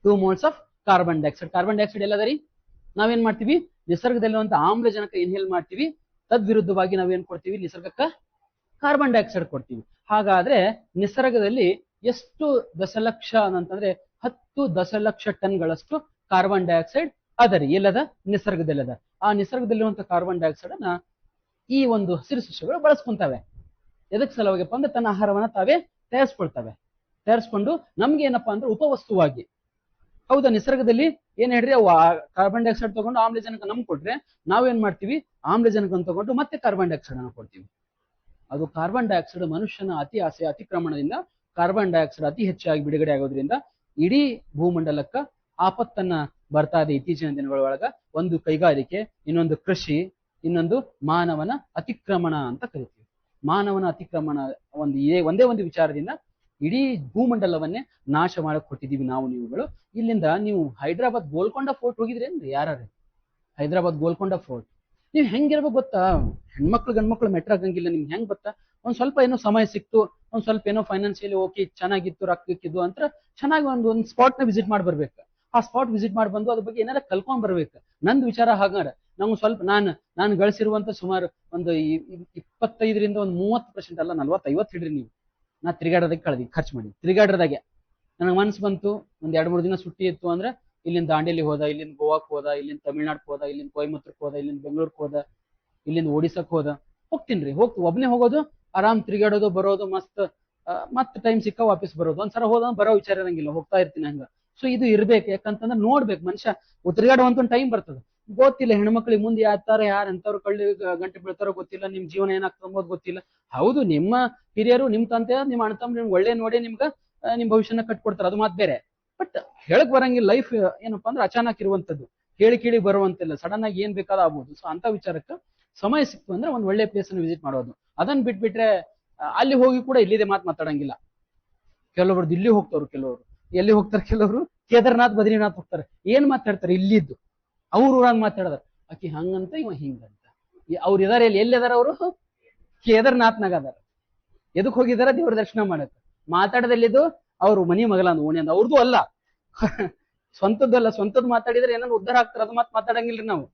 2 moles of carbon dioxide. Carbon dioxide ಎಲ್ಲದರಿ? ನಾವೇನ್ ಮಾಡ್ತೀವಿ? ನಿಸರ್ಗದಲ್ಲಿರುವಂತಹ ಆಮ್ಲಜನಕ ಇನ್ಹೇಲ್ ಮಾಡ್ತೀವಿ, ತದ್ವಿರುದ್ಧವಾಗಿ ನಾವೇನ್ ಕೊಡ್ತೀವಿ? ನಿಸರ್ಗಕ್ಕ ಕಾರ್ಬನ್ ಡೈಆಕ್ಸೈಡ್ ಕೊಡ್ತೀವಿ. ಹಾಗಾದ್ರೆ ನಿಸರ್ಗದಲ್ಲಿ ಎಷ್ಟು ದಶಲಕ್ಷ ಅಂತಂದ್ರೆ 10 ದಶಲಕ್ಷ ಟನ್ಗಳಷ್ಟು ಕಾರ್ಬನ್ ಡೈಆಕ್ಸೈಡ್ ಅದರಿ ಎಲ್ಲದ? ನಿಸರ್ಗದಲ್ಲದ. ಆ ನಿಸರ್ಗದಲ್ಲಿರುವಂತಹ ಕಾರ್ಬನ್ ಡೈಆಕ್ಸೈಡ್ ಅನ್ನ ಈ ಒಂದು ಹಸಿರು ಸಸ್ಯಗಳು ಬಳಸ್ಕೊಂತವೆ. ಎದಕ್ ಸಲುವಾಗಿಪ್ಪ ಅಂದ್ರೆ ತನ್ನ ಆಹಾರವನ್ನ ತಾವೇ ತಯಾರಿಸ್ಕೊಳ್ತವೆ. ತಯಾರಿಸ್ಕೊಂಡು ನಮ್ಗೆ ಏನಪ್ಪಾ ಅಂದ್ರೆ ಉಪವಸ್ತುವಾಗಿ, ಹೌದಾ, ನಿಸರ್ಗದಲ್ಲಿ ಏನ್ ಹೇಳ್ರಿ, ಅವು ಕಾರ್ಬನ್ ಡೈಆಕ್ಸೈಡ್ ತಗೊಂಡು ಆಮ್ಲಜನಕ ನಮ್ಗೆ ಕೊಟ್ರೆ ನಾವೇನ್ ಮಾಡ್ತೀವಿ, ಆಮ್ಲಜನಕ ತಗೊಂಡು ಮತ್ತೆ ಕಾರ್ಬನ್ ಡೈಆಕ್ಸೈಡ್ ಅನ್ನು ಕೊಡ್ತೀವಿ. ಅದು ಕಾರ್ಬನ್ ಡೈಆಕ್ಸೈಡ್ ಮನುಷ್ಯನ ಅತಿ ಆಸೆ ಅತಿಕ್ರಮಣದಿಂದ ಕಾರ್ಬನ್ ಡೈಆಕ್ಸೈಡ್ ಅತಿ ಹೆಚ್ಚಾಗಿ ಬಿಡುಗಡೆ ಆಗೋದ್ರಿಂದ ಇಡೀ ಭೂಮಂಡಲಕ್ಕ ಆಪತ್ತನ್ನ ಬರ್ತಾ ಇದೆ ಇತ್ತೀಚಿನ ದಿನಗಳೊಳಗ. ಒಂದು ಕೈಗಾರಿಕೆ, ಇನ್ನೊಂದು ಕೃಷಿ, ಇನ್ನೊಂದು ಮಾನವನ ಅತಿಕ್ರಮಣ ಅಂತ ಕರಿತೀವಿ. ಮಾನವನ ಅತಿಕ್ರಮಣ ಒಂದೇ ಒಂದು ವಿಚಾರದಿಂದ ಇಡೀ ಭೂಮಂಡಲವನ್ನೇ ನಾಶ ಮಾಡಕ್ ಕೊಟ್ಟಿದೀವಿ ನಾವು ನೀವುಗಳು. ಇಲ್ಲಿಂದ ನೀವು ಹೈದರಾಬಾದ್ ಗೋಲ್ಕೊಂಡ ಫೋರ್ಟ್ ಹೋಗಿದ್ರೇನ್ರಿ ಯಾರು? ಹೈದರಾಬಾದ್ ಗೋಲ್ಕೊಂಡ ಫೋರ್ಟ್ ನೀವ್ ಹೆಂಗಿರ್ಬೇಕು ಗೊತ್ತಾ? ಹೆಣ್ಮಕ್ಳು ಗಂಡ್ಮಕ್ಳು ಮೆಟ್ರೋ ಆಗಂಗಿಲ್ಲ. ನಿಮ್ಗೆ ಹೆಂಗ್ ಗೊತ್ತಾ? ಒಂದ್ ಸ್ವಲ್ಪ ಏನೋ ಸಮಯ ಸಿಕ್ತು, ಒಂದ್ ಸ್ವಲ್ಪ ಏನೋ ಫೈನಾನ್ಸಿಯಲಿ ಓಕೆ, ಚೆನ್ನಾಗಿತ್ತು, ರೊಕ್ಕಿದ್ದು ಅಂತ ಚೆನ್ನಾಗಿ ಒಂದು ಸ್ಪಾಟ್ ನ ವಿಸಿಟ್ ಮಾಡಿ ಬರ್ಬೇಕು. ಆ ಸ್ಪಾಟ್ ವಿಸಿಟ್ ಮಾಡಿ ಬಂದು ಅದ್ರ ಬಗ್ಗೆ ಏನಾರ ಕಲ್ಕೊಂಡ್ ಬರ್ಬೇಕು. ನಂದು ವಿಚಾರ ಹಾಗಾರ ನಾವು ಸ್ವಲ್ಪ ನಾನು ಗಳಿಸಿರುವಂತ ಸುಮಾರು ಒಂದು 25ರಿಂದ ಒಂದು 30% ಅಲ್ಲ 40-50 ಹಿಡ್ರಿ ನೀವು, ನಾ ತಿರುಗಾಡೋದಕ್ಕೆ ಕಳ್ದಿ ಖರ್ಚು ಮಾಡಿ. ತಿರುಗಾಡ್ರದಾಗೆ ನನಗೆ ಮನ್ಸು ಬಂತು, ಒಂದ್ 2-3 ದಿನ ಸುಟ್ಟಿ ಇತ್ತು ಅಂದ್ರೆ ಇಲ್ಲಿಂದ ದಾಂಡೇಲಿ ಹೋದ, ಇಲ್ಲಿಂದ ಗೋವಾಕ್ ಹೋದ, ಇಲ್ಲಿಂದ ತಮಿಳ್ನಾಡ್ಕ್ ಹೋದ, ಇಲ್ಲಿಂದ ಕೊಯಮತ್ತೂರ್ಕ್ ಹೋದ, ಇಲ್ಲಿಂದ ಬೆಂಗಳೂರ್ಕ್ ಹೋದ, ಇಲ್ಲಿಂದ ಒಡಿಸಕ್ ಹೋದ, ಹೋಗ್ತೀನಿ. ಒಬ್ನೇ ಹೋಗೋದು, ಆರಾಮ್ ತಿರುಗಾಡೋದು, ಬರೋದು, ಮತ್ ಟೈಮ್ ಸಿಕ್ಕ ವಾಪಸ್ ಬರೋದು. ಒಂದ್ಸಲ ಹೋದ ಬರೋ ವಿಚಾರ ಇರಂಗಿಲ್ಲ, ಹೋಗ್ತಾ ಇರ್ತೀನಿ ಹಂಗ. ಸೊ ಇದು ಇರ್ಬೇಕು, ಯಾಕಂತಂದ್ರೆ ನೋಡ್ಬೇಕು ಮನುಷ್ಯ ತಿರುಗಾಡುವಂತ ಒಂದು ಟೈಮ್ ಬರ್ತದೆ. ಗೊತ್ತಿಲ್ಲ ಹೆಣ್ಮಕ್ಳಿಗೆ ಮುಂದೆ ಯಾತಾರ ಯಾರು ಎಂತವ್ರು ಕಳ್ಳಿ ಗಂಟೆ ಬೀಳ್ತಾರೋ ಗೊತ್ತಿಲ್ಲ, ನಿಮ್ ಜೀವನ ಏನಾಗ್ತದೆ ಅಂಬೋದು ಗೊತ್ತಿಲ್ಲ. ಹೌದು, ನಿಮ್ಮ ಹಿರಿಯರು, ನಿಮ್ ತಂದೆ, ನಿಮ್ ಅಣ್ಣ ತಮ್ಮ ನಿಮ್ಗೆ ಒಳ್ಳೆ ನೋಡಿ ನಿಮ್ಗ ನಿಮ್ ಭವಿಷ್ಯನ ಕಟ್ಕೊಡ್ತಾರೆ, ಅದು ಮಾತ್ ಬೇರೆ. ಬಟ್ ಹೇಳಕ್ ಬರಂಗಿಲ್ಲ. ಲೈಫ್ ಏನಪ್ಪಾ ಅಂದ್ರೆ ಅಚಾನಕ್ ಇರುವಂತದ್ದು, ಕೇಳಿ ಬರುವಂತಿಲ್ಲ, ಸಡನ್ ಆಗಿ ಏನ್ ಬೇಕಾದ ಆಗ್ಬೋದು. ಸೊ ಅಂತ ವಿಚಾರಕ್ಕೆ ಸಮಯ ಸಿಕ್ತು ಅಂದ್ರೆ ಒಂದ್ ಒಳ್ಳೆ ಪ್ಲೇಸ್ ಅನ್ನು ವಿಸಿಟ್ ಮಾಡೋದು. ಅದನ್ನ ಬಿಟ್ಬಿಟ್ರೆ ಅಲ್ಲಿ ಹೋಗಿ ಕೂಡ ಇಲ್ಲಿದೆ ಮಾತಾಡಂಗಿಲ್ಲ. ಕೆಲವರು ದಿಲ್ಲಿ ಹೋಗ್ತಾವ್ರು, ಕೆಲವರು ಎಲ್ಲಿ ಹೋಗ್ತಾರೆ, ಕೆಲವರು ಕೇದಾರ್ನಾಥ್ ಬದ್ರಿನಾಥ್ ಹೋಗ್ತಾರೆ. ಏನ್ ಮಾತಾಡ್ತಾರೆ ಇಲ್ಲಿದ್ದು, ಅವ್ರ ಊರಾಗ ಮಾತಾಡದಾರ, ಆಕಿ ಹಂಗಂತ ಇವ ಹಿಂಗಂತ. ಅವ್ರು ಇದಾರೆ ಎಲ್ಲಿದಾರ? ಅವರು ಕೇದಾರ್ನಾಥ್ನಾಗ ಅದಾರ. ಎದಕ್ ಹೋಗಿದಾರ? ದೇವ್ರ ದರ್ಶನ ಮಾಡಕ್. ಮಾತಾಡದಲ್ಲಿದ್ದು ಅವ್ರು ಮನಿ ಮಗಲ ಅಂದ್ ಓಣಿ ಅಂದ, ಅವ್ರದ್ದು ಅಲ್ಲ, ಸ್ವಂತದ್ದಲ್ಲ. ಸ್ವಂತದ್ ಮಾತಾಡಿದ್ರೆ ಏನಾದ್ರು ಉದ್ಧಾರ ಆಗ್ತಾರ, ಅದು ಮಾತಾಡಂಗಿಲ್ರಿ ನಾವು.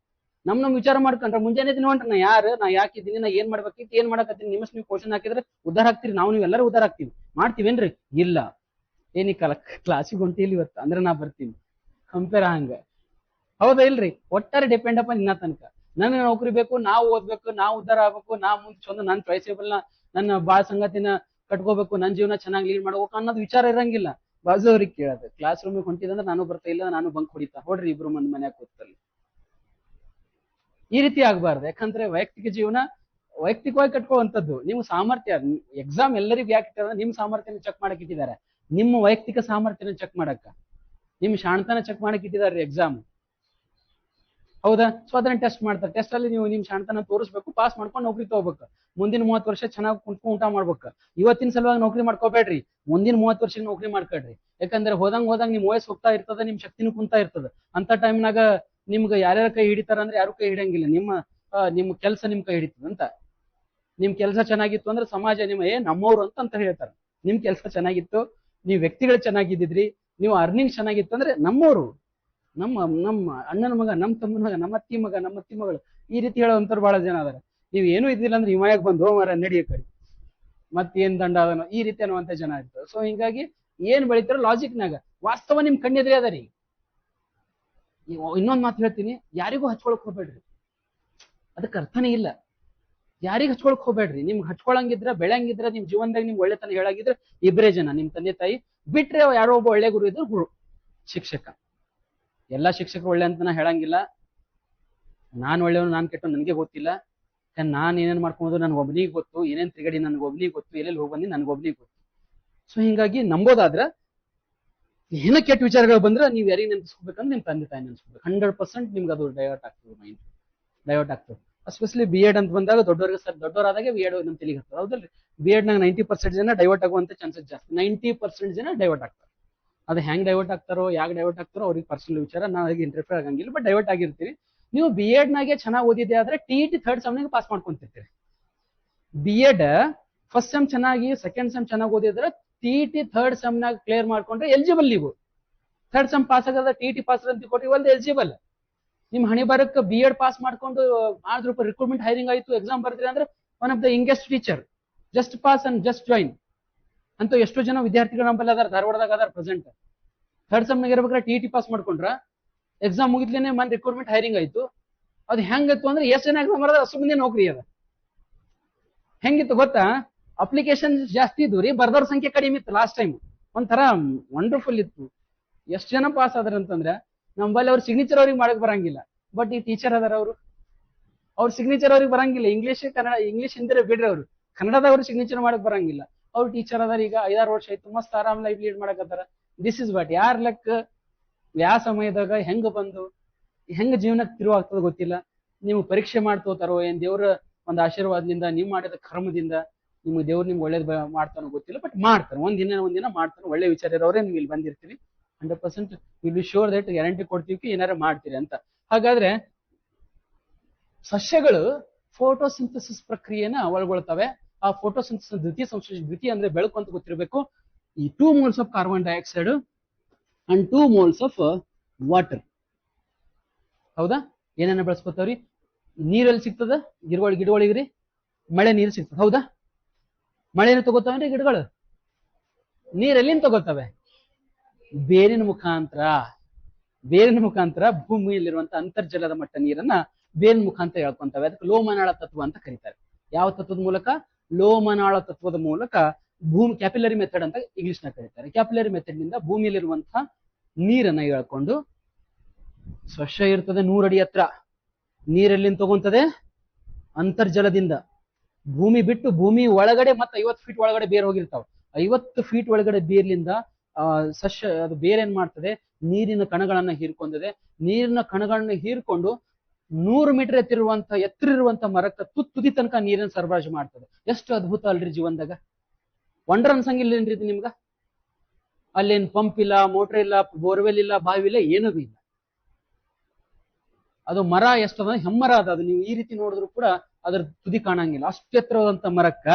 ನಮ್ ವಿಚಾರ ಮಾಡ್ಕೊಂಡ್ರೆ ಮುಂಜಾನೆ ನೋಡ್ರಿ, ನಾ ಯಾರು, ನಾ ಯಾಕಿದ್ದೀನಿ, ನಾ ಏನ್ ಮಾಡ್ಬೇಕಿತ್ತು, ಏನ್ ಮಾಡಕತ್ತೀನಿ, ನಿಮ್ಮಸ್ ನೀವು ಕ್ವಶನ್ ಹಾಕಿದ್ರೆ ಉದ್ಧಾರ ಆಗ್ತೀರಿ. ನೀವೆಲ್ಲರೂ ಉದ್ಧಾರ ಆಗ್ತೀವಿ, ಮಾಡ್ತೀವೇನ್ರಿ? ಇಲ್ಲ. ಏನಿ ಕ್ಲಾಸಿಗೆ ಹೊಂಟಿಲ್ಲ ಇವತ್ತು ಅಂದ್ರೆ ನಾ ಬರ್ತೀನಿ, ಕಂಪೇರ್ ಹಂಗ. ಹೌದಾ ಇಲ್ರಿ? ಒಟ್ಟಾರೆ ಡಿಪೆಂಡ್ ಅಪ್ಪ ನಿನ್ನ ತನಕ. ನನಗೆ ನೌಕರಿ ಬೇಕು, ನಾವು ಓದ್ಬೇಕು, ನಾವು ಉದ್ಧಾರ ಆಗ್ಬೇಕು, ನಾ ಮುಂದೆ ಚಂದ ನನ್ನ ಚಾಯ್ಸೇಬಲ್ ನನ್ನ ಬಾಳ ಸಂಗತಿನ ಕಟ್ಕೋಬೇಕು, ನನ್ನ ಜೀವನ ಚೆನ್ನಾಗಿ ಲೀಡ್ ಮಾಡ್ಬೇಕು ಅನ್ನೋದು ವಿಚಾರ ಇರಂಗಿಲ್ಲ. ಬಾಜು ಅವ್ರಿಗೆ ಕೇಳೋದು, ಕ್ಲಾಸ್ ರೂಮಿಗೆ ಹೊಂಟಿದಂದ್ರೆ ನಾನು ಬರ್ತಾ ಇಲ್ಲ, ನಾನು ಬಂಕ್ ಹೊಡಿತಾ, ಹೊಡ್ರಿ ಇಬ್ರು ಮಂದಿ ಮನ್ಯಾಗ ಕೂತಲ್ಲಿ. ಈ ರೀತಿ ಆಗ್ಬಾರ್ದು. ಯಾಕಂದ್ರೆ ವೈಯಕ್ತಿಕ ಜೀವನ ವೈಯಕ್ತಿಕವಾಗಿ ಕಟ್ಕೊಳ್ಳುವಂಥದ್ದು. ನೀವು ಸಾಮರ್ಥ್ಯ, ಎಕ್ಸಾಮ್ ಎಲ್ಲರಿಗೂ ಯಾಕೆ ಇಟ್ಟಿದ್ದಾರೆ? ನಿಮ್ ಸಾಮರ್ಥ್ಯನ ಚೆಕ್ ಮಾಡಕ್ ಇಟ್ಟಿದ್ದಾರೆ, ನಿಮ್ಮ ವೈಯಕ್ತಿಕ ಸಾಮರ್ಥ್ಯನ ಚೆಕ್ ಮಾಡಕ್ಕ, ನಿಮ್ ಶಾಣತನ ಚೆಕ್ ಮಾಡಕ್ ಇಟ್ಟಿದ್ದಾರೆ ಎಕ್ಸಾಮ್. ಹೌದಾ? ಸೊ ಅದನ್ನ ಟೆಸ್ಟ್ ಮಾಡ್ತಾರೆ. ಟೆಸ್ಟ್ ಅಲ್ಲಿ ನೀವು ನಿಮ್ ಶಾಣತನ ತೋರಿಸ್ಬೇಕು, ಪಾಸ್ ಮಾಡ್ಕೊಂಡು ನೌಕರಿ ತಗೋಬೇಕು. ಮುಂದಿನ 30 ವರ್ಷ ಚೆನ್ನಾಗಿ ಕುಂತ್ಕೊಂಡು ಊಟ ಮಾಡ್ಬೇಕು. ಇವತ್ತಿನ ಸಲುವಾಗಿ ನೌಕರಿ ಮಾಡ್ಕೋಬೇಡ್ರಿ, ಮುಂದಿನ 30 ವರ್ಷಕ್ಕೆ ನೌಕರಿ ಮಾಡ್ಕೊಳ್ರಿ. ಯಾಕಂದ್ರೆ ಹೋದಂಗ್ ನಿಮ್ ವಯಸ್ಸು ಹೋಗ್ತಾ ಇರ್ತದ, ನಿಮ್ ಶಕ್ತಿನೂ ಕುಂತಾ ಇರ್ತದ. ಅಂತ ಟೈಮ್ನಾಗ ನಿಮ್ಗೆ ಯಾರ್ಯಾರ ಕೈ ಹಿಡಿತಾರ ಅಂದ್ರೆ ಯಾರು ಕೈ ಹಿಡಂಗಿಲ್ಲ. ನಿಮ್ಮ ಕೆಲಸ ನಿಮ್ ಕೈ ಹಿಡಿತದಂತ. ನಿಮ್ ಕೆಲಸ ಚೆನ್ನಾಗಿತ್ತು ಅಂದ್ರೆ ಸಮಾಜ ನಮ್ಮವ್ರು ಅಂತ ಹೇಳ್ತಾರೆ. ನಿಮ್ ಕೆಲಸ ಚೆನ್ನಾಗಿತ್ತು, ನೀವ್ ವ್ಯಕ್ತಿಗಳು ಚೆನ್ನಾಗಿದ್ದಿದ್ರಿ, ನೀವು ಅರ್ನಿಂಗ್ ಚೆನ್ನಾಗಿತ್ತು ಅಂದ್ರೆ ನಮ್ಮವ್ರು, ನಮ್ಮ ಅಣ್ಣನ ಮಗ, ನಮ್ಮ ತಮ್ಮನ ಮಗ, ನಮ್ಮ ಅತ್ತಿ ಮಗ, ನಮ್ಮ ಅತ್ತಿ ಮಗಳು, ಈ ರೀತಿ ಹೇಳೋವಂಥವ್ರು ಬಹಳ ಜನ ಅದಾರ. ನೀವ್ ಏನೂ ಇದ್ದಿಲ್ಲ ಅಂದ್ರೆ ಹಿಮಾಯಕ್ ಬಂದು ಹೋಮರ ನಡಿಯ ಕಡೆ ಮತ್ತೇನ್ ದಂಡ ಅದನೋ ಈ ರೀತಿ ಅನ್ನುವಂತ ಜನ ಇರ್ತಾರೆ. ಸೊ ಹಿಂಗಾಗಿ ಏನ್ ಬೆಳಿತಾರೋ ಲಾಜಿಕ್ನಾಗ, ವಾಸ್ತವ ನಿಮ್ ಕಣ್ಣೆದ್ರೇ ಅದರಿ. ಇನ್ನೊಂದ್ ಮಾತು ಹೇಳ್ತೀನಿ, ಯಾರಿಗೂ ಹಚ್ಕೊಳಕ್ ಹೋಗ್ಬೇಡ್ರಿ, ಅದಕ್ಕೆ ಅರ್ಥನೇ ಇಲ್ಲ. ಯಾರಿಗ ಹಚ್ಕೊಳಕ್ ಹೋಗ್ಬೇಡ್ರಿ. ನಿಮ್ಗೆ ಹಚ್ಕೊಳಂಗಿದ್ರ, ಬೆಳಂಗಿದ್ರ, ನಿಮ್ ಜೀವನದಾಗ ನಿಮ್ಗೆ ಒಳ್ಳೆತನ ಹೇಳಾಗಿದ್ರೆ ಇಬ್ಬರೇ ಜನ, ನಿಮ್ ತಂದೆ ತಾಯಿ ಬಿಟ್ರೆ ಯಾರೋ ಒಬ್ಬ ಒಳ್ಳೆ ಗುರು ಇದ್ರು ಗುರು, ಶಿಕ್ಷಕ. ಎಲ್ಲಾ ಶಿಕ್ಷಕರು ಒಳ್ಳೆ ಅಂತ ನಾ ಹೇಳಂಗಿಲ್ಲ. ನಾನ್ ಒಳ್ಳೆಯವನು, ನಾನ್ ಕೆಟ್ಟವ್ ನನಗೆ ಗೊತ್ತಿಲ್ಲ. ನಾನ್ ಏನೇನ್ ಮಾಡ್ಕೊಂಡು ನನ್ಗೆ ಒಬ್ಬನಿಗೆ ಗೊತ್ತು, ಏನೇನ್ ತಿರುಗಡಿ ನನ್ಗೆ ಒಬ್ಬನಿಗೆ ಗೊತ್ತು, ಎಲ್ಲೆಲ್ಲಿ ಹೋಗಿ ಬಂದಿ ನನ್ಗೆ ಒಬ್ಬನಿಗೆ ಗೊತ್ತು. ಸೊ ಹಿಂಗಾಗಿ ನಂಬೋದಾದ್ರ ಏನೋ ಕೆಟ್ಟ ವಿಚಾರಗಳು ಬಂದ್ರೆ ನೀವ್ ಯಾರಿಗೆ ನೆನ್ಸ್ಕೋಬೇಕಂದ್ರೆ ನಿಮ್ ತಂದೆ ತಾಯಿ ನೆನ್ಸ್ಕೋಬೇಕು. 100% ನಿಮ್ಗೆ ಅದು ಡೈವರ್ಟ್ ಆಗ್ತದೆ, ಮೈಂಡ್ ಡೈವರ್ಟ್ ಆಗ್ತದೆ. ಎಸ್ಪೆಷಲಿ B.Ed ಅಂತ ಬಂದಾಗ ದೊಡ್ಡವರಾದಾಗ B.Ed ನಮ್ ತಲೆಗೆ ಹತ್ತದ. ಹೌದಲ್ರಿ? B.Ed ನಾಗ 90% ಜನ ಡೈವರ್ಟ್ ಆಗುವಂತ ಚಾನ್ಸಸ್ ಜಾಸ್ತಿ. 90% ಜನ ಡೈವರ್ಟ್ ಆಗ್ತಾರೆ. ಅದು ಹೆಂಗ್ ಡೈವರ್ಟ್ ಆಗ್ತಾರೋ, ಯಾಕೆ ಡೈವರ್ಟ್ ಆಗ್ತಾರೋ ಅವ್ರಿಗೆ ಪರ್ಸನಲ್ ವಿಚಾರ, ನಾವು ಇಂಟರ್ಫಿಯರ್ ಆಗಂಗಿಲ್ಲ. ಬಟ್ ಡೈವರ್ಟ್ ಆಗಿರ್ತೀರಿ. ನೀವು B.Ed ನಾಗೆ ಚೆನ್ನಾಗಿ ಓದಿದೆ ಆದ್ರೆ TET 3rd ಸೆಮ್ನಾಗ ಪಾಸ್ ಮಾಡ್ಕೊಂತಿರ್ತೀರಿ. B.Ed ಫಸ್ಟ್ ಸೆಮ್ ಚೆನ್ನಾಗಿ, ಸೆಕೆಂಡ್ ಸೆಮ್ ಚೆನ್ನಾಗಿ ಓದಿದ್ರೆ TET 3rd ಸೆಮ್ನಾಗ ಕ್ಲಿಯರ್ ಮಾಡ್ಕೊಂಡ್ರೆ ಎಲಿಜಿಬಲ್. ನೀವು 3rd ಸೆಮ್ ಪಾಸ್ ಆಗದ TET ಪಾಸ್ ಅಂತ ಕೊಟ್ಟಿವಿ ಅಲ್ದ ಎಲಿಜಿಬಲ್. ನಿಮ್ ಹಣಿ ಬರಕ್ಕೆ B.Ed ಪಾಸ್ ಮಾಡ್ಕೊಂಡು ಆದ್ರೂ ರಿಕ್ರೂಟ್ಮೆಂಟ್ ಹೈರಿಂಗ್ ಆಯ್ತು, ಎಕ್ಸಾಮ್ ಬರ್ತೀರಿ ಅಂದ್ರೆ one of the youngest teacher, just pass and just join ಅಂತ ಎಷ್ಟೋ ಜನ ವಿದ್ಯಾರ್ಥಿಗಳು ನಂಬಲ್ಲಿ ಅದಾರ, ಧಾರವಾಡದಾಗ ಅದಾರ ಪ್ರೆಸೆಂಟ್. 3rd ಸೆಮ್ನಾಗ ಇರ್ಬೇಕಾದ್ರೆ TET ಪಾಸ್ ಮಾಡ್ಕೊಂಡ್ರ ಎಕ್ಸಾಮ್ ಮುಗಿದ್ಲೇನೆ ಮನ್ ರಿಕ್ರೂಟ್ಮೆಂಟ್ ಹೈರಿಂಗ್ ಆಯ್ತು. ಅದು ಹೆಂಗಿತ್ತು ಅಂದ್ರೆ ಎಷ್ಟು ಜನ ಎಕ್ಸಾಮ್ ಬರೋದು ಅಷ್ಟು ಮಂದಿ ನೌಕರಿ ಅದ. ಹೆಂಗಿತ್ತು ಗೊತ್ತಾ? ಅಪ್ಲಿಕೇಶನ್ ಜಾಸ್ತಿ ಇದ್ವು ರೀ, ಬರ್ದವ್ರ ಸಂಖ್ಯೆ ಕಡಿಮೆ ಇತ್ತು ಲಾಸ್ಟ್ ಟೈಮ್. ಒಂಥರ ವಂಡರ್ಫುಲ್ ಇತ್ತು. ಎಷ್ಟು ಜನ ಪಾಸ್ ಆದ್ರ ಅಂತಂದ್ರೆ ನಮ್ಮಲ್ಲಿ ಅವ್ರ ಸಿಗ್ನೇಚರ್ ಅವ್ರಿಗೆ ಮಾಡಕ್ ಬರಂಗಿಲ್ಲ. ಬಟ್ ಈ ಟೀಚರ್ ಅದಾರ ಅವ್ರ ಸಿಗ್ನೇಚರ್ ಅವ್ರಿಗೆ ಬರಂಗಿಲ್ಲ. ಇಂಗ್ಲಿಷ್ ಕನ್ನಡ, ಇಂಗ್ಲಿಷ್ ಹಿಂದಿರ ಬಿಡ್ರಿ, ಅವ್ರು ಕನ್ನಡದವ್ರು ಸಿಗ್ನೇಚರ್ ಮಾಡಕ್ ಬರಂಗಿಲ್ಲ. ಅವ್ರು ಟೀಚರ್ ಅದಾರ, ಈಗ 5-6 ವರ್ಷ ಆಯ್ತು, ಮಸ್ತ್ ಆರಾಮ್ ಲೈಫ್ ಲೀಡ್ ಮಾಡಕತ್ತಾರ. This is what your luck, ಯಾವ ಸಮಯದಾಗ ಹೆಂಗ ಬಂದು ಹೆಂಗ ಜೀವನಕ್ಕೆ ತಿರುವಾಗ್ತದ ಗೊತ್ತಿಲ್ಲ. ನೀವು ಪರೀಕ್ಷೆ ಮಾಡ್ತೋತಾರೋ ಏನ್ ದೇವ್ರ ಒಂದು ಆಶೀರ್ವಾದದಿಂದ, ನೀವು ಮಾಡಿದ ಕರ್ಮದಿಂದ ನಿಮ್ಗೆ ದೇವ್ರು ನಿಮ್ಗೆ ಒಳ್ಳೇದ್ ಮಾಡ್ತಾನೋ ಗೊತ್ತಿಲ್ಲ. ಬಟ್ ಮಾಡ್ತಾರೆ, ಒಂದಿನ ಮಾಡ್ತಾನೆ. ಒಳ್ಳೆ ವಿಚಾರ ಇರೋರೇ ನೀವು ಇಲ್ಲಿ ಬಂದಿರ್ತೀರಿ. 100% will be sure that guarantee ಕೊಡ್ತೀವಿ ಏನಾರ ಮಾಡ್ತೀರಿ ಅಂತ. ಹಾಗಾದ್ರೆ ಸಸ್ಯಗಳು ಫೋಟೋಸಿಂಥಸಿಸ್ ಪ್ರಕ್ರಿಯೆನ ಒಳಗೊಳ್ತವೆ. ಆ ಫೋಟೋಸಿಂಥಸಿಸ್ ದ್ವಿತೀಯ ಅಂದ್ರೆ ಬೆಳಕು ಅಂತ ಗೊತ್ತಿರಬೇಕು. ಈ 2 moles of carbon dioxide and 2 moles of water. ಹೌದಾ? ಏನೇನ ಬೆಳೆಸ್ಕೊತಾವ್ರಿ? ನೀರಲ್ಲಿ ಸಿಗ್ತದ ಗಿಡಗಳಿಗ್ರಿ, ಮಳೆ ನೀರು ಸಿಗ್ತದ. ಹೌದಾ? ಮಳೆನ ತಗೋತಾವ್ರಿ ಗಿಡಗಳು, ನೀರೆಲ್ಲಿಂದ ತಗೋತವೆ? ಬೇರಿನ ಮುಖಾಂತರ ಭೂಮಿಯಲ್ಲಿರುವಂತ ಅಂತರ್ಜಲದ ಮಟ್ಟ ನೀರನ್ನ ಬೇರಿನ ಮುಖಾಂತರ ಹೇಳ್ಕೊಂತವೆ. ಅದಕ್ಕೆ ಲೋಮನಾಳ ತತ್ವ ಅಂತ ಕರೀತಾರೆ. ಯಾವ ತತ್ವದ ಮೂಲಕ? ಲೋಮನಾಳ ತತ್ವದ ಮೂಲಕ ಭೂಮಿ, ಕ್ಯಾಪಿಲರಿ ಮೆಥಡ್ ಅಂತ ಇಂಗ್ಲಿಷ್ ನ ಕರೀತಾರೆ. ಕ್ಯಾಪಿಲರಿ ಮೆಥಡ್ ನಿಂದ ಭೂಮಿಯಲ್ಲಿರುವಂತಹ ನೀರನ್ನ ಹೇಳ್ಕೊಂಡು, ಸಸ್ಯ ಇರ್ತದೆ 100 ಅಡಿ ಹತ್ರ, ನೀರೆಲ್ಲಿಂದ ತಗೊಂತದೆ? ಅಂತರ್ಜಲದಿಂದ. ಭೂಮಿ ಬಿಟ್ಟು ಭೂಮಿ ಒಳಗಡೆ ಮತ್ತೆ 50 ಫೀಟ್ ಒಳಗಡೆ ಬೇರ್ ಹೋಗಿರ್ತಾವ. 50 ಫೀಟ್ ಒಳಗಡೆ ಬೇರ್ಲಿಂದ ಸಸ್ಯ ಅದು ಬೇರೆ ಏನ್ ಮಾಡ್ತದೆ? ನೀರಿನ ಕಣಗಳನ್ನ ಹೀರ್ಕೊಂಡದೆ. ನೀರಿನ ಕಣಗಳನ್ನ ಹೀರ್ಕೊಂಡು 100 ಮೀಟರ್ ಎತ್ತರ ಇರುವಂತ ಮರಕ್ಕ ತುದಿ ತನಕ ನೀರನ್ನ ಸರಬರಾಜು ಮಾಡ್ತದೆ. ಎಷ್ಟು ಅದ್ಭುತ ಅಲ್ರಿ ಜೀವನದಾಗ. ವಂಡರ್ ಅನ್ಸಂಗಿಲ್ಲೇನ್ರಿ ಇದು ನಿಮ್ಗ? ಅಲ್ಲೇನ್ ಪಂಪ್ ಇಲ್ಲ, ಮೋಟರ್ ಇಲ್ಲ, ಬೋರ್ವೆಲ್ ಇಲ್ಲ, ಬಾವಿ ಇಲ್ಲ, ಏನೂ ಇಲ್ಲ. ಅದು ಮರ ಎಷ್ಟದ ಹೆಮ್ಮರ ಅದ. ಅದು ನೀವು ಈ ರೀತಿ ನೋಡಿದ್ರು ಕೂಡ ಅದರ ತುದಿ ಕಾಣಂಗಿಲ್ಲ. ಅಷ್ಟು ಎತ್ತರವಾದಂತ ಮರಕ್ಕ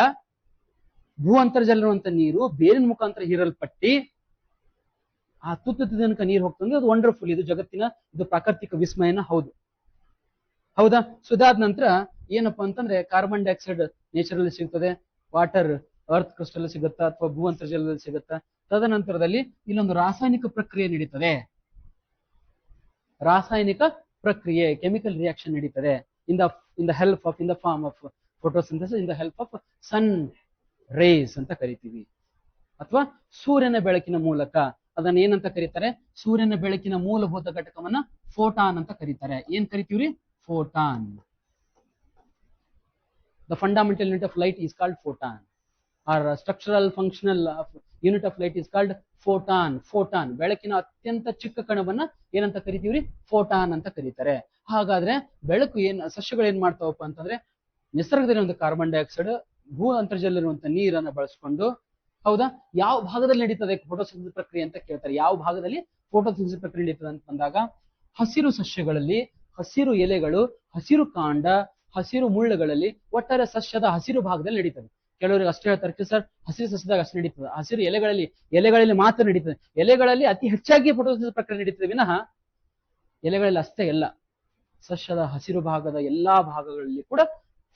ಭೂ ಅಂತರ್ಜಲ ಇರುವಂತ ನೀರು ಬೇರಿನ ಮುಖಾಂತರ ಹೀರಲ್ಪಟ್ಟಿ ಆ ತುತ್ತು ತನಕ ನೀರು ಹೋಗ್ತಂದ್ರೆ ಅದು ವಂಡರ್ಫುಲ್. ಇದು ಜಗತ್ತಿನ, ಇದು ಪ್ರಾಕೃತಿಕ ವಿಸ್ಮಯನ. ಹೌದಾ? ಸುದಾದ ನಂತರ ಏನಪ್ಪಾ ಅಂತಂದ್ರೆ ಕಾರ್ಬನ್ ಡೈಆಕ್ಸೈಡ್ ನೇಚರಲ್ಲಿ ಸಿಗ್ತದೆ, ವಾಟರ್ ಅರ್ತ್ ಕ್ರಿಸ್ಟಲ್ ಸಿಗುತ್ತಾ ಅಥವಾ ಭೂ ಅಂತರ್ಜಲದಲ್ಲಿ ಸಿಗುತ್ತಾ. ತದನಂತರದಲ್ಲಿ ಇಲ್ಲೊಂದು ರಾಸಾಯನಿಕ ಪ್ರಕ್ರಿಯೆ ನಡೀತದೆ. ರಾಸಾಯನಿಕ ಪ್ರಕ್ರಿಯೆ, ಕೆಮಿಕಲ್ ರಿಯಾಕ್ಷನ್ ನಡೀತದೆ. In the form of photosynthesis, in the help of sun rays ಅಂತ ಕರಿತೀವಿ. ಅಥವಾ ಸೂರ್ಯನ ಬೆಳಕಿನ ಮೂಲಕ. ಅದನ್ನ ಏನಂತ ಕರೀತಾರೆ? ಸೂರ್ಯನ ಬೆಳಕಿನ ಮೂಲಭೂತ ಘಟಕವನ್ನ ಫೋಟಾನ್ ಅಂತ ಕರೀತಾರೆ. ಏನ್ ಕರಿತೀವ್ರಿ? Photon. The fundamental unit of light is called photon. Or structural functional unit of light is called photon. Photon ಬೆಳಕಿನ ಅತ್ಯಂತ ಚಿಕ್ಕ ಕಣವನ್ನ ಏನಂತ ಕರಿತೀವ್ರಿ? ಫೋಟಾನ್ ಅಂತ ಕರೀತಾರೆ. ಹಾಗಾದ್ರೆ ಬೆಳಕು ಸಸ್ಯಗಳು ಏನ್ ಮಾಡ್ತಾವಪ್ಪ ಅಂತಂದ್ರೆ, ನಿಸರ್ಗದಲ್ಲಿರುವಂತ ಕಾರ್ಬನ್ ಡೈಆಕ್ಸೈಡ್, ಭೂ ಅಂತರ್ಜಲಲ್ಲಿರುವಂತ ನೀರನ್ನ ಬಳಸ್ಕೊಂಡು, ಹೌದಾ, ಯಾವ ಭಾಗದಲ್ಲಿ ನಡೀತದೆ ಫೋಟೋಸಿಂಥಸಿಸ್ ಪ್ರಕ್ರಿಯೆ ಅಂತ ಕೇಳ್ತಾರೆ. ಯಾವ ಭಾಗದಲ್ಲಿ ಫೋಟೋಸಿಂಥಸಿಸ್ ಪ್ರಕ್ರಿಯೆ ನಡೀತದೆ ಅಂತ ಬಂದಾಗ, ಹಸಿರು ಸಸ್ಯಗಳಲ್ಲಿ ಹಸಿರು ಎಲೆಗಳು, ಹಸಿರು ಕಾಂಡ, ಹಸಿರು ಮುಳ್ಳುಗಳಲ್ಲಿ, ಒಟ್ಟಾರೆ ಸಸ್ಯದ ಹಸಿರು ಭಾಗದಲ್ಲಿ ನಡೀತದೆ. ಕೆಲವರಿಗೆ ಅಷ್ಟೇ ಹೇಳ್ತಾರೆ ಸರ್, ಹಸಿರು ಸಸ್ಯದಾಗ ಅಷ್ಟು ನಡೀತದೆ. ಹಸಿರು ಎಲೆಗಳಲ್ಲಿ ಮಾತ್ರ ನಡೀತದೆ. ಎಲೆಗಳಲ್ಲಿ ಅತಿ ಹೆಚ್ಚಾಗಿ ಫೋಟೋಸಿಂಥಸಿಸ್ ಪ್ರಕ್ರಿಯೆ ನಡೀತದೆ ವಿನಃ ಎಲೆಗಳಲ್ಲಿ ಅಷ್ಟೇ ಎಲ್ಲ. ಸಸ್ಯದ ಹಸಿರು ಭಾಗದ ಎಲ್ಲಾ ಭಾಗಗಳಲ್ಲಿ ಕೂಡ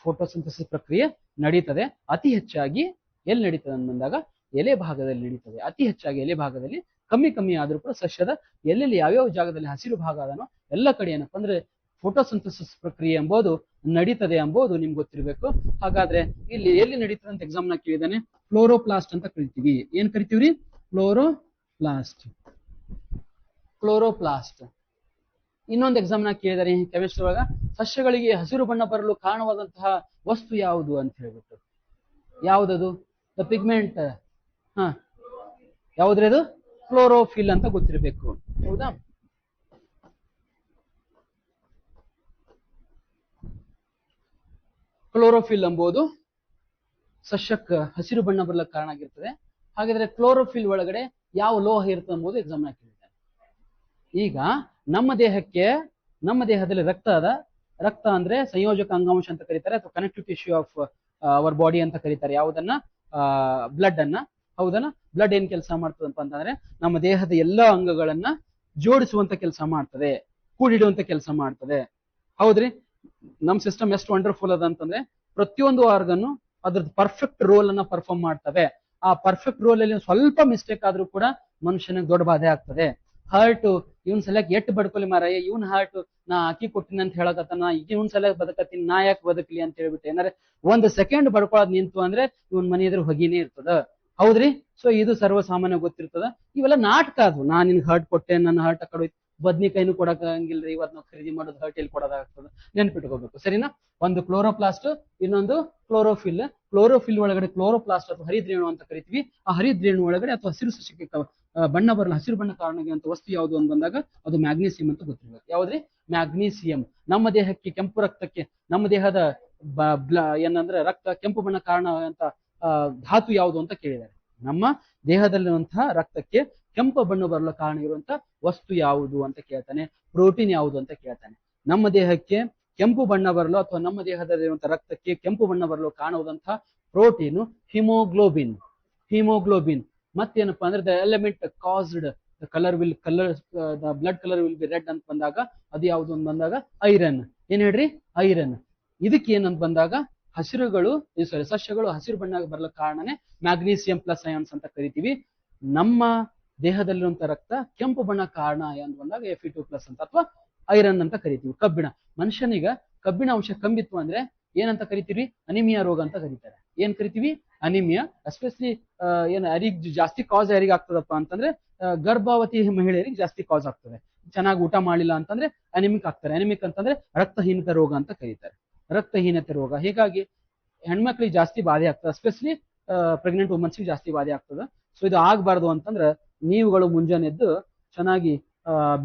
ಫೋಟೋಸಿಂಥಸಿಸ್ ಪ್ರಕ್ರಿಯೆ ನಡೀತದೆ. ಅತಿ ಹೆಚ್ಚಾಗಿ ಎಲ್ಲಿ ನಡೀತದೆ ಅಂತ ಬಂದಾಗ ಎಲೆ ಭಾಗದಲ್ಲಿ ನಡೀತದೆ. ಅತಿ ಹೆಚ್ಚಾಗಿ ಎಲೆ ಭಾಗದಲ್ಲಿ, ಕಮ್ಮಿ ಆದ್ರೂ ಕೂಡ ಸಸ್ಯದ ಎಲ್ಲೆಲ್ಲಿ ಯಾವ್ಯಾವ ಜಾಗದಲ್ಲಿ ಹಸಿರು ಭಾಗ ಅದನೋ ಎಲ್ಲ ಕಡೆ ಏನಪ್ಪ ಅಂದ್ರೆ ಫೋಟೋಸಿಂಥಸಿಸ್ ಪ್ರಕ್ರಿಯೆ ಎಂಬುದು ನಡೀತದೆ ಎಂಬುದು ನಿಮ್ಗೆ ಗೊತ್ತಿರಬೇಕು. ಹಾಗಾದ್ರೆ ಇಲ್ಲಿ ಎಲ್ಲಿ ನಡೀತದೆ ಅಂತ ಎಕ್ಸಾಮ್ ನ ಕೇಳಿದಾನೆ. ಫ್ಲೋರೋಪ್ಲಾಸ್ಟ್ ಅಂತ ಕರಿತೀವಿ. ಏನ್ ಕರಿತೀವ್ರಿ? ಫ್ಲೋರೋಪ್ಲಾಸ್ಟ್. ಇನ್ನೊಂದು ಎಕ್ಸಾಮ್ ನ ಕೇಳಿದಾರೆ ಕೆಮಿಸ್ಟ್ರಿ ಒಳಗ, ಸಸ್ಯಗಳಿಗೆ ಹಸಿರು ಬಣ್ಣ ಬರಲು ಕಾರಣವಾದಂತಹ ವಸ್ತು ಯಾವುದು ಅಂತ ಹೇಳ್ಬಿಟ್ಟು. ಯಾವ್ದದು? The pigment. ಯಾವ್ದ್ರಿ ಅದು? ಕ್ಲೋರೋಫಿಲ್ ಅಂತ ಗೊತ್ತಿರಬೇಕು. ಹೌದಾ? ಕ್ಲೋರೋಫಿಲ್ ಎಂಬುದು ಸಸ್ಯಕ್ಕೆ ಹಸಿರು ಬಣ್ಣ ಬರಲಿಕ್ಕೆ ಕಾರಣ ಆಗಿರ್ತದೆ. ಹಾಗಾದ್ರೆ ಕ್ಲೋರೋಫಿಲ್ ಒಳಗಡೆ ಯಾವ ಲೋಹ ಇರ್ತದೆ ಎಂಬುದು ಎಕ್ಸಾಮ್ ನ ಕೇಳಿದ್ದಾರೆ. ಈಗ ನಮ್ಮ ದೇಹದಲ್ಲಿ ರಕ್ತ ಅದ. ರಕ್ತ ಅಂದ್ರೆ ಸಂಯೋಜಕ ಅಂಗಾಂಶ ಅಂತ ಕರೀತಾರೆ, ಅಥವಾ connective tissue of our body ಅಂತ ಕರೀತಾರೆ. ಯಾವುದನ್ನ? ಬ್ಲಡ್ ಅನ್ನ. ಹೌದನ್ನ? ಬ್ಲಡ್ ಏನ್ ಕೆಲಸ ಮಾಡ್ತದಪ್ಪ ಅಂತಂದ್ರೆ, ನಮ್ಮ ದೇಹದ ಎಲ್ಲಾ ಅಂಗಗಳನ್ನ ಜೋಡಿಸುವಂತ ಕೆಲಸ ಮಾಡ್ತದೆ, ಕೂಡಿಡುವಂತ ಕೆಲಸ ಮಾಡ್ತದೆ. ಹೌದ್ರಿ? ನಮ್ ಸಿಸ್ಟಮ್ ಎಷ್ಟು ವಂಡರ್ಫುಲ್ ಅದ ಅಂತಂದ್ರೆ, ಪ್ರತಿಯೊಂದು ಆರ್ಗನ್ ಅದ್ರದ್ದು ಪರ್ಫೆಕ್ಟ್ ರೋಲ್ ಅನ್ನ ಪರ್ಫಾರ್ಮ್ ಮಾಡ್ತವೆ. ಆ ಪರ್ಫೆಕ್ಟ್ ರೋಲ್ ಅಲ್ಲಿ ಸ್ವಲ್ಪ ಮಿಸ್ಟೇಕ್ ಆದ್ರೂ ಕೂಡ ಮನುಷ್ಯನಿಗೆ ದೊಡ್ಡ ಬಾಧೆ ಆಗ್ತದೆ. ಹಾರ್ಟ್ ಇವನ್ ಸಲಕ್ ಎಟ್ಟು ಬಡ್ಕೊಲಿ ಮಾರಾಯ, ಇವನ್ ಹಾರ್ಟ್ ನಾ ಅಕ್ಕಿ ಕೊಟ್ಟಿನಿ ಅಂತ ಹೇಳಕತ್ತಾನ, ಇವನ್ ಸಲಕ್ ಬದುಕತ್ತೀನಿ, ನಾ ಯಾಕೆ ಬದುಕಲಿ ಅಂತ ಹೇಳ್ಬಿಟ್ಟು ಏನಾರೆ 1 ಸೆಕೆಂಡ್ ಬಡ್ಕೊಳ್ಳೋದ್ ನಿಂತು ಅಂದ್ರೆ ಇವನ್ ಮನೆ ಎದುರು ಹೊಗಿನೇ ಇರ್ತದ. ಹೌದ್ರಿ. ಸೊ ಇದು ಸರ್ವಸಾಮಾನ್ಯ ಗೊತ್ತಿರ್ತದ. ಇವೆಲ್ಲ ನಾಟಕ ಅದು. ನಾನ್ ನಿನ್ಗೆ ಹರ್ಟ್ ಕೊಟ್ಟೆ, ನನ್ನ ಹರ್ಟ್ ಆ ಕಡೆ ಹೋಯ್ತು, ಬದ್ನಿಕಾಯಿನೂ ಕೊಡಕ್ ಹಂಗಿಲ್ರಿ, ಇವತ್ತು ನಾವು ಖರೀದಿ ಮಾಡೋದು ಹರ್ಟ್ ಎಲ್ಲಿ ಕೊಡೋದಾಗ್ತದೆ, ನೆನ್ಪಿಟ್ಕೋಬೇಕು. ಸರಿನಾ? ಒಂದು ಕ್ಲೋರೋಪ್ಲಾಸ್ಟ್, ಇನ್ನೊಂದು ಕ್ಲೋರೋಫಿಲ್. ಕ್ಲೋರೋಫಿಲ್ ಒಳಗಡೆ ಕ್ಲೋರೋಪ್ಲಾಸ್ಟ್ ಅಥವಾ ಹರಿದ್ರೇಣು ಅಂತ ಕರಿತೀವಿ. ಆ ಹರಿದ್ರೇಣು ಒಳಗಡೆ ಅಥವಾ ಹಸಿರು ಸಸ್ಯಕ್ಕೆ ಬಣ್ಣ ಬರಲ್ಲ, ಹಸಿರು ಬಣ್ಣ ಕಾರಣಕ್ಕೆ ವಸ್ತು ಯಾವುದು ಅಂತ ಬಂದಾಗ ಅದು ಮ್ಯಾಗ್ನೀಸಿಯಂ ಅಂತ ಗೊತ್ತಿರ್ಬೇಕು. ಯಾವ್ದ್ರಿ? ಮ್ಯಾಗ್ನೀಸಿಯಂ. ನಮ್ಮ ದೇಹಕ್ಕೆ, ಕೆಂಪು ರಕ್ತಕ್ಕೆ, ನಮ್ಮ ದೇಹದ ಏನಂದ್ರೆ ರಕ್ತ ಕೆಂಪು ಬಣ್ಣ ಕಾರಣ ಅಂತ ಧಾತು ಯಾವುದು ಅಂತ ಕೇಳಿದ್ದಾರೆ. ನಮ್ಮ ದೇಹದಲ್ಲಿರುವಂತಹ ರಕ್ತಕ್ಕೆ ಕೆಂಪು ಬಣ್ಣ ಬರಲು ಕಾರಣ ಇರುವಂತಹ ವಸ್ತು ಯಾವುದು ಅಂತ ಕೇಳ್ತಾನೆ. ಪ್ರೋಟೀನ್ ಯಾವುದು ಅಂತ ಕೇಳ್ತಾನೆ. ನಮ್ಮ ದೇಹಕ್ಕೆ ಕೆಂಪು ಬಣ್ಣ ಬರಲು ಅಥವಾ ನಮ್ಮ ದೇಹದಲ್ಲಿರುವಂತಹ ರಕ್ತಕ್ಕೆ ಕೆಂಪು ಬಣ್ಣ ಬರಲು ಕಾರಣವಾದಂತಹ ಪ್ರೋಟೀನು ಹಿಮೋಗ್ಲೋಬಿನ್. ಹಿಮೋಗ್ಲೋಬಿನ್. ಮತ್ತೇನಪ್ಪಾ ಅಂದ್ರೆ the element caused the blood colour will be red ಅಂತ ಬಂದಾಗ ಅದು ಯಾವುದು ಅಂತ ಬಂದಾಗ ಐರನ್. ಏನ್ ಹೇಳ್ರಿ? ಐರನ್. ಇದಕ್ಕೆ ಏನಂತ ಬಂದಾಗ ಹಸಿರುಗಳು, ಸಸ್ಯಗಳು ಹಸಿರು ಬಣ್ಣ ಬರ್ಲಿಕ್ಕೆ ಕಾರಣನೇ ಮ್ಯಾಗ್ನೀಸಿಯಂ ಪ್ಲಸ್ ಅಯಾನ್ಸ್ ಅಂತ ಕರಿತೀವಿ. ನಮ್ಮ ದೇಹದಲ್ಲಿರುವಂತ ರಕ್ತ ಕೆಂಪು ಬಣ್ಣ ಕಾರಣ ಅಂತ ಬಂದಾಗ Fe2+ ಅಂತ ಅಥವಾ ಐರನ್ ಅಂತ ಕರಿತೀವಿ. ಕಬ್ಬಿಣ. ಮನುಷ್ಯನಿಗ ಕಬ್ಬಿಣ ಅಂಶ ಕಮ್ಮಿತ್ತು ಅಂದ್ರೆ ಏನಂತ ಕರಿತೀವಿ? ಅನಿಮಿಯಾ ರೋಗ ಅಂತ ಕರೀತಾರೆ. ಏನ್ ಕರಿತೀವಿ? ಅನಿಮಿಯಾ. ಎಸ್ಪೆಷಲಿ ಯಾರಿಗೆ ಜಾಸ್ತಿ ಕಾಸ್ ಯಾರಿಗೆ ಆಗ್ತದಪ್ಪ ಅಂತಂದ್ರೆ ಗರ್ಭಾವತಿ ಮಹಿಳೆಯರಿಗೆ ಜಾಸ್ತಿ ಕಾಸ್ ಆಗ್ತದೆ. ಚೆನ್ನಾಗಿ ಊಟ ಮಾಡಿಲ್ಲ ಅಂತಂದ್ರೆ ಅನಿಮಿಕ್ ಆಗ್ತಾರೆ. ಅನಿಮಿಕ್ ಅಂತಂದ್ರೆ ರಕ್ತಹೀನತೆ ರೋಗ ಅಂತ ಕರೀತಾರೆ. ರಕ್ತಹೀನತೆ ರೋಗ. ಹೀಗಾಗಿ ಹೆಣ್ಮಕ್ಳಿಗೆ ಜಾಸ್ತಿ ಬಾಧೆ ಆಗ್ತದೆ. ಎಸ್ಪೆಷಲಿ ಪ್ರೆಗ್ನೆಂಟ್ ವುಮನ್ಸ್ಗೆ ಜಾಸ್ತಿ ಬಾಧೆ ಆಗ್ತದೆ. ಸೊ ಇದು ಆಗ್ಬಾರ್ದು ಅಂತಂದ್ರೆ ನೀವುಗಳು ಮುಂಜಾನೆ ಎದ್ದು ಚೆನ್ನಾಗಿ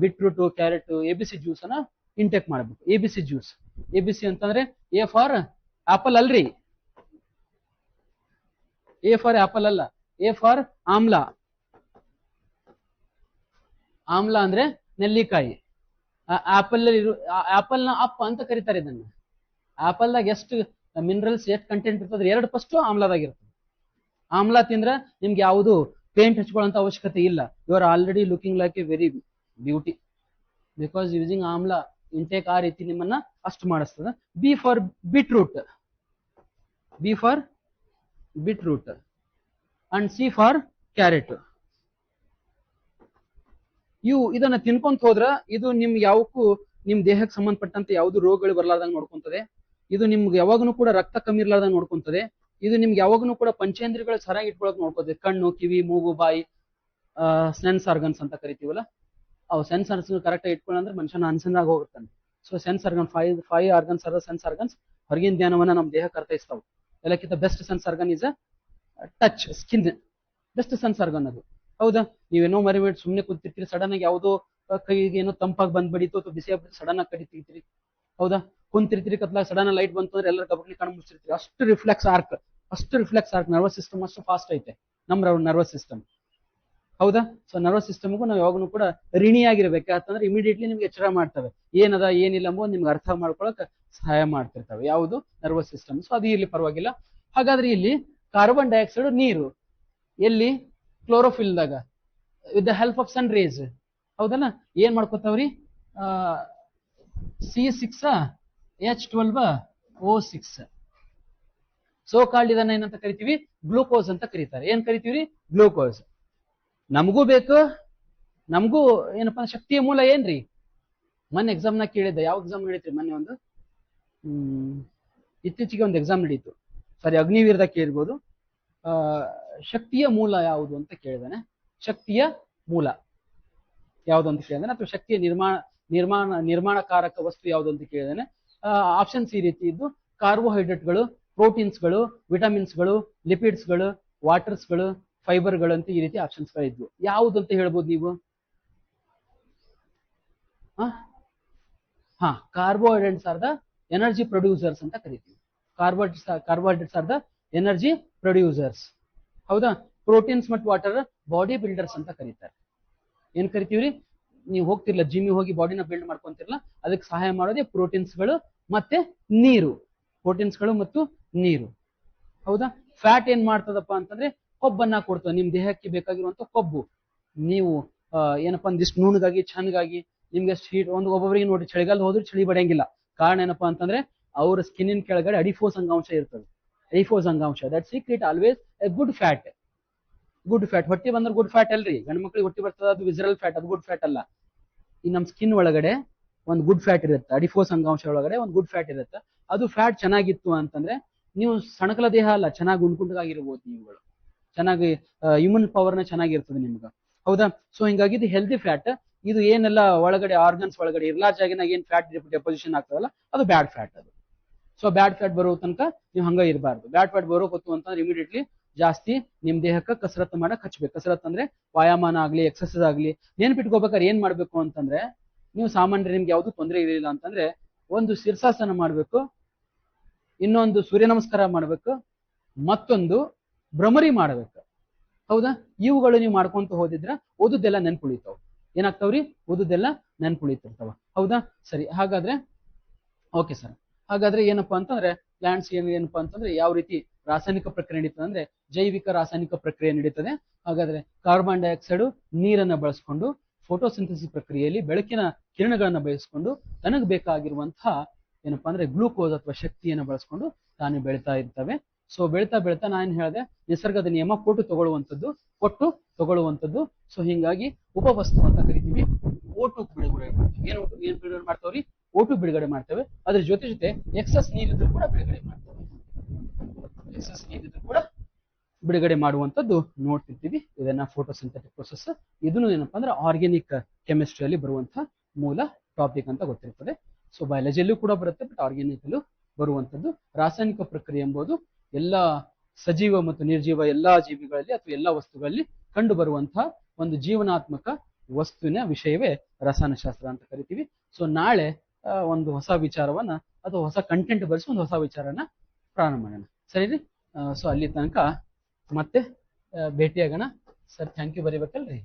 ಬೀಟ್ರೂಟ್, ಕ್ಯಾರೆಟ್, ABC ಜ್ಯೂಸ್ ಅನ್ನ ಇಂಟೇಕ್ ಮಾಡಬೇಕು. ABC juice. ABC ಅಂತಂದ್ರೆ A ಫಾರ್ ಆಪಲ್ ಅಲ್ರಿ. A ಫಾರ್ ಆಪಲ್ ಅಲ್ಲ, A ಫಾರ್ ಆಮ್ಲ. ಆಮ್ಲ ಅಂದ್ರೆ ನೆಲ್ಲಿಕಾಯಿ. ಆಪಲ್ ನ ಅಪ್ಪ ಅಂತ ಕರೀತಾರೆ ಇದನ್ನ. ಆಪಲ್ದಾಗ ಎಷ್ಟು ಮಿನರಲ್ಸ್, ಎಷ್ಟು ಕಂಟೆಂಟ್ ಇರ್ತದೆ? 2% ಆಮ್ಲದಾಗ ಇರ್ತದೆ. ಆಮ್ಲ ತಿಂದ್ರ ನಿಮ್ಗೆ ಯಾವುದು ಪೇಂಟ್ ಹಚ್ಕೊಳ್ಳೋ ಅವಶ್ಯಕತೆ ಇಲ್ಲ. You are already looking like a very beauty because using ಆಮ್ಲ ಇಂಟೇಕ್ ಆ ರೀತಿ ನಿಮ್ಮನ್ನ ಅಷ್ಟು ಮಾಡಿಸ್ತದ. B for beetroot. B for beetroot and C for carrot. ಇದನ್ನ ತಿನ್ಕೊಂತ ಹೋದ್ರ ಇದು ನಿಮ್ಗೆ ಯಾವಕ್ಕೂ ನಿಮ್ ದೇಹಕ್ಕೆ ಸಂಬಂಧಪಟ್ಟಂತೆ ಯಾವ್ದು ರೋಗಗಳು ಬರ್ಲಾರ್ದಂಗ್ ನೋಡ್ಕೊಂತದೆ. ಇದು ನಿಮ್ಗೆ ಯಾವಾಗನು ಕೂಡ ರಕ್ತ ಕಮ್ಮಿ ಇರ್ಲಾರ್ದಂಗ್ ನೋಡ್ಕೊಂತದೆ. ಇದು ನಿಮ್ಗೆ ಯಾವಾಗನು ಕೂಡ ಪಂಚೇಂದ್ರಿಯಗಳು ಸರಿಯಾಗಿ ಇಟ್ಕೊಳಕ್ ನೋಡ್ಕೋತದೆ. ಕಣ್ಣು, ಕಿವಿ, ಮೂಗು, ಬಾಯಿ, ಸೆನ್ಸ್ ಆರ್ಗನ್ಸ್ ಅಂತ ಕರಿತೀವಲ್ಲ, ಅವು ಸೆನ್ಸ್ ಆರ್ಗನ್ಸ್ ಕರೆಕ್ಟ್ ಆಗಿ ಇಟ್ಕೊಳ್ಳಂದ್ರೆ ಮನುಷ್ಯನ ಅನ್ಸಂದಾಗ ಹೋಗುತ್ತಾನೆ. So sense organ, five organs are sense organs. ಹೊರಗಿನ ಜ್ಞಾನವನ್ನ ನಮ್ಮ ದೇಹಕ್ಕೆ ಅರ್ಥೈಸ್ತಾವೆ. ಎಲ್ಲಕ್ಕಿಂತ best sense organ is touch, skin. Best sense organ ಅದು. ಹೌದಾ? ನೀವೇನೋ ಮರಿಬೇಡಿ, ಸುಮ್ಮನೆ ಕೂತಿರ್ತೀರಿ, ಸಡನ್ ಆಗಿ ಯಾವುದೋ ಕೈಗೆ ಏನೋ ತಂಪಾಗಿ ಬಂದ್ಬಿಡಿತು ಅಥವಾ ಬಿಸಿ ಆಗ್ಬಿಟ್ಟು ಸಡನ್ ಆಗಿ ಕಡಿ ತೆಗಿತೀರಿ. ಹೌದಾ? ಕುಂತಿರ್ತೀರಿ, ಕತ್ಲಾಗ ಸಡನ್ ಲೈಟ್ ಬಂತು ಅಂದ್ರೆ ಎಲ್ಲರ ಕಬಡ್ಡಿ ಕಣ್ಣು ಮುಚ್ಚಿರ್ತೀರಿ. ಅಷ್ಟು ರಿಫ್ಲೆಕ್ಸ್ ಆರ್ಕ್ ನರ್ವಸ್ ಸಿಸ್ಟಮ್ ಅಷ್ಟು ಫಾಸ್ಟ್ ಐತೆ ನಮ್ಮ ನರ್ವಸ್ ಸಿಸ್ಟಮ್. ಹೌದಾ? ಸೊ ನರ್ವಸ್ ಸಿಸ್ಟಮ್ಗೂ ನಾವು ಯಾವಾಗಲೂ ಕೂಡ ಋಣಿಯಾಗಿರ್ಬೇಕು. ಯಾಕಂದ್ರೆ ಇಮಿಡಿಯೇಟ್ಲಿ ನಿಮ್ಗೆ ಎಚ್ಚರ ಮಾಡ್ತವೆ. ಏನದ ಏನಿಲ್ಲ ಎಂಬುದು ನಿಮ್ಗೆ ಅರ್ಥ ಮಾಡ್ಕೊಳಕ್ ಸಹಾಯ ಮಾಡ್ತಿರ್ತವೆ. ಯಾವುದು? Nervous system. ಸೊ ಅದು ಇಲ್ಲಿ ಪರವಾಗಿಲ್ಲ. ಹಾಗಾದ್ರೆ ಇಲ್ಲಿ ಕಾರ್ಬನ್ ಡೈಆಕ್ಸೈಡ್ ನೀರು ಎಲ್ಲಿ? ಕ್ಲೋರೋಫಿಲ್ದಾಗ with the help of sun rays. ಹೌದಲ್ಲ? ಏನ್ ಮಾಡ್ಕೋತಾವ್ರಿ? C6H12O6. ಸೋ ಕಾಲ್ಡ್ ಇದನ್ನ ಏನಂತ ಕರಿತೀವಿ? ಗ್ಲೂಕೋಸ್ ಅಂತ ಕರೀತಾರೆ. ಏನ್ ಕರಿತೀವಿ? ಗ್ಲೂಕೋಸ್. ನಮಗೂ ಬೇಕು. ನಮಗೂ ಏನಪ್ಪಾ ಶಕ್ತಿಯ ಮೂಲ ಏನ್ರಿ? ಮೊನ್ನೆ ಎಕ್ಸಾಮ್ನಾಗ ಕೇಳಿದ್ದೆ. ಯಾವ ಎಕ್ಸಾಮ್ ನಡೀತ್ರಿ ಮೊನ್ನೆ? ಒಂದು ಇತ್ತೀಚೆಗೆ ಒಂದು ಎಕ್ಸಾಮ್ ನಡೀತು. ಸಾರಿ, ಅಗ್ನಿವೀರದಾಗ ಕೇಳಿರ್ಬೋದು. ಶಕ್ತಿಯ ಮೂಲ ಯಾವುದು ಅಂತ ಕೇಳಿದಾನೆ. ಶಕ್ತಿಯ ಮೂಲ ಯಾವುದು ಅಂತ ಕೇಳಿದಾನೆ. ಅಥವಾ ಶಕ್ತಿಯ ನಿರ್ಮಾಣಕಾರಕ ವಸ್ತು ಯಾವುದು ಅಂತ ಕೇಳಿದಾನೆ. ಆಪ್ಷನ್ಸ್ ಈ ರೀತಿ ಇದ್ದು: ಕಾರ್ಬೋಹೈಡ್ರೇಟ್ಗಳು, ಪ್ರೋಟೀನ್ಸ್ಗಳು, ವಿಟಮಿನ್ಸ್ಗಳು, ಲಿಪಿಡ್ಸ್ಗಳು, ವಾಟರ್ಸ್ಗಳು, ಫೈಬರ್ಗಳು ಅಂತ ಈ ರೀತಿ ಆಪ್ಷನ್ಸ್ಗಳು ಇದ್ವು. ಯಾವುದು ಅಂತ ಹೇಳ್ಬೋದು ನೀವು? Carbohydrates are the energy producers ಅಂತ ಕರಿತೀವಿ. Carbohydrates are the energy producers. ಹೌದಾ? ಪ್ರೋಟೀನ್ಸ್ ಮತ್ತು ವಾಟರ್ ಬಾಡಿ ಬಿಲ್ಡರ್ಸ್ ಅಂತ ಕರೀತಾರೆ. ಏನ್ ಕರಿತೀವ್ರಿ? ನೀವು ಹೋಗ್ತಿರ್ಲ ಜಿಮ್ಮಿಗೆ ಹೋಗಿ ಬಾಡಿನ ಬಿಲ್ಡ್ ಮಾಡ್ಕೊಂತಿರ್ಲ, ಅದಕ್ಕೆ ಸಹಾಯ ಮಾಡೋದೇ ಪ್ರೋಟೀನ್ಸ್ಗಳು ಮತ್ತೆ ನೀರು. ಪ್ರೋಟೀನ್ಸ್ಗಳು ಮತ್ತು ನೀರು. ಹೌದಾ? ಫ್ಯಾಟ್ ಏನ್ ಮಾಡ್ತದಪ್ಪ ಅಂತಂದ್ರೆ ಕೊಬ್ಬನ್ನ ಕೊಡ್ತದೆ. ನಿಮ್ ದೇಹಕ್ಕೆ ಬೇಕಾಗಿರುವಂತ ಕೊಬ್ಬು. ನೀವು ಏನಪ್ಪಾ ಒಂದಿಷ್ಟು ನುಣ್ಣಗಾಗಿ, ಚಂದಗಾಗಿ, ನಿಮ್ಗೆ ಹೀಟ್ ಒಬ್ಬೊಬ್ಬರಿಗೆ ನೋಡಿ ಚಳಿಗಾಲ ಹೋದ್ರೆ ಚಳಿ ಬಡಿಯಂಗಿಲ್ಲ. ಕಾರಣ ಏನಪ್ಪಾ ಅಂತಂದ್ರೆ ಅವ್ರ ಸ್ಕಿನ್ನಿನ ಕೆಳಗಡೆ ಅಡಿಫೋಸ್ ಅಂಗಾಂಶ ಇರ್ತದೆ. ಅಡಿಫೋಸ್ ಅಂಗಾಂಶ, that secret always A good fat. Good fat. ಹೊಟ್ಟೆ ಬಂದ್ರೆ ಗುಡ್ ಫ್ಯಾಟ್ ಅಲ್ರಿ. ಗಂಡು ಮಕ್ಳಿಗೆ ಹೊಟ್ಟೆ ಬರ್ತದ, ಅದು ವಿಸರಲ್ ಫ್ಯಾಟ್, ಅದು ಗುಡ್ ಫ್ಯಾಟ್ ಅಲ್ಲ. ಈ ನಮ್ ಸ್ಕಿನ್ ಒಳಗಡೆ ಒಂದು ಗುಡ್ ಫ್ಯಾಟ್ ಇರುತ್ತೆ. ಅಡಿಫೋಸ್ ಅಂಗಾಂಶ ಒಳಗಡೆ ಒಂದು ಗುಡ್ ಫ್ಯಾಟ್ ಇರುತ್ತೆ. ಅದು ಫ್ಯಾಟ್ ಚೆನ್ನಾಗಿತ್ತು ಅಂತಂದ್ರೆ ನೀವು ಸಣಕಲ ದೇಹ ಅಲ್ಲ, ಚೆನ್ನಾಗಿ ಉಂಡ್ಕುಂಟಾಗಿರ್ಬೋದು ನೀವುಗಳು. ಚೆನ್ನಾಗಿ ಇಮ್ಯೂನ್ ಪವರ್ನ ಚೆನ್ನಾಗಿರ್ತದೆ ನಿಮ್ಗೆ, ಹೌದಾ? ಸೊ ಹಿಂಗಾಗಿ ಇದು ಹೆಲ್ದಿ ಫ್ಯಾಟ್. ಇದು ಏನೆಲ್ಲ ಒಳಗಡೆ ಆರ್ಗನ್ಸ್ ಒಳಗಡೆ ಇರ್ಲಾರ್ಜಾಗಿನಾಗ ಏನ್ ಫ್ಯಾಟ್ ಡೆಪೋಸಿಷನ್ ಆಗ್ತದಲ್ಲ ಅದು ಬ್ಯಾಡ್ ಫ್ಯಾಟ್ ಅದು. ಸೊ ಬ್ಯಾಡ್ ಫ್ಯಾಟ್ ಬರೋ ತನಕ ನೀವು ಹಂಗ ಇರಬಾರ್ದು. ಬ್ಯಾಡ್ ಫ್ಯಾಟ್ ಬರೋ ಗೊತ್ತು ಅಂತಂದ್ರೆ ಇಮಿಡಿಯೇಟ್ಲಿ ಜಾಸ್ತಿ ನಿಮ್ ದೇಹಕ್ಕೆ ಕಸರತ್ತು ಮಾಡಕ್ ಹಚ್ಬೇಕು. ಕಸರತ್ ಅಂದ್ರೆ ವ್ಯಾಯಾಮನ ಆಗ್ಲಿ ಎಕ್ಸರ್ಸೈಸ್ ಆಗ್ಲಿ. ನೆನ್ಪಿಟ್ಕೋಬೇಕಾದ್ರೆ ಏನ್ ಮಾಡ್ಬೇಕು ಅಂತಂದ್ರೆ, ನೀವು ಸಾಮಾನ್ಯ ನಿಮ್ಗೆ ಯಾವ್ದು ತೊಂದರೆ ಇರಲಿಲ್ಲ ಅಂತಂದ್ರೆ ಒಂದು ಶೀರ್ಷಾಸನ ಮಾಡ್ಬೇಕು, ಇನ್ನೊಂದು ಸೂರ್ಯ ನಮಸ್ಕಾರ ಮಾಡ್ಬೇಕು, ಮತ್ತೊಂದು ಭ್ರಮರಿ ಮಾಡ್ಬೇಕು, ಹೌದಾ? ಇವುಗಳು ನೀವು ಮಾಡ್ಕೊಂತ ಹೋದಿದ್ರ ಓದುದೆಲ್ಲ ನೆನ್ಪುಳಿತಾವ. ಏನಾಗ್ತಾವ್ರಿ? ಓದುದೆಲ್ಲ ನೆನ್ಪುಳಿತಿರ್ತಾವ, ಹೌದಾ? ಸರಿ, ಹಾಗಾದ್ರೆ ಓಕೆ ಸರ್. ಹಾಗಾದ್ರೆ ಏನಪ್ಪಾ ಅಂತಂದ್ರೆ ಪ್ಲಾಂಟ್ಸ್ ಏನಪ್ಪಾ ಅಂತಂದ್ರೆ ಯಾವ ರೀತಿ ರಾಸಾಯನಿಕ ಪ್ರಕ್ರಿಯೆ ನಡೀತದೆ ಅಂದ್ರೆ ಜೈವಿಕ ರಾಸಾಯನಿಕ ಪ್ರಕ್ರಿಯೆ ನಡೀತದೆ. ಹಾಗಾದ್ರೆ ಕಾರ್ಬನ್ ಡೈಆಕ್ಸೈಡ್ ನೀರನ್ನ ಬಳಸ್ಕೊಂಡು ಫೋಟೋಸಿಂಥಸಿಸ್ ಪ್ರಕ್ರಿಯೆಯಲ್ಲಿ ಬೆಳಕಿನ ಕಿರಣಗಳನ್ನ ಬಳಸ್ಕೊಂಡು ತನಗ್ ಬೇಕಾಗಿರುವಂತಹ ಏನಪ್ಪಾ ಅಂದ್ರೆ ಗ್ಲೂಕೋಸ್ ಅಥವಾ ಶಕ್ತಿಯನ್ನು ಬಳಸ್ಕೊಂಡು ತಾನು ಬೆಳಿತಾ ಇರ್ತವೆ. ಸೊ ಬೆಳಿತಾ ಬೆಳಿತಾ ನಾನು ಹೇಳಿದೆ ನಿಸರ್ಗದ ನಿಯಮ ಕೊಟ್ಟು ತಗೊಳ್ಳುವಂಥದ್ದು. ಸೊ ಹಿಂಗಾಗಿ ಉಪವಸ್ತು ಅಂತ ಕರಿತೀವಿ. ಓಟು ಬಿಡುಗಡೆ ಮಾಡ್ತೀವಿ. ಏನ್ ಬಿಡುಗಡೆ ಮಾಡ್ತಾವ್ರಿ? ಓಟು ಬಿಡುಗಡೆ ಮಾಡ್ತೇವೆ. ಅದ್ರ ಜೊತೆ ಎಕ್ಸಸ್ ನೀರಿದ್ರು ಕೂಡ ಬಿಡುಗಡೆ ಮಾಡ್ತೇವೆ. ಎಕ್ಸಸ್ ನೀರಿದ್ರು ಕೂಡ ಬಿಡುಗಡೆ ಮಾಡುವಂಥದ್ದು ನೋಡ್ತಿರ್ತೀವಿ. ಇದನ್ನ ಫೋಟೋಸಿಂಥೆಟಿಕ್ ಪ್ರೊಸೆಸ್. ಇದನ್ನು ಏನಪ್ಪಾ ಅಂದ್ರೆ ಆರ್ಗ್ಯಾನಿಕ್ ಕೆಮಿಸ್ಟ್ರಿಯಲ್ಲಿ ಬರುವಂತಹ ಮೂಲ ಟಾಪಿಕ್ ಅಂತ ಗೊತ್ತಿರ್ತದೆ. ಸೊ ಬಯಾಲಜಿಯಲ್ಲೂ ಕೂಡ ಬರುತ್ತೆ, ಬಟ್ ಆರ್ಗ್ಯಾನಿಕ್ ಅಲ್ಲೂ ಬರುವಂಥದ್ದು. ರಾಸಾಯನಿಕ ಪ್ರಕ್ರಿಯೆ ಎಂಬುದು ಎಲ್ಲ ಸಜೀವ ಮತ್ತು ನಿರ್ಜೀವ ಎಲ್ಲಾ ಜೀವಿಗಳಲ್ಲಿ ಅಥವಾ ಎಲ್ಲಾ ವಸ್ತುಗಳಲ್ಲಿ ಕಂಡು ಬರುವಂತಹ ಒಂದು ಜೀವನಾತ್ಮಕ ವಸ್ತುವಿನ ವಿಷಯವೇ ರಸಾಯನಶಾಸ್ತ್ರ ಅಂತ ಕರಿತೀವಿ. ಸೊ ನಾಳೆ ಒಂದು ಹೊಸ ವಿಚಾರವನ್ನ ಅಥವಾ ಹೊಸ ಕಂಟೆಂಟ್ ಬರೆಸಿ ಒಂದು ಹೊಸ ವಿಚಾರನ ಪ್ರಾರಂಭ ಮಾಡೋಣ, ಸರಿ? ಸೊ ಅಲ್ಲಿ ತನಕ ಮತ್ತೆ ಭೇಟಿಯಾಗೋಣ ಸರ್. Thank you ಬರೀಬೇಕಲ್ರಿ.